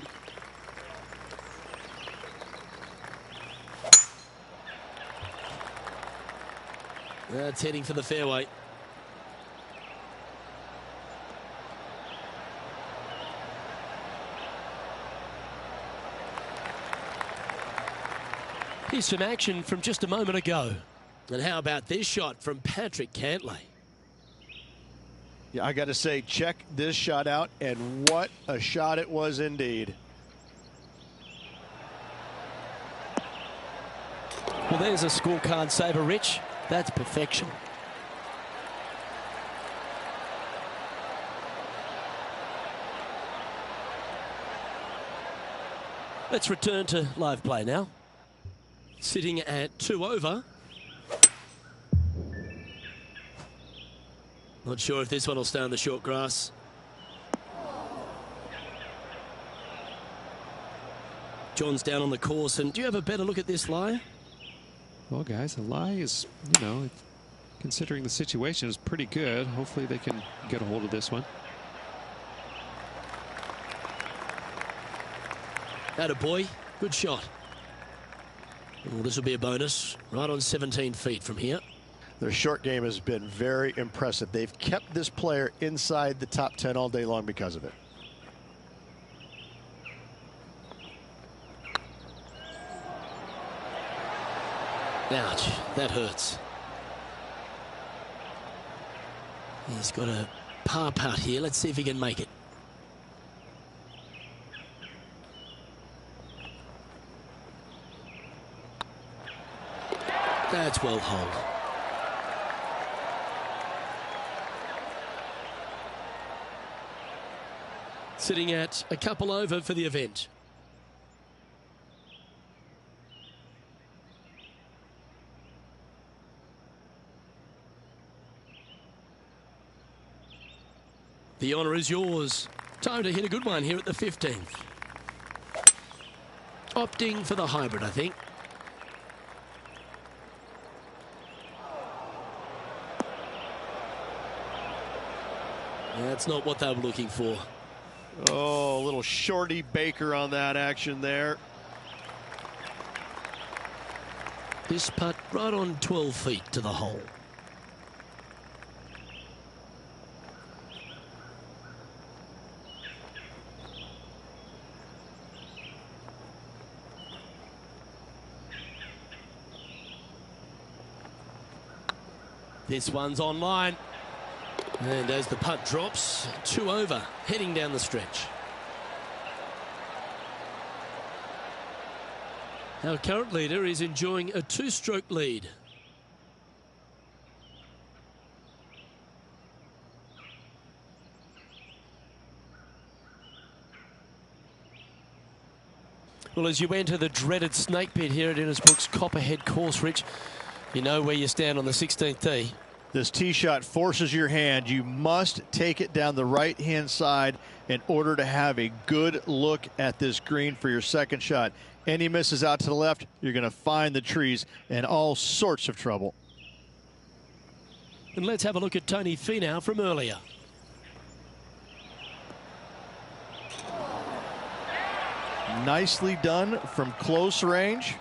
That's heading for the fairway. Here's some action from just a moment ago. And how about this shot from Patrick Cantlay? Yeah, I got to say, check this shot out, and what a shot it was indeed. Well, there's a scorecard saver, Rich. That's perfection. Let's return to live play now. Sitting at 2 over. Not sure if this one will stay on the short grass. John's down on the course, and do you have a better look at this lie? Well, guys, the lie is, you know, considering the situation, is pretty good. Hopefully they can get a hold of this one. Attaboy, good shot. Well, this will be a bonus, right on 17 feet from here. Their short game has been very impressive. They've kept this player inside the top 10 all day long because of it. Ouch, that hurts. He's got a par putt here. Let's see if he can make it. That's well holed. Sitting at a couple over for the event. The honour is yours. Time to hit a good one here at the 15th. Opting for the hybrid, I think. That's not what they were looking for. Oh, a little shorty Baker on that action there. This putt right on 12 feet to the hole. This one's online. And as the putt drops, 2 over, heading down the stretch. Our current leader is enjoying a 2-stroke lead. Well, as you enter the dreaded snake pit here at Innisbrook's Copperhead course, Rich, you know where you stand on the 16th tee. This tee shot forces your hand. You must take it down the right-hand side in order to have a good look at this green for your second shot. Any misses out to the left, you're going to find the trees in all sorts of trouble. And let's have a look at Tony Finau from earlier. Nicely done from close range.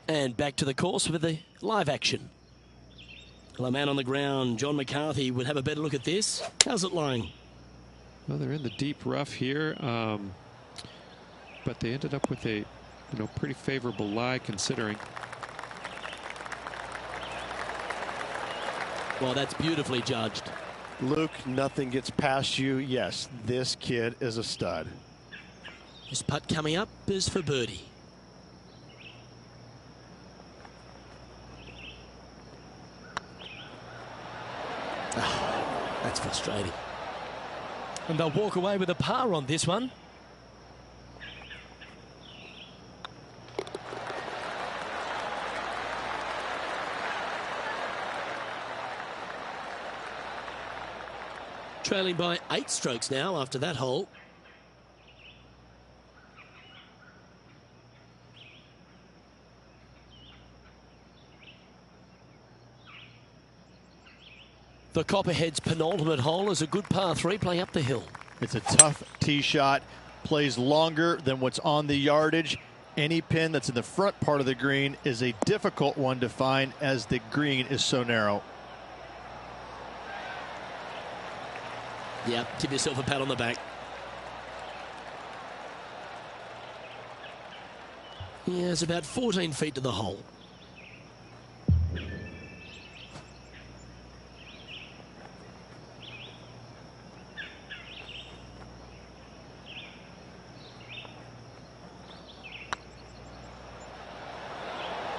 And back to the course with the live action. Well, a man on the ground, John McCarthy, would have a better look at this. How's it lying? Well, they're in the deep rough here, but they ended up with a pretty favorable lie considering. Well, that's beautifully judged. Luke, nothing gets past you. Yes, this kid is a stud. This putt coming up is for birdie. Oh, that's frustrating. And they'll walk away with a par on this one. Trailing by 8 strokes now after that hole. The Copperhead's penultimate hole is a good par 3 playing up the hill. It's a tough tee shot, plays longer than what's on the yardage. Any pin that's in the front part of the green is a difficult one to find as the green is so narrow. Yeah, give yourself a pat on the back. Yeah, it's about 14 feet to the hole.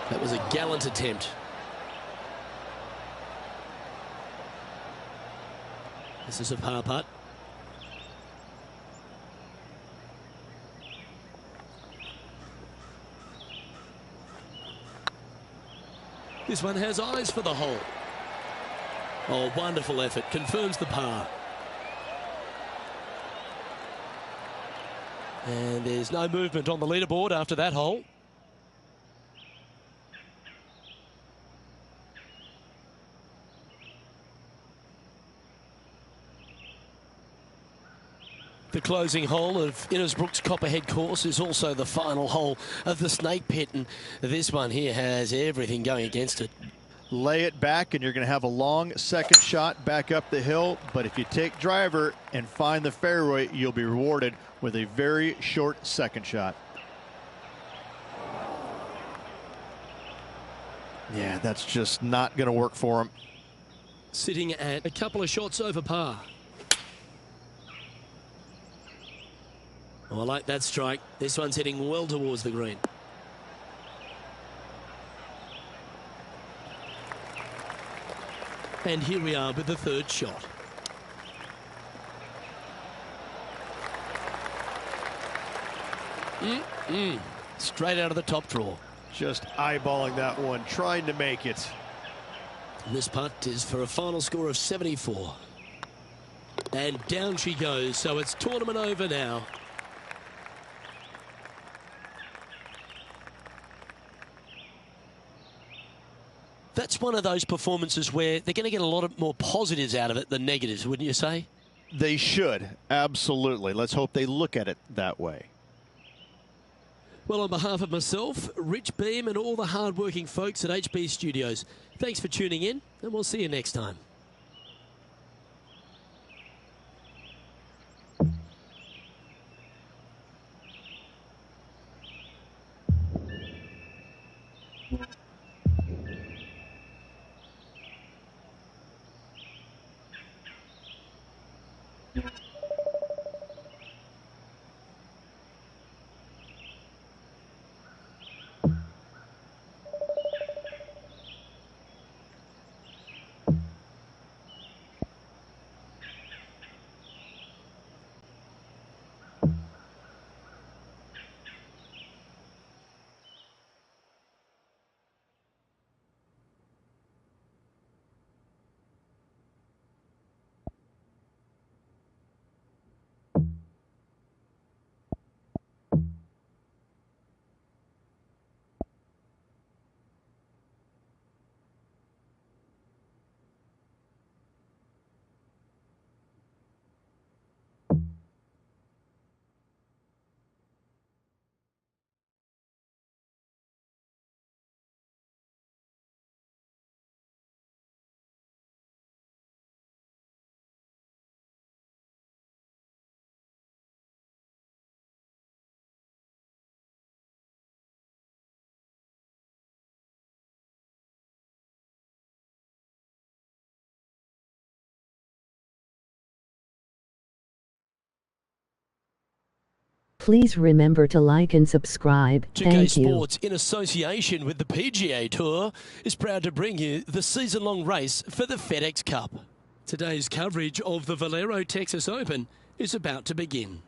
That was a gallant attempt. This is a par putt. This one has eyes for the hole. Oh, wonderful effort. Confirms the par. And there's no movement on the leaderboard after that hole. The closing hole of Innisbrook's Copperhead course is also the final hole of the snake pit, and this one here has everything going against it. lay it back, and you're going to have a long second shot back up the hill. But if you take driver and find the fairway, you'll be rewarded with a very short second shot. Yeah, that's just not going to work for him. Sitting at a couple of shots over par. Oh, I like that strike. This one's heading well towards the green. And here we are with the third shot. Straight out of the top draw. Just eyeballing that one, trying to make it. This putt is for a final score of 74. And down she goes, so it's tournament over now. That's one of those performances where they're going to get a lot of more positives out of it than negatives, wouldn't you say? They should, absolutely. Let's hope they look at it that way. Well, on behalf of myself, Rich Beam, and all the hard-working folks at HB Studios, thanks for tuning in, and we'll see you next time. Please remember to like and subscribe. 2K Thank you. Sports, in association with the PGA Tour, is proud to bring you the season-long race for the FedEx Cup. Today's coverage of the Valero Texas Open is about to begin.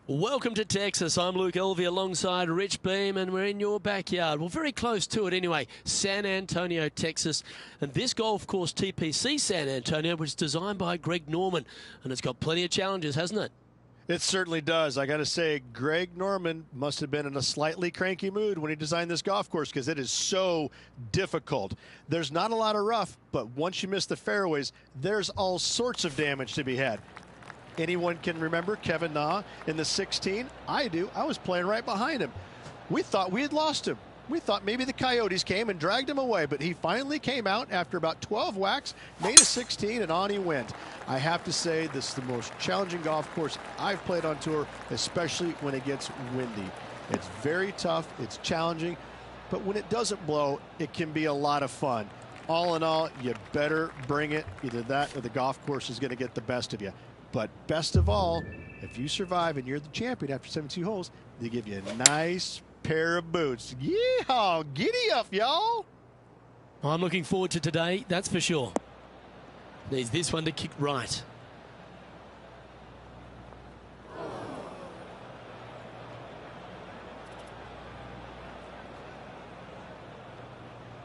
Welcome to Texas. I'm Luke Elvey alongside Rich Beam, and we're in your backyard. Well, very close to it anyway. San Antonio, Texas. And this golf course, TPC San Antonio, was designed by Greg Norman, and it's got plenty of challenges, hasn't it? It certainly does. I got to say, Greg Norman must have been in a slightly cranky mood when he designed this golf course, because it is so difficult. There's not a lot of rough, but once you miss the fairways, there's all sorts of damage to be had. Anyone can remember Kevin Na in the 16? I do. I was playing right behind him. We thought we had lost him. We thought maybe the Coyotes came and dragged him away, but he finally came out after about 12 whacks, made a 16, and on he went. I have to say, this is the most challenging golf course I've played on tour, especially when it gets windy. It's very tough, it's challenging, but when it doesn't blow, it can be a lot of fun. All in all, you better bring it. Either that or the golf course is going to get the best of you. But best of all, if you survive and you're the champion after 72 holes, they give you a nice pair of boots. Yeehaw! Giddy up, y'all! I'm looking forward to today, that's for sure. Needs this one to kick right.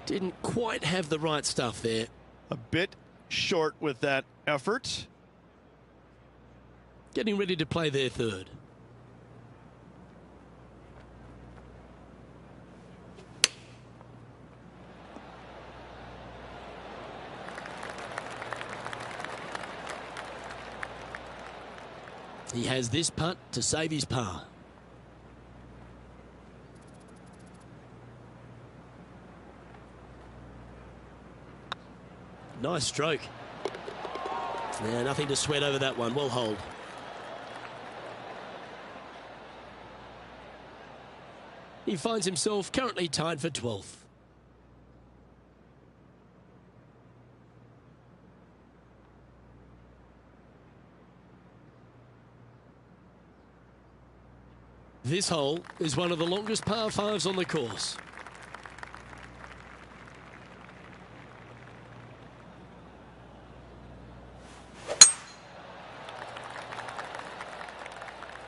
Didn't quite have the right stuff there. A bit short with that effort. Getting ready to play their third. He has this putt to save his par. Nice stroke. Yeah, nothing to sweat over that one. Well hold. He finds himself currently tied for 12th. This hole is one of the longest par 5s on the course.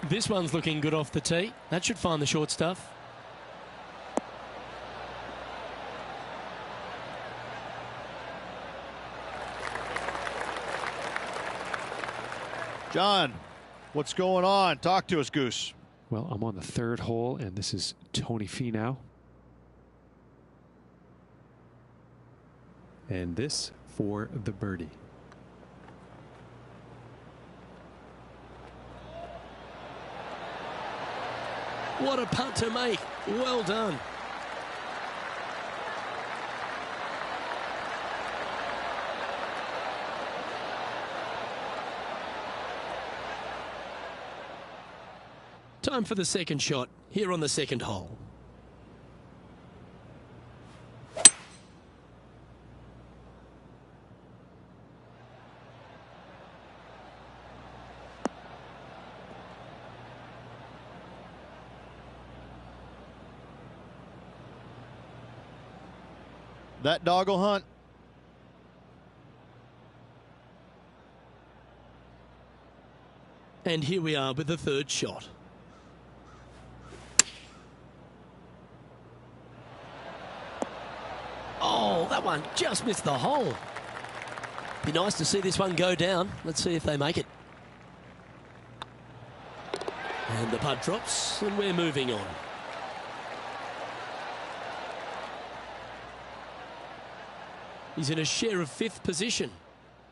This one's looking good off the tee. That should find the short stuff. John, what's going on? Talk to us, Goose. Well, I'm on the 3rd hole, and this is Tony Finau. And this for the birdie. What a putt to make. Well done. Time for the second shot here on the second hole. That dog will hunt. And here we are with the third shot. Oh, that one just missed the hole. Be nice to see this one go down. Let's see if they make it. And the putt drops, and we're moving on. He's in a share of 5th position.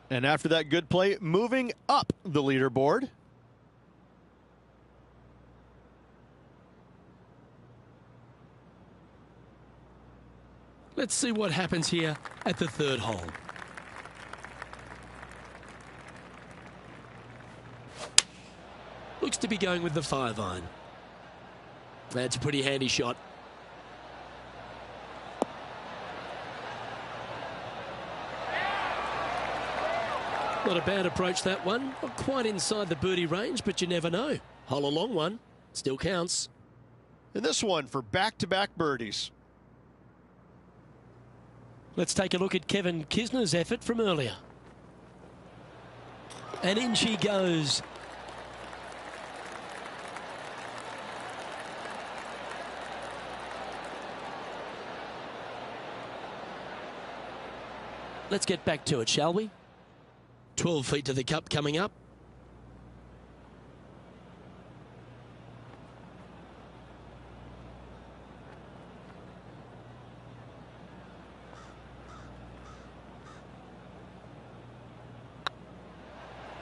And after that good play, moving up the leaderboard. Let's see what happens here at the third hole. Looks to be going with the 5-iron. That's a pretty handy shot. Not a bad approach, that one. Not quite inside the birdie range, but you never know. Hole a long one. Still counts. And this one for back-to-back birdies. Let's take a look at Kevin Kisner's effort from earlier. And in she goes. Let's get back to it, shall we? 12 feet to the cup coming up.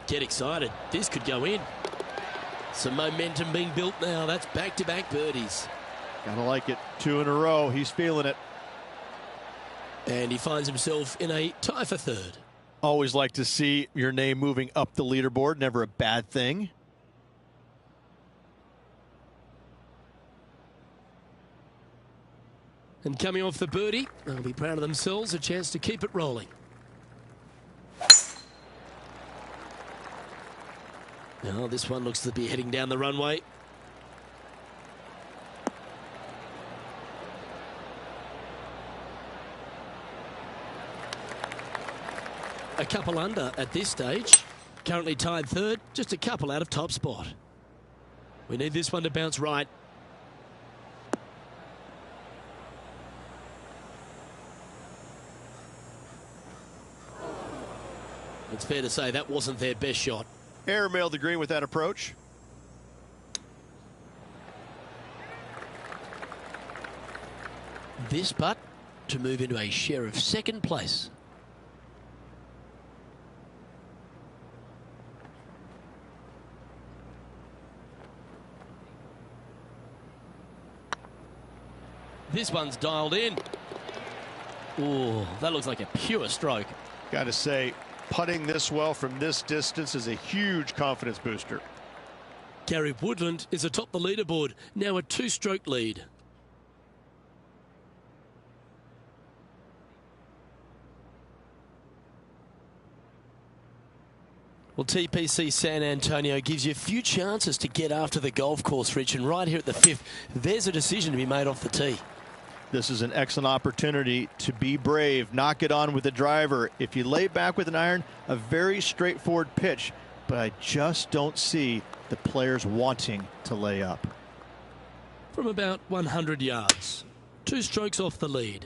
Get excited. This could go in. Some momentum being built now. That's back-to-back birdies. Gotta like it. 2 in a row. He's feeling it. And he finds himself in a tie for 3rd. Always like to see your name moving up the leaderboard. Never a bad thing. And coming off the birdie, they'll be proud of themselves. A chance to keep it rolling. Now this one looks to be heading down the runway. A couple under at this stage. Currently tied 3rd, just a couple out of top spot. We need this one to bounce right. It's fair to say that wasn't their best shot. Airmail the green with that approach. This putt to move into a share of 2nd place. This one's dialed in. Oh, that looks like a pure stroke. Got to say, putting this well from this distance is a huge confidence booster. Gary Woodland is atop the leaderboard, now a 2-stroke lead. Well, TPC San Antonio gives you a few chances to get after the golf course, Rich, and right here at the 5th, there's a decision to be made off the tee. This is an excellent opportunity to be brave, knock it on with the driver. If you lay back with an iron, a very straightforward pitch, but I just don't see the players wanting to lay up. From about 100 yards, 2 strokes off the lead.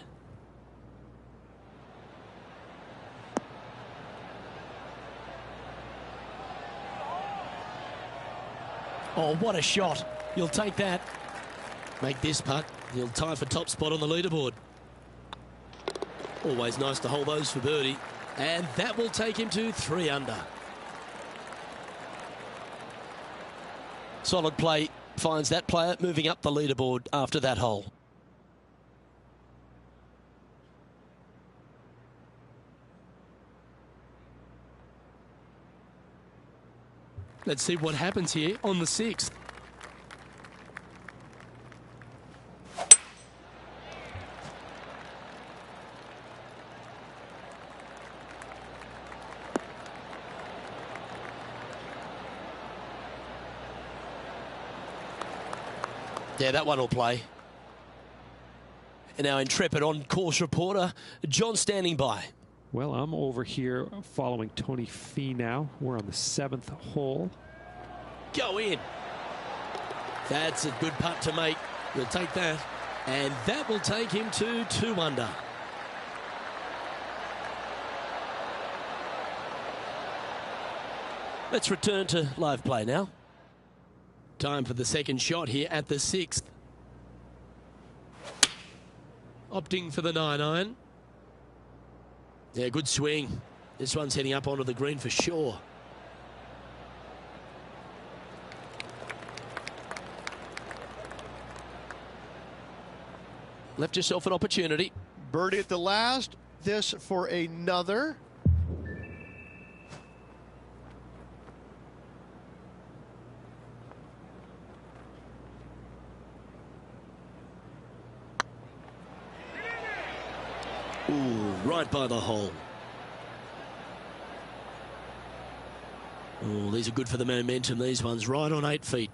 Oh, what a shot. You'll take that. Make this putt. He'll tie for top spot on the leaderboard. Always nice to hold those for birdie. And that will take him to 3 under. Solid play finds that player moving up the leaderboard after that hole. Let's see what happens here on the 6th. Yeah, that one will play. And now intrepid on-course reporter, John standing by. Well, I'm over here following Tony Fee now. We're on the 7th hole. Go in. That's a good putt to make. We'll take that. And that will take him to 2 under. Let's return to live play now. Time for the second shot here at the 6th. Opting for the 9-iron. Yeah, good swing. This one's heading up onto the green for sure. Left yourself an opportunity. Birdie at the last. This for another. Ooh, right by the hole. Oh, these are good for the momentum, these ones. Right on 8 feet.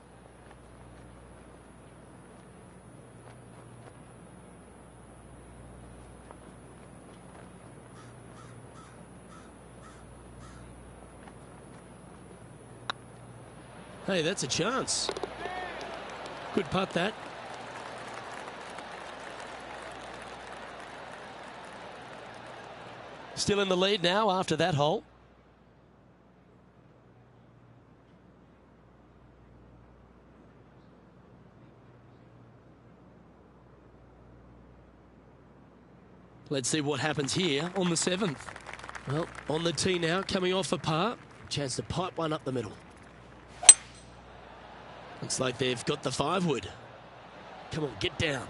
Hey, that's a chance. Good putt, that. Still in the lead now after that hole. Let's see what happens here on the 7th. Well, on the tee now, coming off a par. Chance to pipe one up the middle. Looks like they've got the 5-wood. Come on, get down.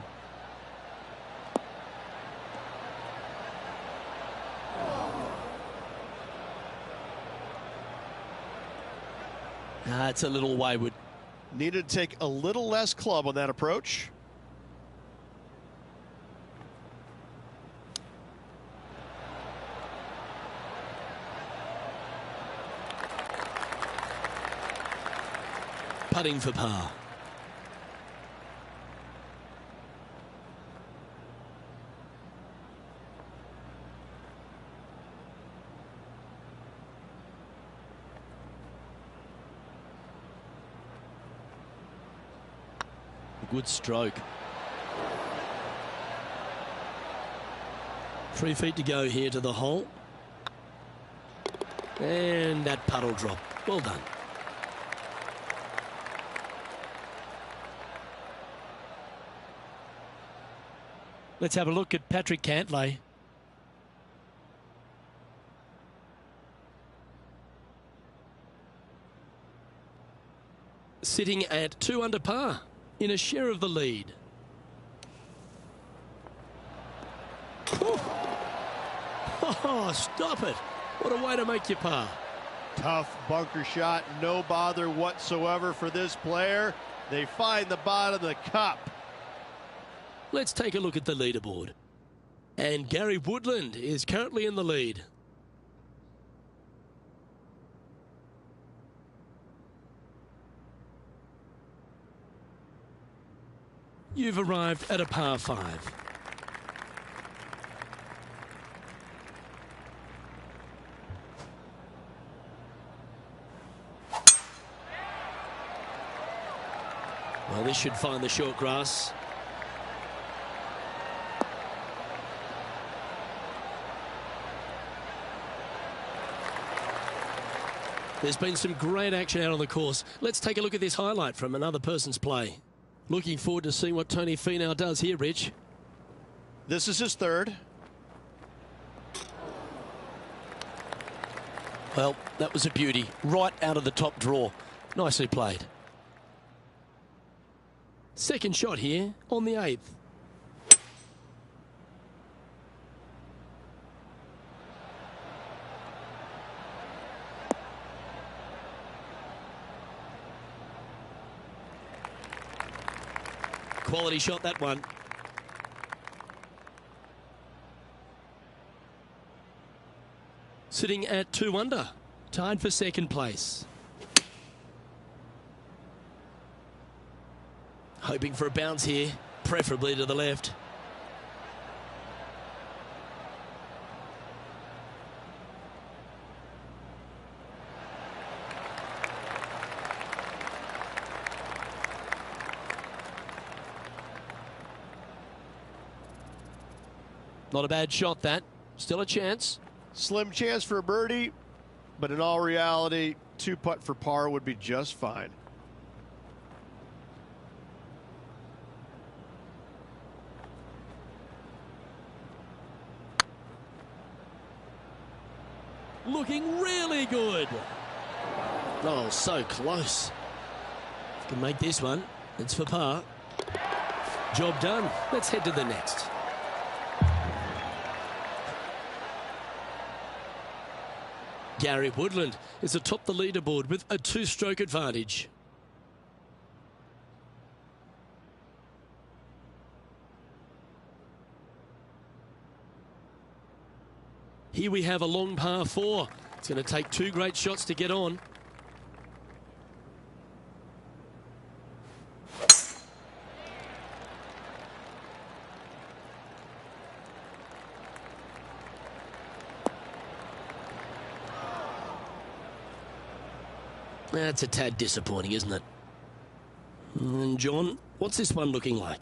It's a little wayward. Needed to take a little less club on that approach. Putting for par. Good stroke. 3 feet to go here to the hole. And that puddle drop. Well done. Let's have a look at Patrick Cantlay. Sitting at 2 under par in a share of the lead. Oh, stop it. What a way to make your par. Tough bunker shot, no bother whatsoever for this player. They find the bottom of the cup. Let's take a look at the leaderboard. And Gary Woodland is currently in the lead. You've arrived at a par 5. Well, this should find the short grass. There's been some great action out on the course. Let's take a look at this highlight from another person's play. Looking forward to seeing what Tony Finau does here, Rich. This is his third. Well, that was a beauty. Right out of the top draw. Nicely played. Second shot here on the 8th. Quality shot, that one. Sitting at 2 under, tied for second place. Hoping for a bounce here, preferably to the left. Not a bad shot, that. Still a chance. Slim chance for a birdie, but in all reality, 2-putt for par would be just fine. Looking really good. Oh, so close. Can make this one. It's for par. Job done. Let's head to the next. Gary Woodland is atop the leaderboard with a 2-stroke advantage. Here we have a long par 4. It's going to take 2 great shots to get on. That's a tad disappointing, isn't it? And John, what's this one looking like?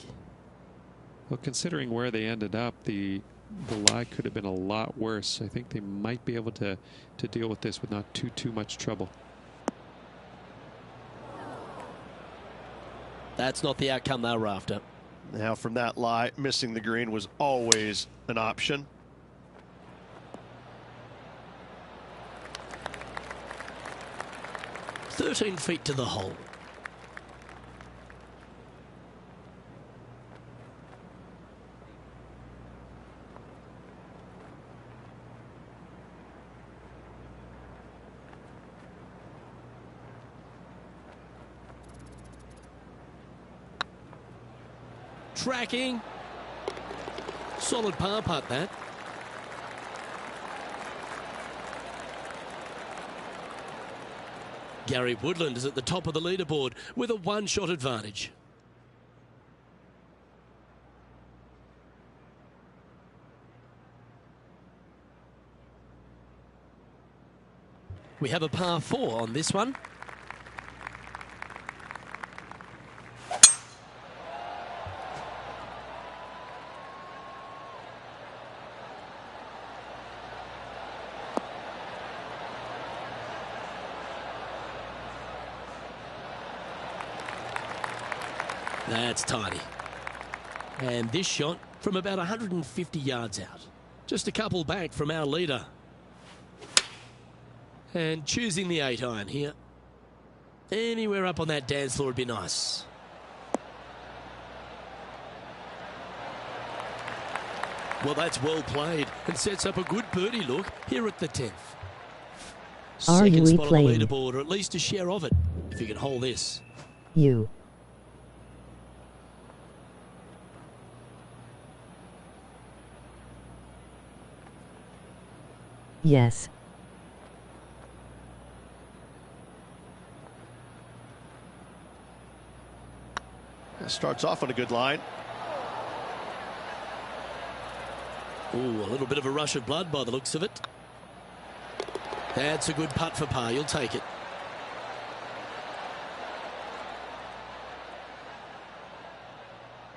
Well, considering where they ended up, the lie could have been a lot worse. I think they might be able to deal with this with not too much trouble. That's not the outcome they were after. Now from that lie, missing the green was always an option. "13 feet to the hole." Tracking. Solid par putt, that. Gary Woodland is at the top of the leaderboard with a 1-shot advantage. We have a par 4 on this one. That's tidy. And this shot from about 150 yards out. Just a couple back from our leader. And choosing the 8-iron here. Anywhere up on that dance floor would be nice. Well, that's well played and sets up a good birdie look here at the 10th. Second spot on the playing? leaderboard, or at least a share of it, if you can hold this. You. Yes. Starts off on a good line. Ooh, a little bit of a rush of blood by the looks of it. That's a good putt for par. You'll take it.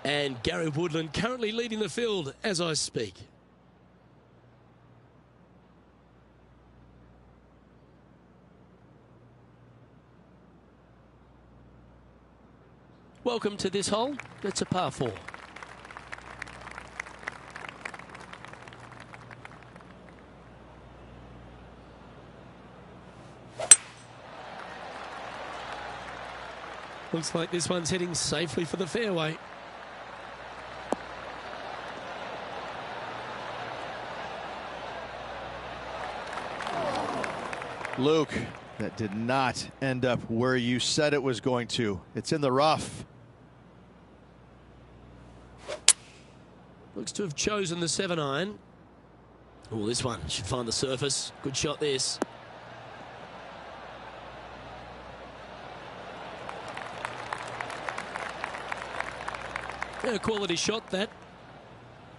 And Gary Woodland currently leading the field as I speak. Welcome to this hole. It's a par 4. Looks like this one's heading safely for the fairway. Luke, that did not end up where you said it was going to. It's in the rough. Looks to have chosen the 7-iron. Oh, this one should find the surface. Good shot, this. Yeah, quality shot, that.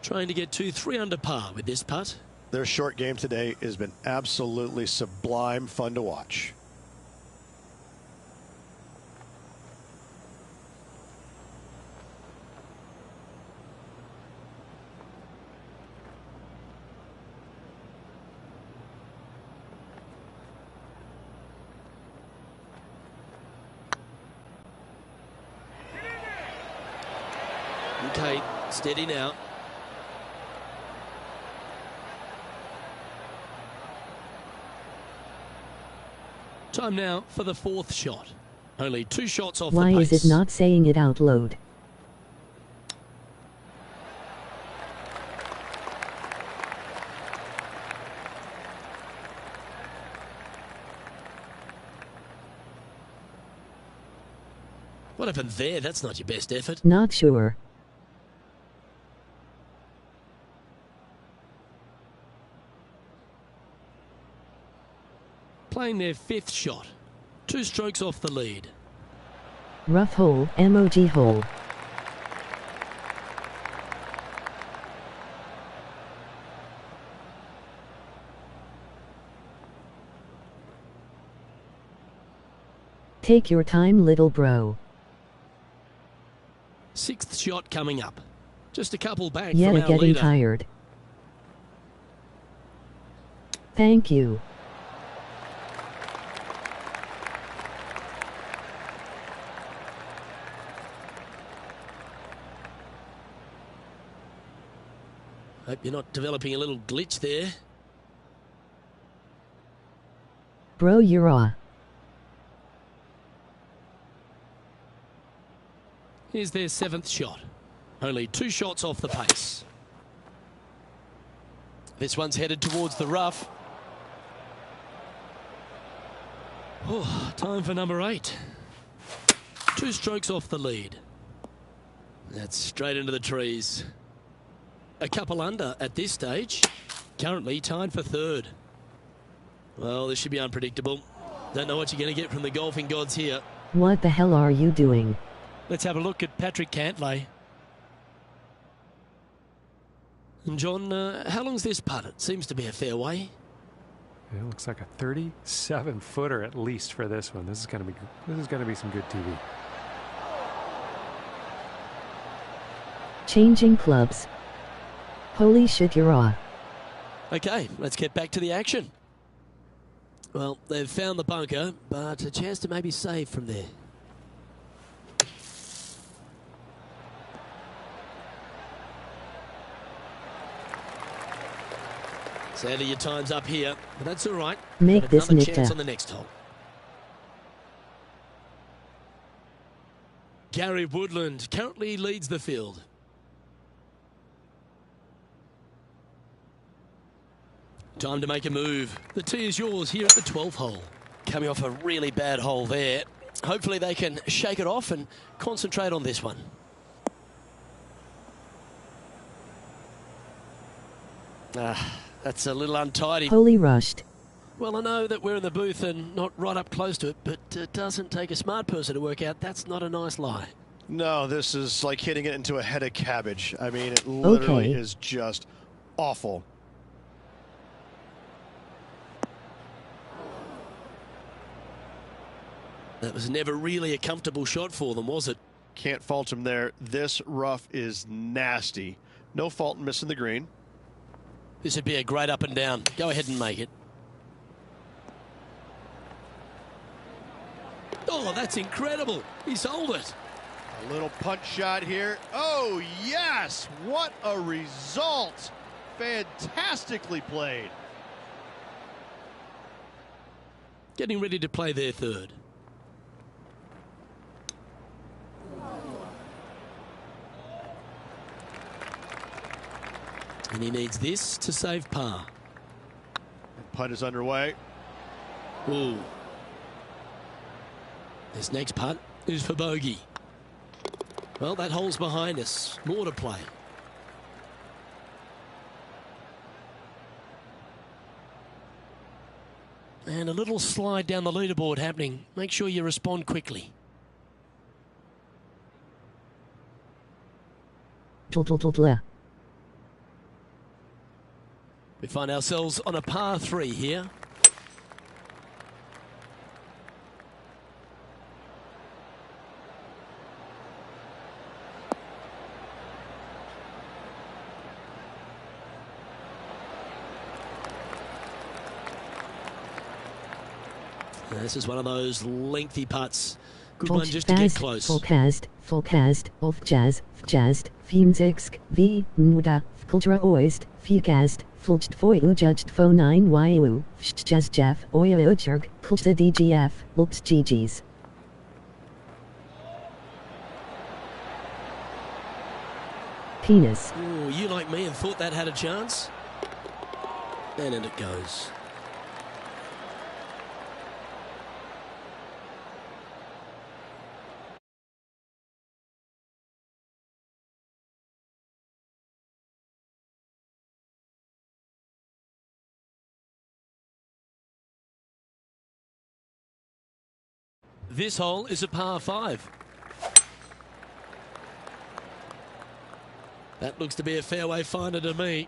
Trying to get 2-3 under par with this putt. Their short game today has been absolutely sublime fun to watch. Okay, steady now. Time now for the 4th shot. Only 2 shots off Why the pace. is it not saying it out loud? What happened there? That's not your best effort. Not sure. Playing their 5th shot. 2 strokes off the lead. Rough hole, emoji hole. Take your time, little bro. 6th shot coming up. Just a couple back Yeah, from our getting leader. tired. Thank you. Hope you're not developing a little glitch there. Bro, you're aw. Here's their 7th shot. Only 2 shots off the pace. This one's headed towards the rough. Oh, time for number 8. 2 strokes off the lead. That's straight into the trees. A couple under at this stage. Currently tied for 3rd. Well, this should be unpredictable. Don't know what you're going to get from the golfing gods here. What the hell are you doing? Let's have a look at Patrick Cantlay. And John, how long's this putt? It seems to be a fair way. It looks like a 37-footer at least for this one. This is going to be some good TV. Changing clubs. Holy shit, you're aw. Okay, let's get back to the action. Well, they've found the bunker, but a chance to maybe save from there. Sadly, your time's up here, but that's all right. Make Got this another chance Nita. on the next hole. Gary Woodland currently leads the field. Time to make a move. The tee is yours here at the 12th hole. Coming off a really bad hole there. Hopefully they can shake it off and concentrate on this one. That's a little untidy. Holy rushed. Well, I know that we're in the booth and not right up close to it, but it doesn't take a smart person to work out that's not a nice lie. No, this is like hitting it into a head of cabbage. I mean, it literally is just awful. That was never really a comfortable shot for them, was it? Can't fault him there. This rough is nasty. No fault in missing the green. This would be a great up and down. Go ahead and make it. Oh, that's incredible. He sold it. A little punch shot here. Oh, yes. What a result. Fantastically played. Getting ready to play their third. And he needs this to save par. Putt is underway. Ooh. This next putt is for bogey. Well, that hole's behind us. More to play. And a little slide down the leaderboard happening. Make sure you respond quickly. We find ourselves on a par 3 here. This is one of those lengthy putts. Good one just to get close. Volcast, of jazz, Fiemzigsk, V, Muda, Cultura Oist, Fiecast, Fulcht Foi Ujudged Fo 9 Yu, Jazz Jeff, Oya Ujurg, Culta DGF, Looks GG's. Penis. Ooh, you like me and thought that had a chance? And in it goes. This hole is a par 5. That looks to be a fairway finder to me.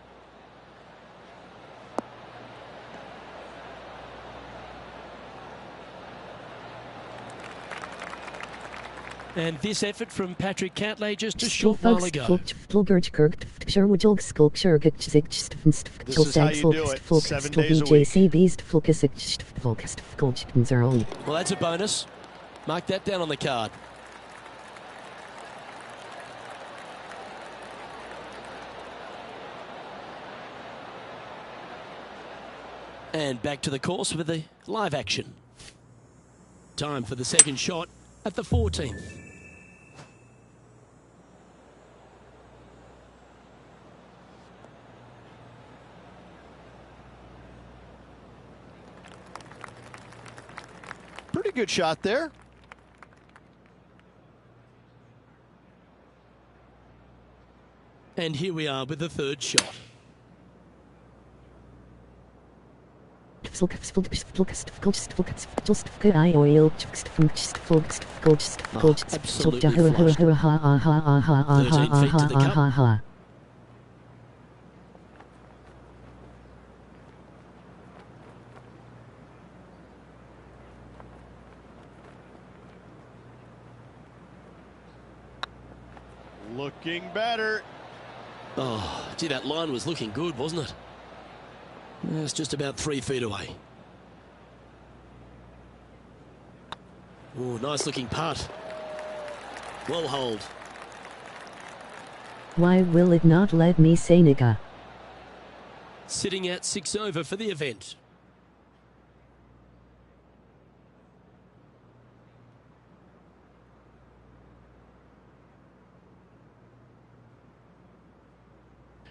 And this effort from Patrick Catley just a short while ago. This is how you do it. 7 days a week. Well, that's a bonus. Mark that down on the card. And back to the course with the live action. Time for the second shot at the 14th. Pretty good shot there. And here we are with the third shot. Looking better. Oh, gee, that line was looking good, wasn't it? It's just about 3 feet away. Oh, nice looking putt. Well holed. Why will it not let me say nigga? Sitting at 6 over for the event.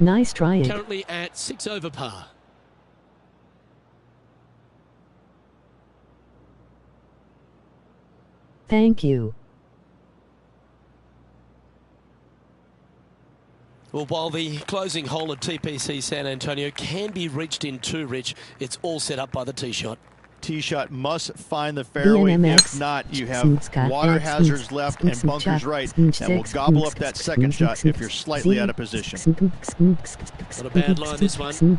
Nice try. Currently at 6 over par. Thank you. Well, while the closing hole at TPC San Antonio can be reached in 2, Rich, it's all set up by the tee shot. Tee shot must find the fairway. If not, you have water hazards left and bunkers right, and will gobble up that second shot if you're slightly out of position. Not a bad line, this one.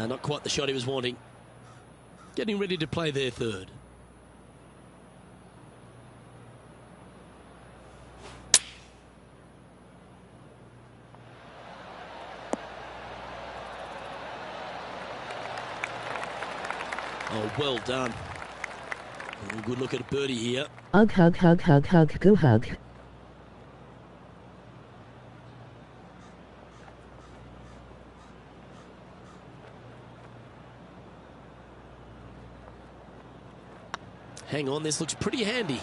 Not quite the shot he was wanting. Getting ready to play their third. Oh, well done. Oh, good look at a birdie here. Hug, hug, hug, hug, hug, go hug. Hang on, this looks pretty handy.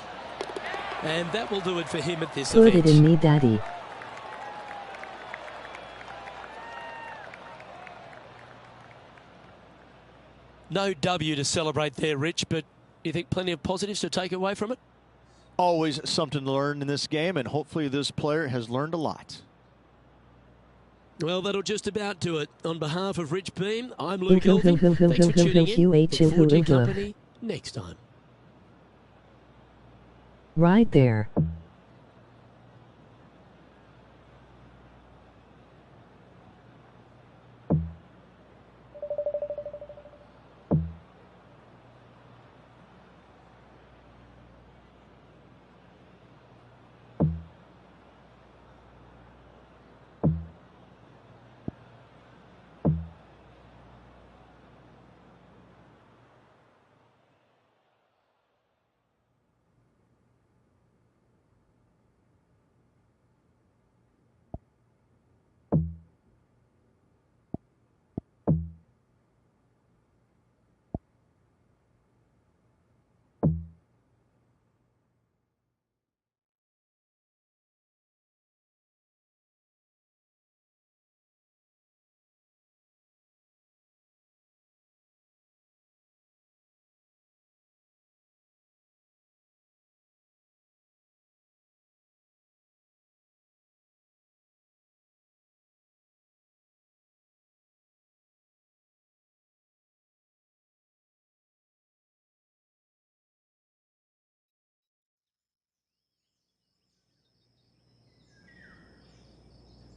And that will do it for him at this Put event. it in me, daddy. No W to celebrate there, Rich, but you think plenty of positives to take away from it? Always something to learn in this game, and hopefully this player has learned a lot. Well, that'll just about do it. On behalf of Rich Beam, I'm Luke Elving. Thanks for tuning in. Look forward to your company next time. Right there.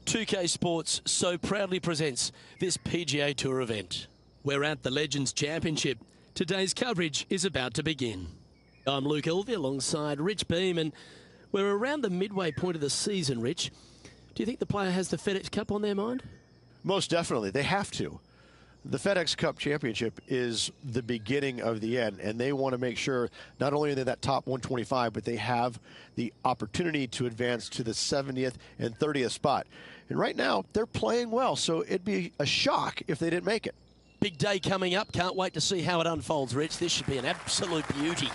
.2K Sports so proudly presents this PGA Tour event. We're at the Legends Championship. Today's coverage is about to begin. I'm Luke Elvey alongside Rich Beam, and we're around the midway point of the season, Rich. Do you think the player has the FedEx Cup on their mind? Most definitely. They have to. The FedEx Cup Championship is the beginning of the end, and they want to make sure not only are they that top 125, but they have the opportunity to advance to the 70th and 30th spot. And right now, they're playing well, so it'd be a shock if they didn't make it. Big day coming up. Can't wait to see how it unfolds, Rich. This should be an absolute beauty.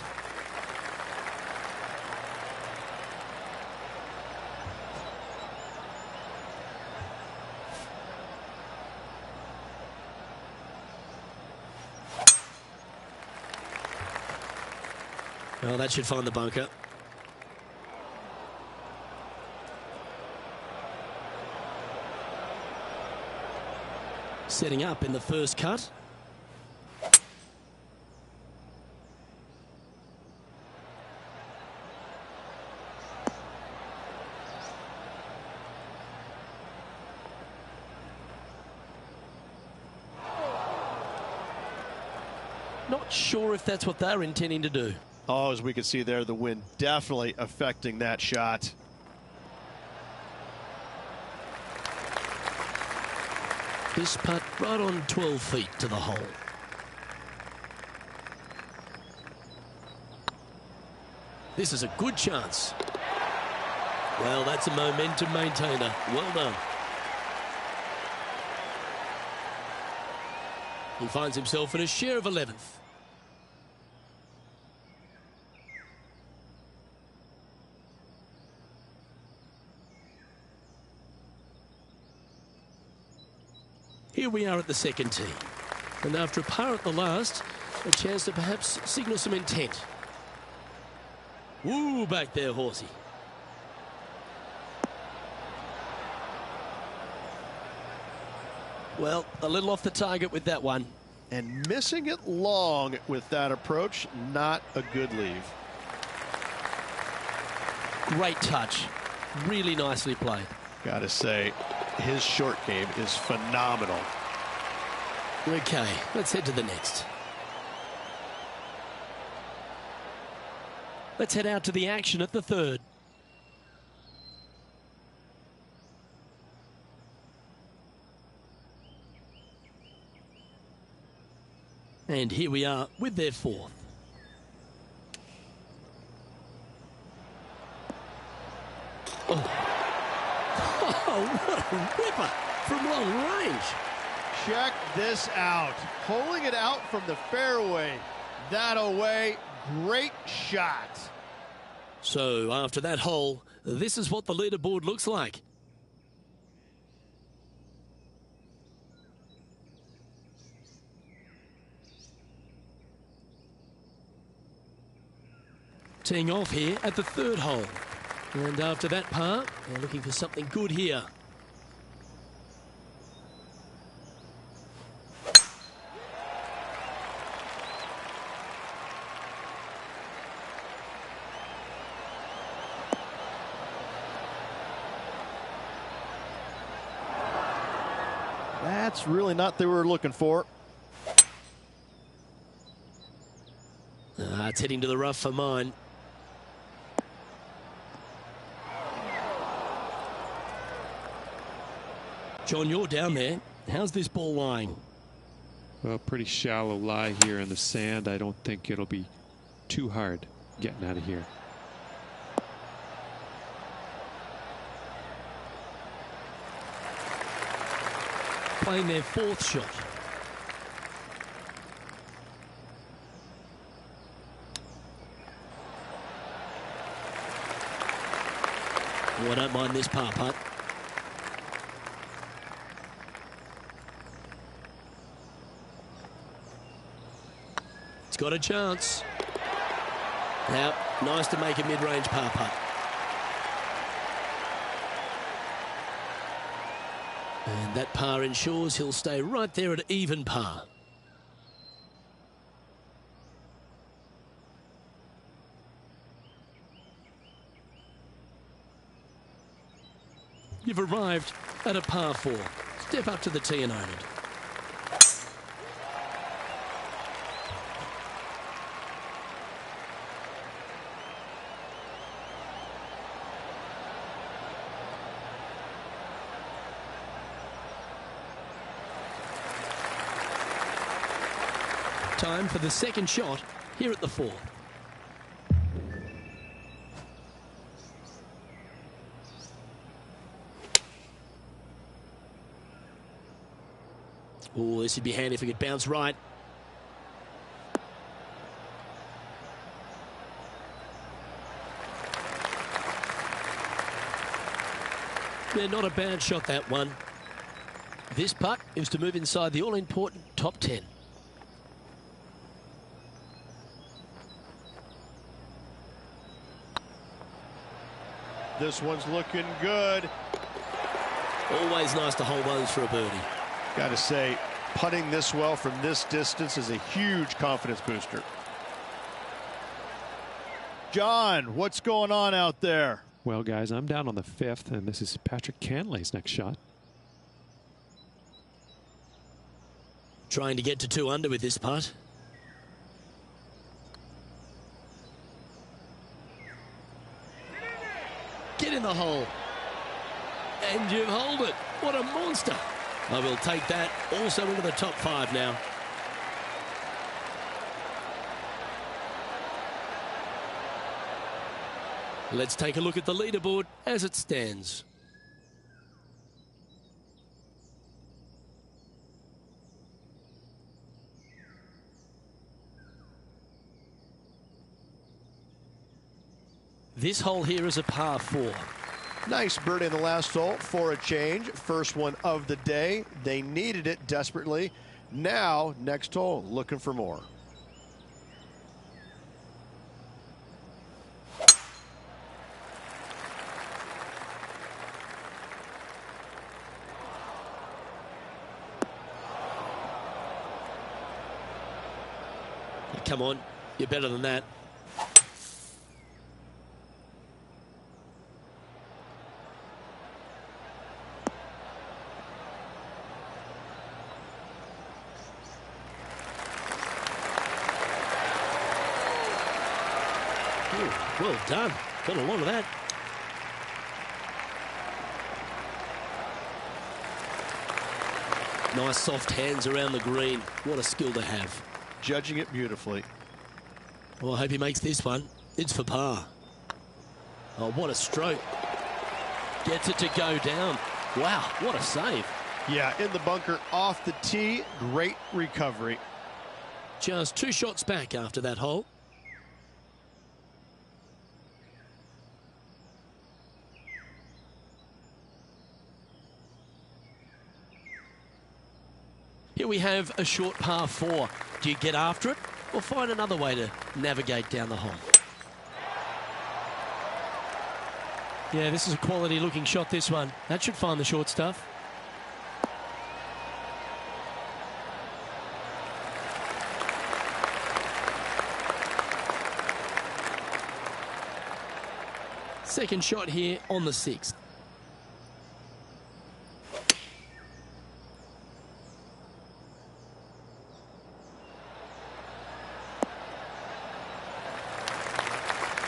Well, that should find the bunker. Setting up in the first cut. Not sure if that's what they're intending to do. Oh, as we can see there, the wind definitely affecting that shot. This putt right on 12 feet to the hole. This is a good chance. Well, that's a momentum maintainer. Well done. He finds himself in a share of 11th. Here we are at the second tee. And after a par at the last, a chance to perhaps signal some intent. Woo, back there, horsey. Well, a little off the target with that one. And missing it long with that approach, not a good leave. Great touch. Really nicely played. Gotta say, his short game is phenomenal. Okay, let's head to the next. Let's head out to the action at the third. And here we are with their fourth. Oh, what a ripper from long range. Check this out. Pulling it out from the fairway. That away. Great shot. So after that hole, this is what the leaderboard looks like. Teeing off here at the third hole. And after that par, they're looking for something good here. That's really not what they were looking for. It's heading to the rough for mine. John, you're down there. How's this ball lying? Well, pretty shallow lie here in the sand. I don't think it'll be too hard getting out of here. Playing their fourth shot. Oh, I don't mind this par putt. It's got a chance. Now, nice to make a mid-range par putt. And that par ensures he'll stay right there at even par. You've arrived at a par 4. Step up to the tee and own it. Time for the second shot here at the fourth. Oh, this would be handy if it could bounce right. Yeah, not a bad shot, that one. This putt is to move inside the all-important top 10. This one's looking good. Always nice to hold those for a birdie. Got to say, putting this well from this distance is a huge confidence booster. John, what's going on out there? Well, guys, I'm down on the fifth, and this is Patrick Cantley's next shot. Trying to get to 2 under with this putt. Get in the hole. And you've holed it. What a monster. I will take that also into the top 5 now. Let's take a look at the leaderboard as it stands. This hole here is a par 4. Nice birdie in the last hole for a change. First one of the day. They needed it desperately. Now, next hole, looking for more. Come on, you're better than that. Ooh, well done. Got a lot of that. Nice soft hands around the green. What a skill to have. Judging it beautifully. Well, I hope he makes this one. It's for par. Oh, what a stroke. Gets it to go down. Wow, what a save. Yeah, in the bunker off the tee. Great recovery. Just 2 shots back after that hole. Here we have a short par 4. Do you get after it or find another way to navigate down the hole? Yeah, this is a quality looking shot, this one. That should find the short stuff. Second shot here on the 6th.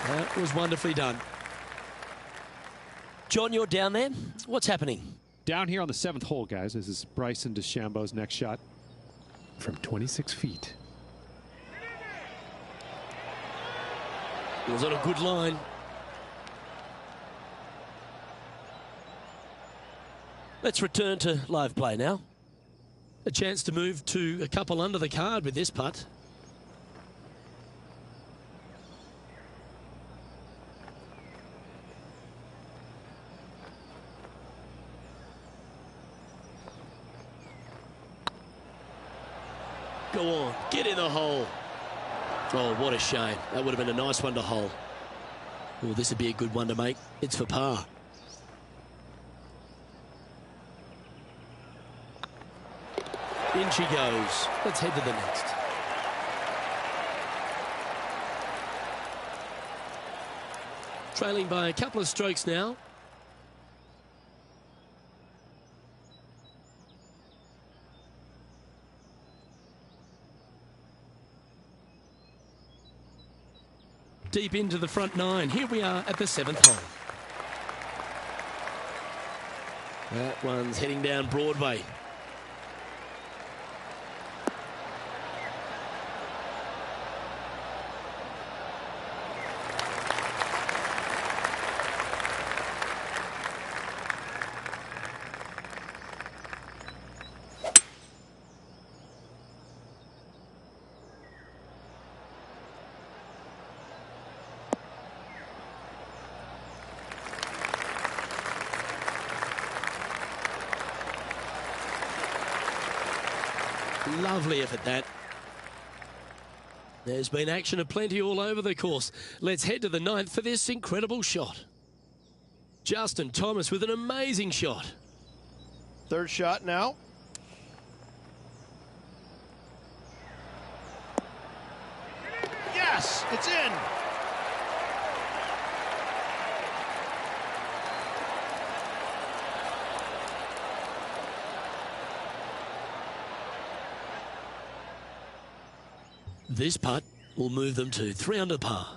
That was wonderfully done. John, you're down there. What's happening? Down here on the 7th hole, guys. This is Bryson DeChambeau's next shot. From 26 feet. It was on a good line. Let's return to live play now. A chance to move to a couple under the card with this putt. Go on, get in the hole. Oh, what a shame. That would have been a nice one to hole. Oh, this would be a good one to make. It's for par. In she goes. Let's head to the next. Trailing by a couple of strokes now. Deep into the front 9. Here we are at the 7th hole. That one's heading down Broadway. Lovely effort, that. There's been action aplenty all over the course. Let's head to the 9th for this incredible shot. Justin Thomas with an amazing shot. Third shot now. Yes, it's in. This putt will move them to 3 under par.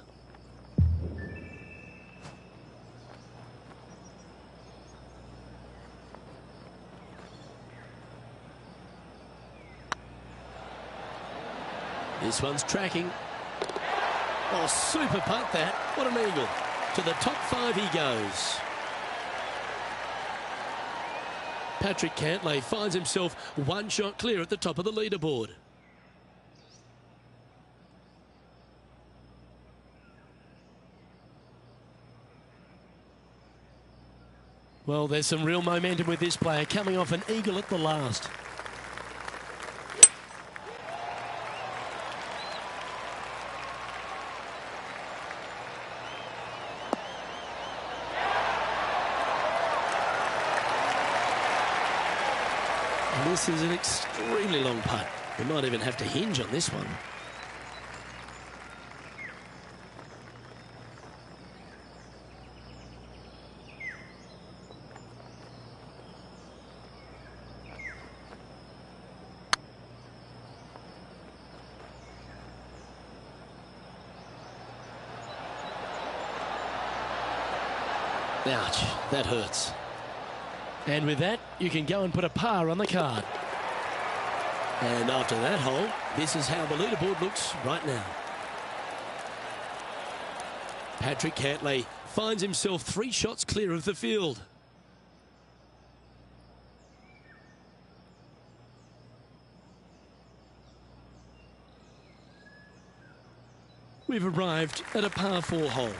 This one's tracking. Oh, super putt that. What an eagle. To the top 5 he goes. Patrick Cantlay finds himself one shot clear at the top of the leaderboard. Well, there's some real momentum with this player, coming off an eagle at the last. And this is an extremely long putt. We might even have to hinge on this one. Ouch, that hurts. And with that, you can go and put a par on the card. And after that hole, this is how the leaderboard looks right now. Patrick Cantlay finds himself 3 shots clear of the field. We've arrived at a par 4 hole.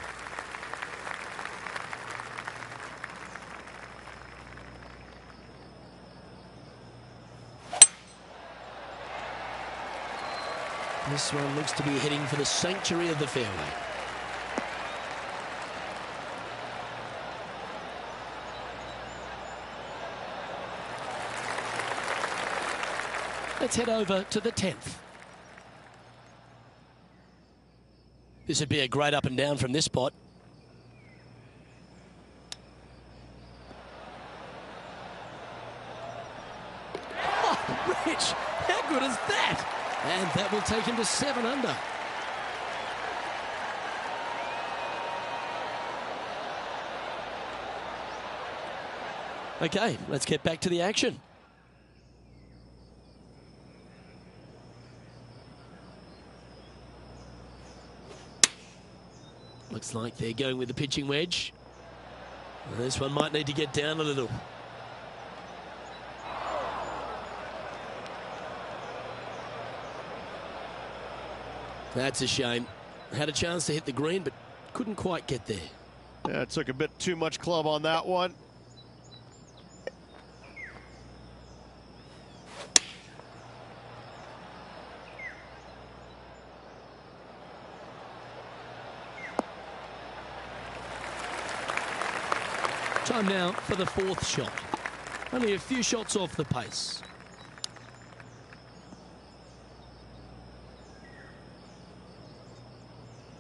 This one looks to be heading for the sanctuary of the fairway. Let's head over to the 10th. This would be a great up and down from this spot. Oh, Rich, how good is that? And that will take him to 7 under. Okay, let's get back to the action. Looks like they're going with the pitching wedge. Well, this one might need to get down a little. That's a shame. Had a chance to hit the green, but couldn't quite get there. Yeah, it took a bit too much club on that one. Time now for the 4th shot. Only a few shots off the pace.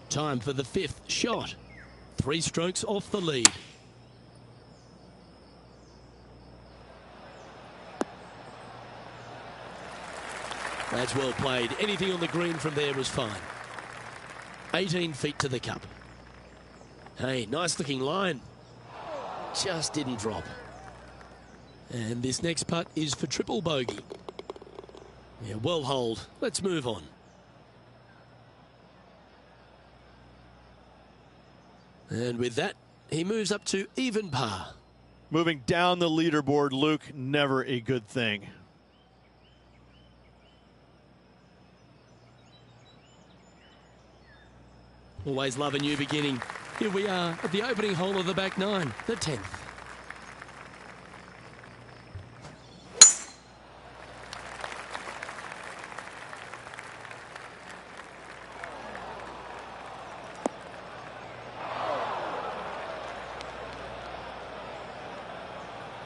Time for the 5th shot. 3 strokes off the lead. That's well played. Anything on the green from there was fine. 18 feet to the cup. Hey, nice looking line. Just didn't drop. And this next putt is for triple bogey. Yeah, well holed. Let's move on. And with that, he moves up to even par. Moving down the leaderboard, Luke, never a good thing. Always love a new beginning. Here we are at the opening hole of the back 9, the 10th.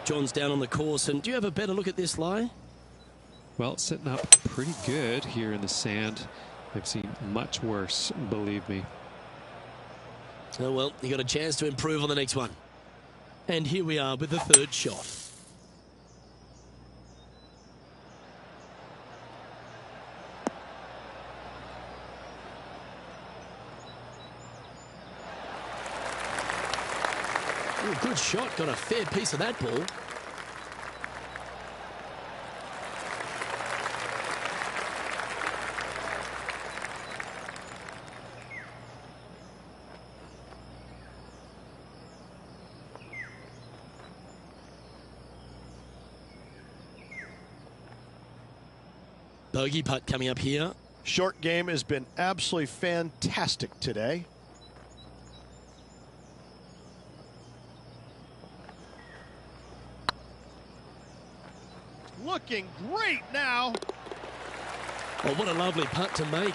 John's down on the course, and do you have a better look at this lie? Well, sitting up pretty good here in the sand. I've seen much worse, believe me. Oh well, you got a chance to improve on the next one. And here we are with the 3rd shot. Ooh, good shot, got a fair piece of that ball. Bogey putt coming up here. Short game has been absolutely fantastic today. Looking great now. Oh, what a lovely putt to make.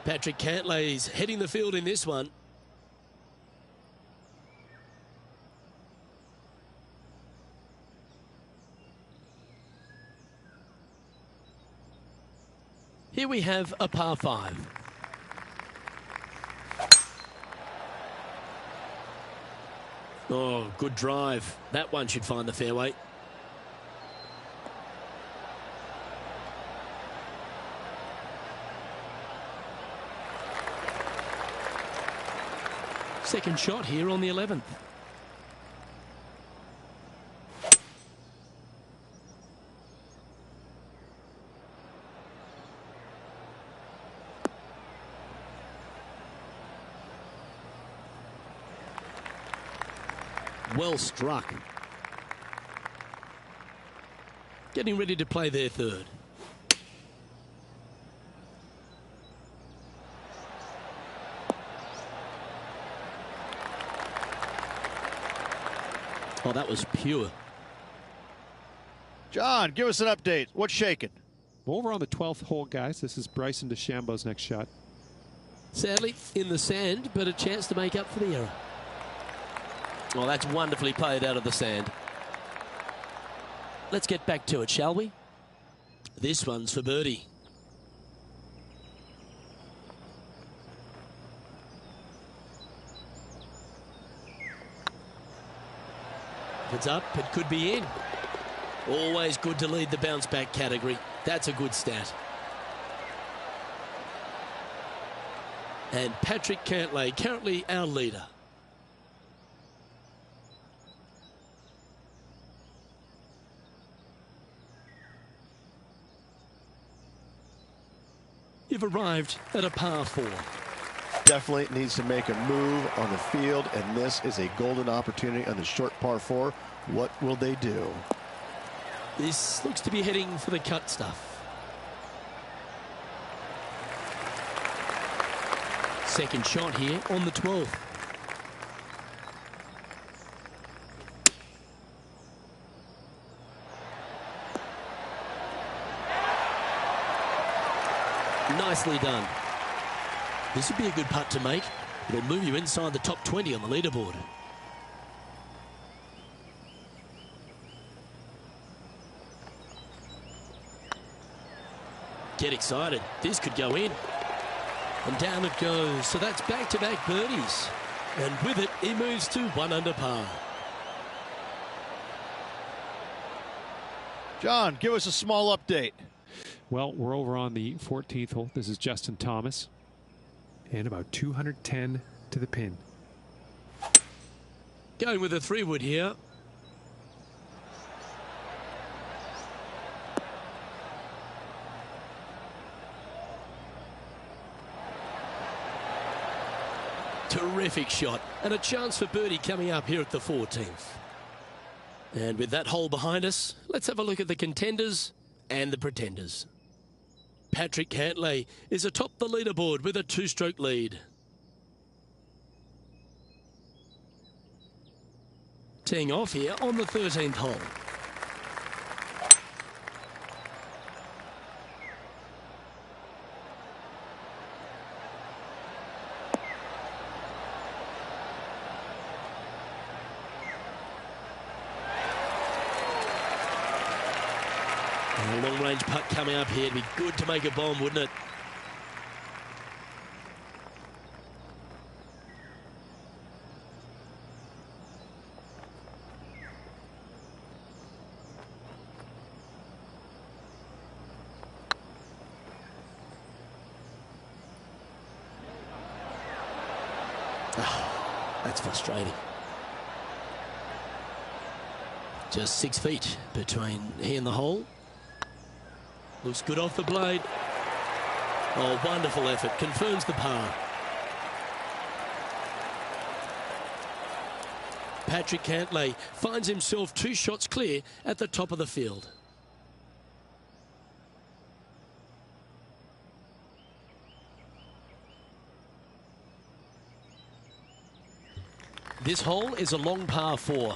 Patrick Cantlay's heading the field in this one. Here we have a par 5. Oh, good drive. That one should find the fairway. Second shot here on the 11th. Well struck. Getting ready to play their third. Oh, that was pure. John, give us an update. What's shaking? Over on the 12th hole, guys. This is Bryson DeChambeau's next shot. Sadly, in the sand, but a chance to make up for the error. Well, that's wonderfully played out of the sand. Let's get back to it, shall we? This one's for birdie. If it's up, it could be in. Always good to lead the bounce back category. That's a good stat. And Patrick Cantlay, currently our leader. You've arrived at a par 4. Definitely needs to make a move on the field, and this is a golden opportunity on the short par 4. What will they do? This looks to be heading for the cut stuff. Second shot here on the 12th. Nicely done. This would be a good putt to make. It'll move you inside the top 20 on the leaderboard. Get excited. This could go in. And down it goes. So that's back-to-back birdies. And with it, he moves to 1 under par. John, give us a small update. Well, we're over on the 14th hole. This is Justin Thomas. And about 210 to the pin. Going with a 3-wood here. Terrific shot. And a chance for birdie coming up here at the 14th. And with that hole behind us, let's have a look at the contenders and the pretenders. Patrick Cantlay is atop the leaderboard with a 2-stroke lead. Teeing off here on the 13th hole. A long-range putt coming up here. It'd be good to make a bomb, wouldn't it? Oh, that's frustrating. Just 6 feet between he and the hole. Looks good off the blade. Oh, wonderful effort. Confirms the par. Patrick Cantlay finds himself 2 shots clear at the top of the field. This hole is a long par 4.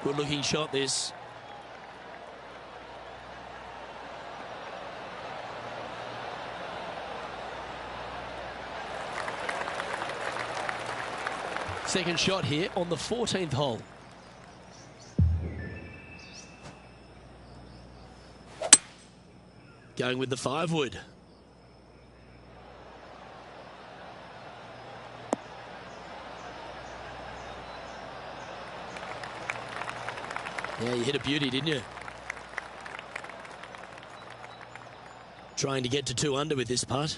Good looking shot this. Second shot here on the 14th hole. Going with the 5-wood. Yeah, you hit a beauty, didn't you? Trying to get to 2 under with this putt.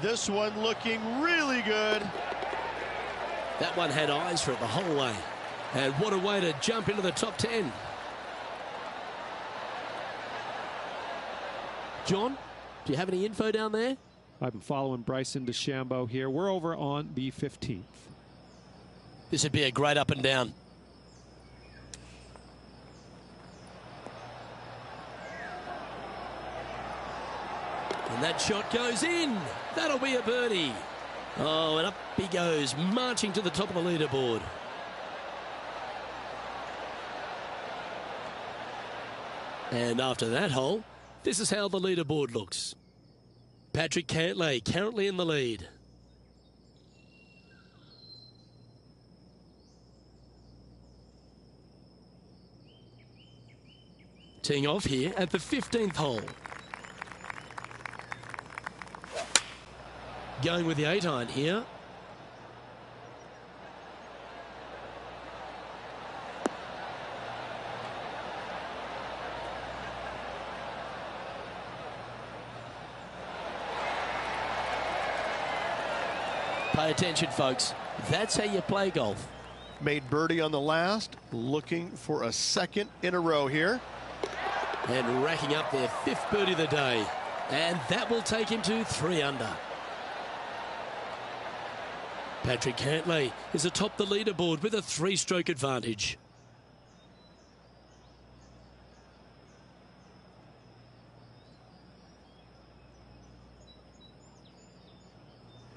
This one looking really good. That one had eyes for it the whole way. And what a way to jump into the top 10. John, do you have any info down there? I've been following Bryson DeChambeau here. We're over on the 15th. This would be a great up and down. And that shot goes in. That'll be a birdie. Oh, and up he goes, marching to the top of the leaderboard. And after that hole, this is how the leaderboard looks. Patrick Cantlay currently in the lead. Teeing off here at the 15th hole. Going with the 8-iron here. Pay attention, folks. That's how you play golf. Made birdie on the last, looking for a second in a row here. And racking up their 5th birdie of the day. And that will take him to 3 under. Patrick Cantlay is atop the leaderboard with a 3-stroke advantage.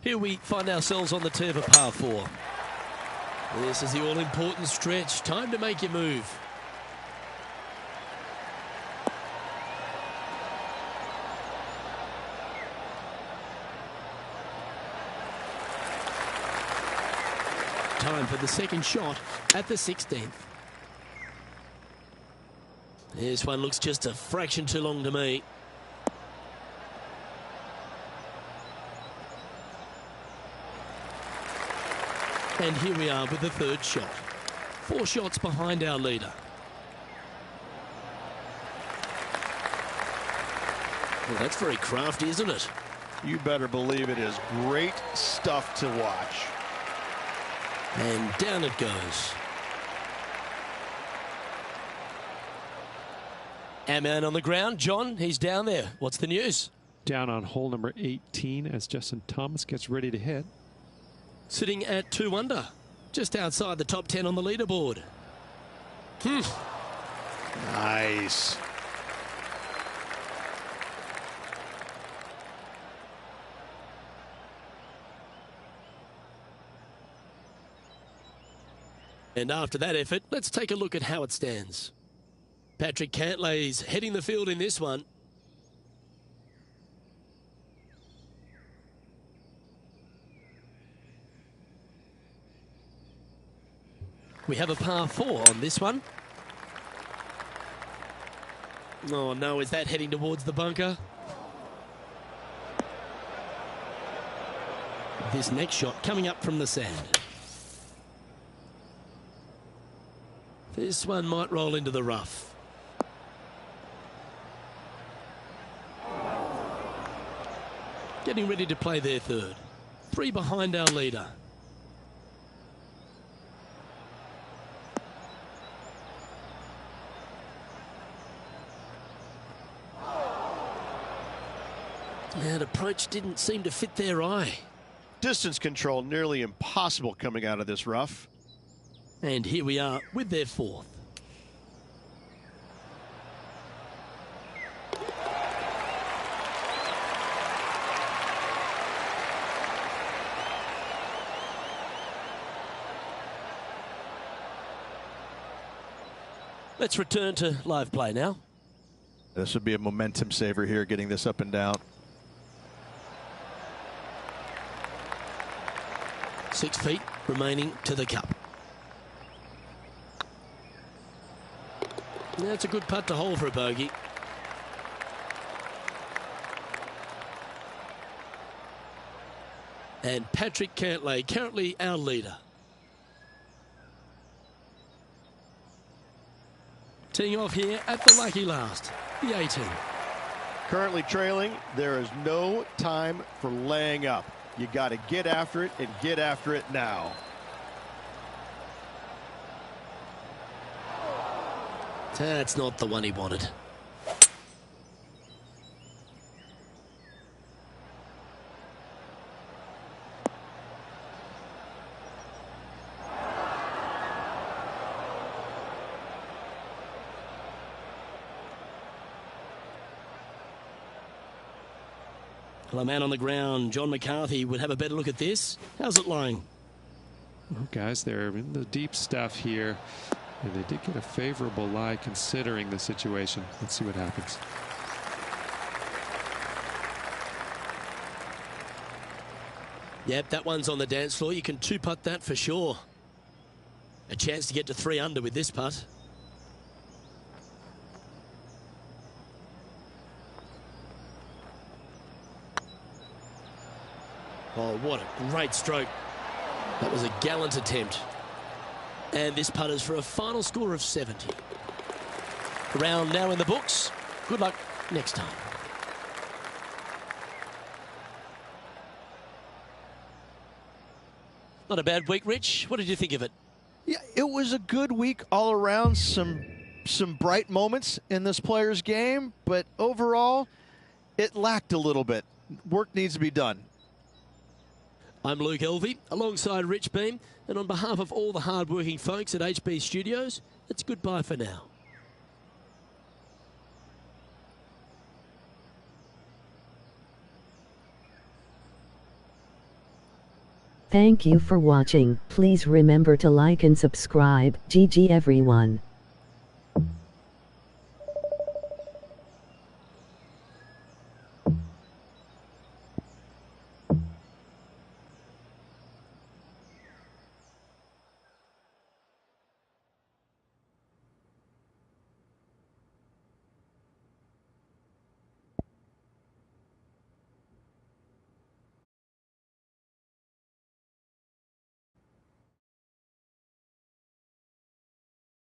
Here we find ourselves on the tee of a par 4. This is the all-important stretch. Time to make your move. Time for the second shot at the 16th. This one looks just a fraction too long to me. And here we are with the 3rd shot. 4 shots behind our leader. Well, that's very crafty, isn't it? You better believe it is great stuff to watch. And down it goes. Our man on the ground, John, he's down there. What's the news? Down on hole number 18 as Justin Thomas gets ready to hit. Sitting at 2 under, just outside the top 10 on the leaderboard. Nice. And after that effort, let's take a look at how it stands. Patrick Cantlay's heading the field in this one. We have a par 4 on this one. Oh no, is that heading towards the bunker? This next shot coming up from the sand. This one might roll into the rough. Getting ready to play their third. 3 behind our leader. That approach didn't seem to fit their eye. Distance control nearly impossible coming out of this rough. And here we are with their fourth. Let's return to live play now. This would be a momentum saver here, getting this up and down. 6 feet remaining to the cup. That's a good putt to hold for a bogey. And Patrick Cantlay, currently our leader. Teeing off here at the lucky last, the 18. Currently trailing, there is no time for laying up. You got to get after it and get after it now. That's not the one he wanted. Well, a man on the ground, John McCarthy, would have a better look at this. How's it lying? Well, guys, they're in the deep stuff here. And they did get a favorable lie considering the situation. Let's see what happens. Yep, that one's on the dance floor. You can 2-putt that for sure. A chance to get to 3 under with this putt. Oh, what a great stroke. That was a gallant attempt. And this putt is for a final score of 70. Round now in the books. Good luck next time. Not a bad week, Rich. What did you think of it? Yeah, it was a good week all around. Some bright moments in this player's game, but overall, it lacked a little bit. Work needs to be done. I'm Luke Elvey, alongside Rich Beam, and on behalf of all the hard-working folks at HB Studios, it's goodbye for now. Thank you for watching. Please remember to like and subscribe. GG everyone.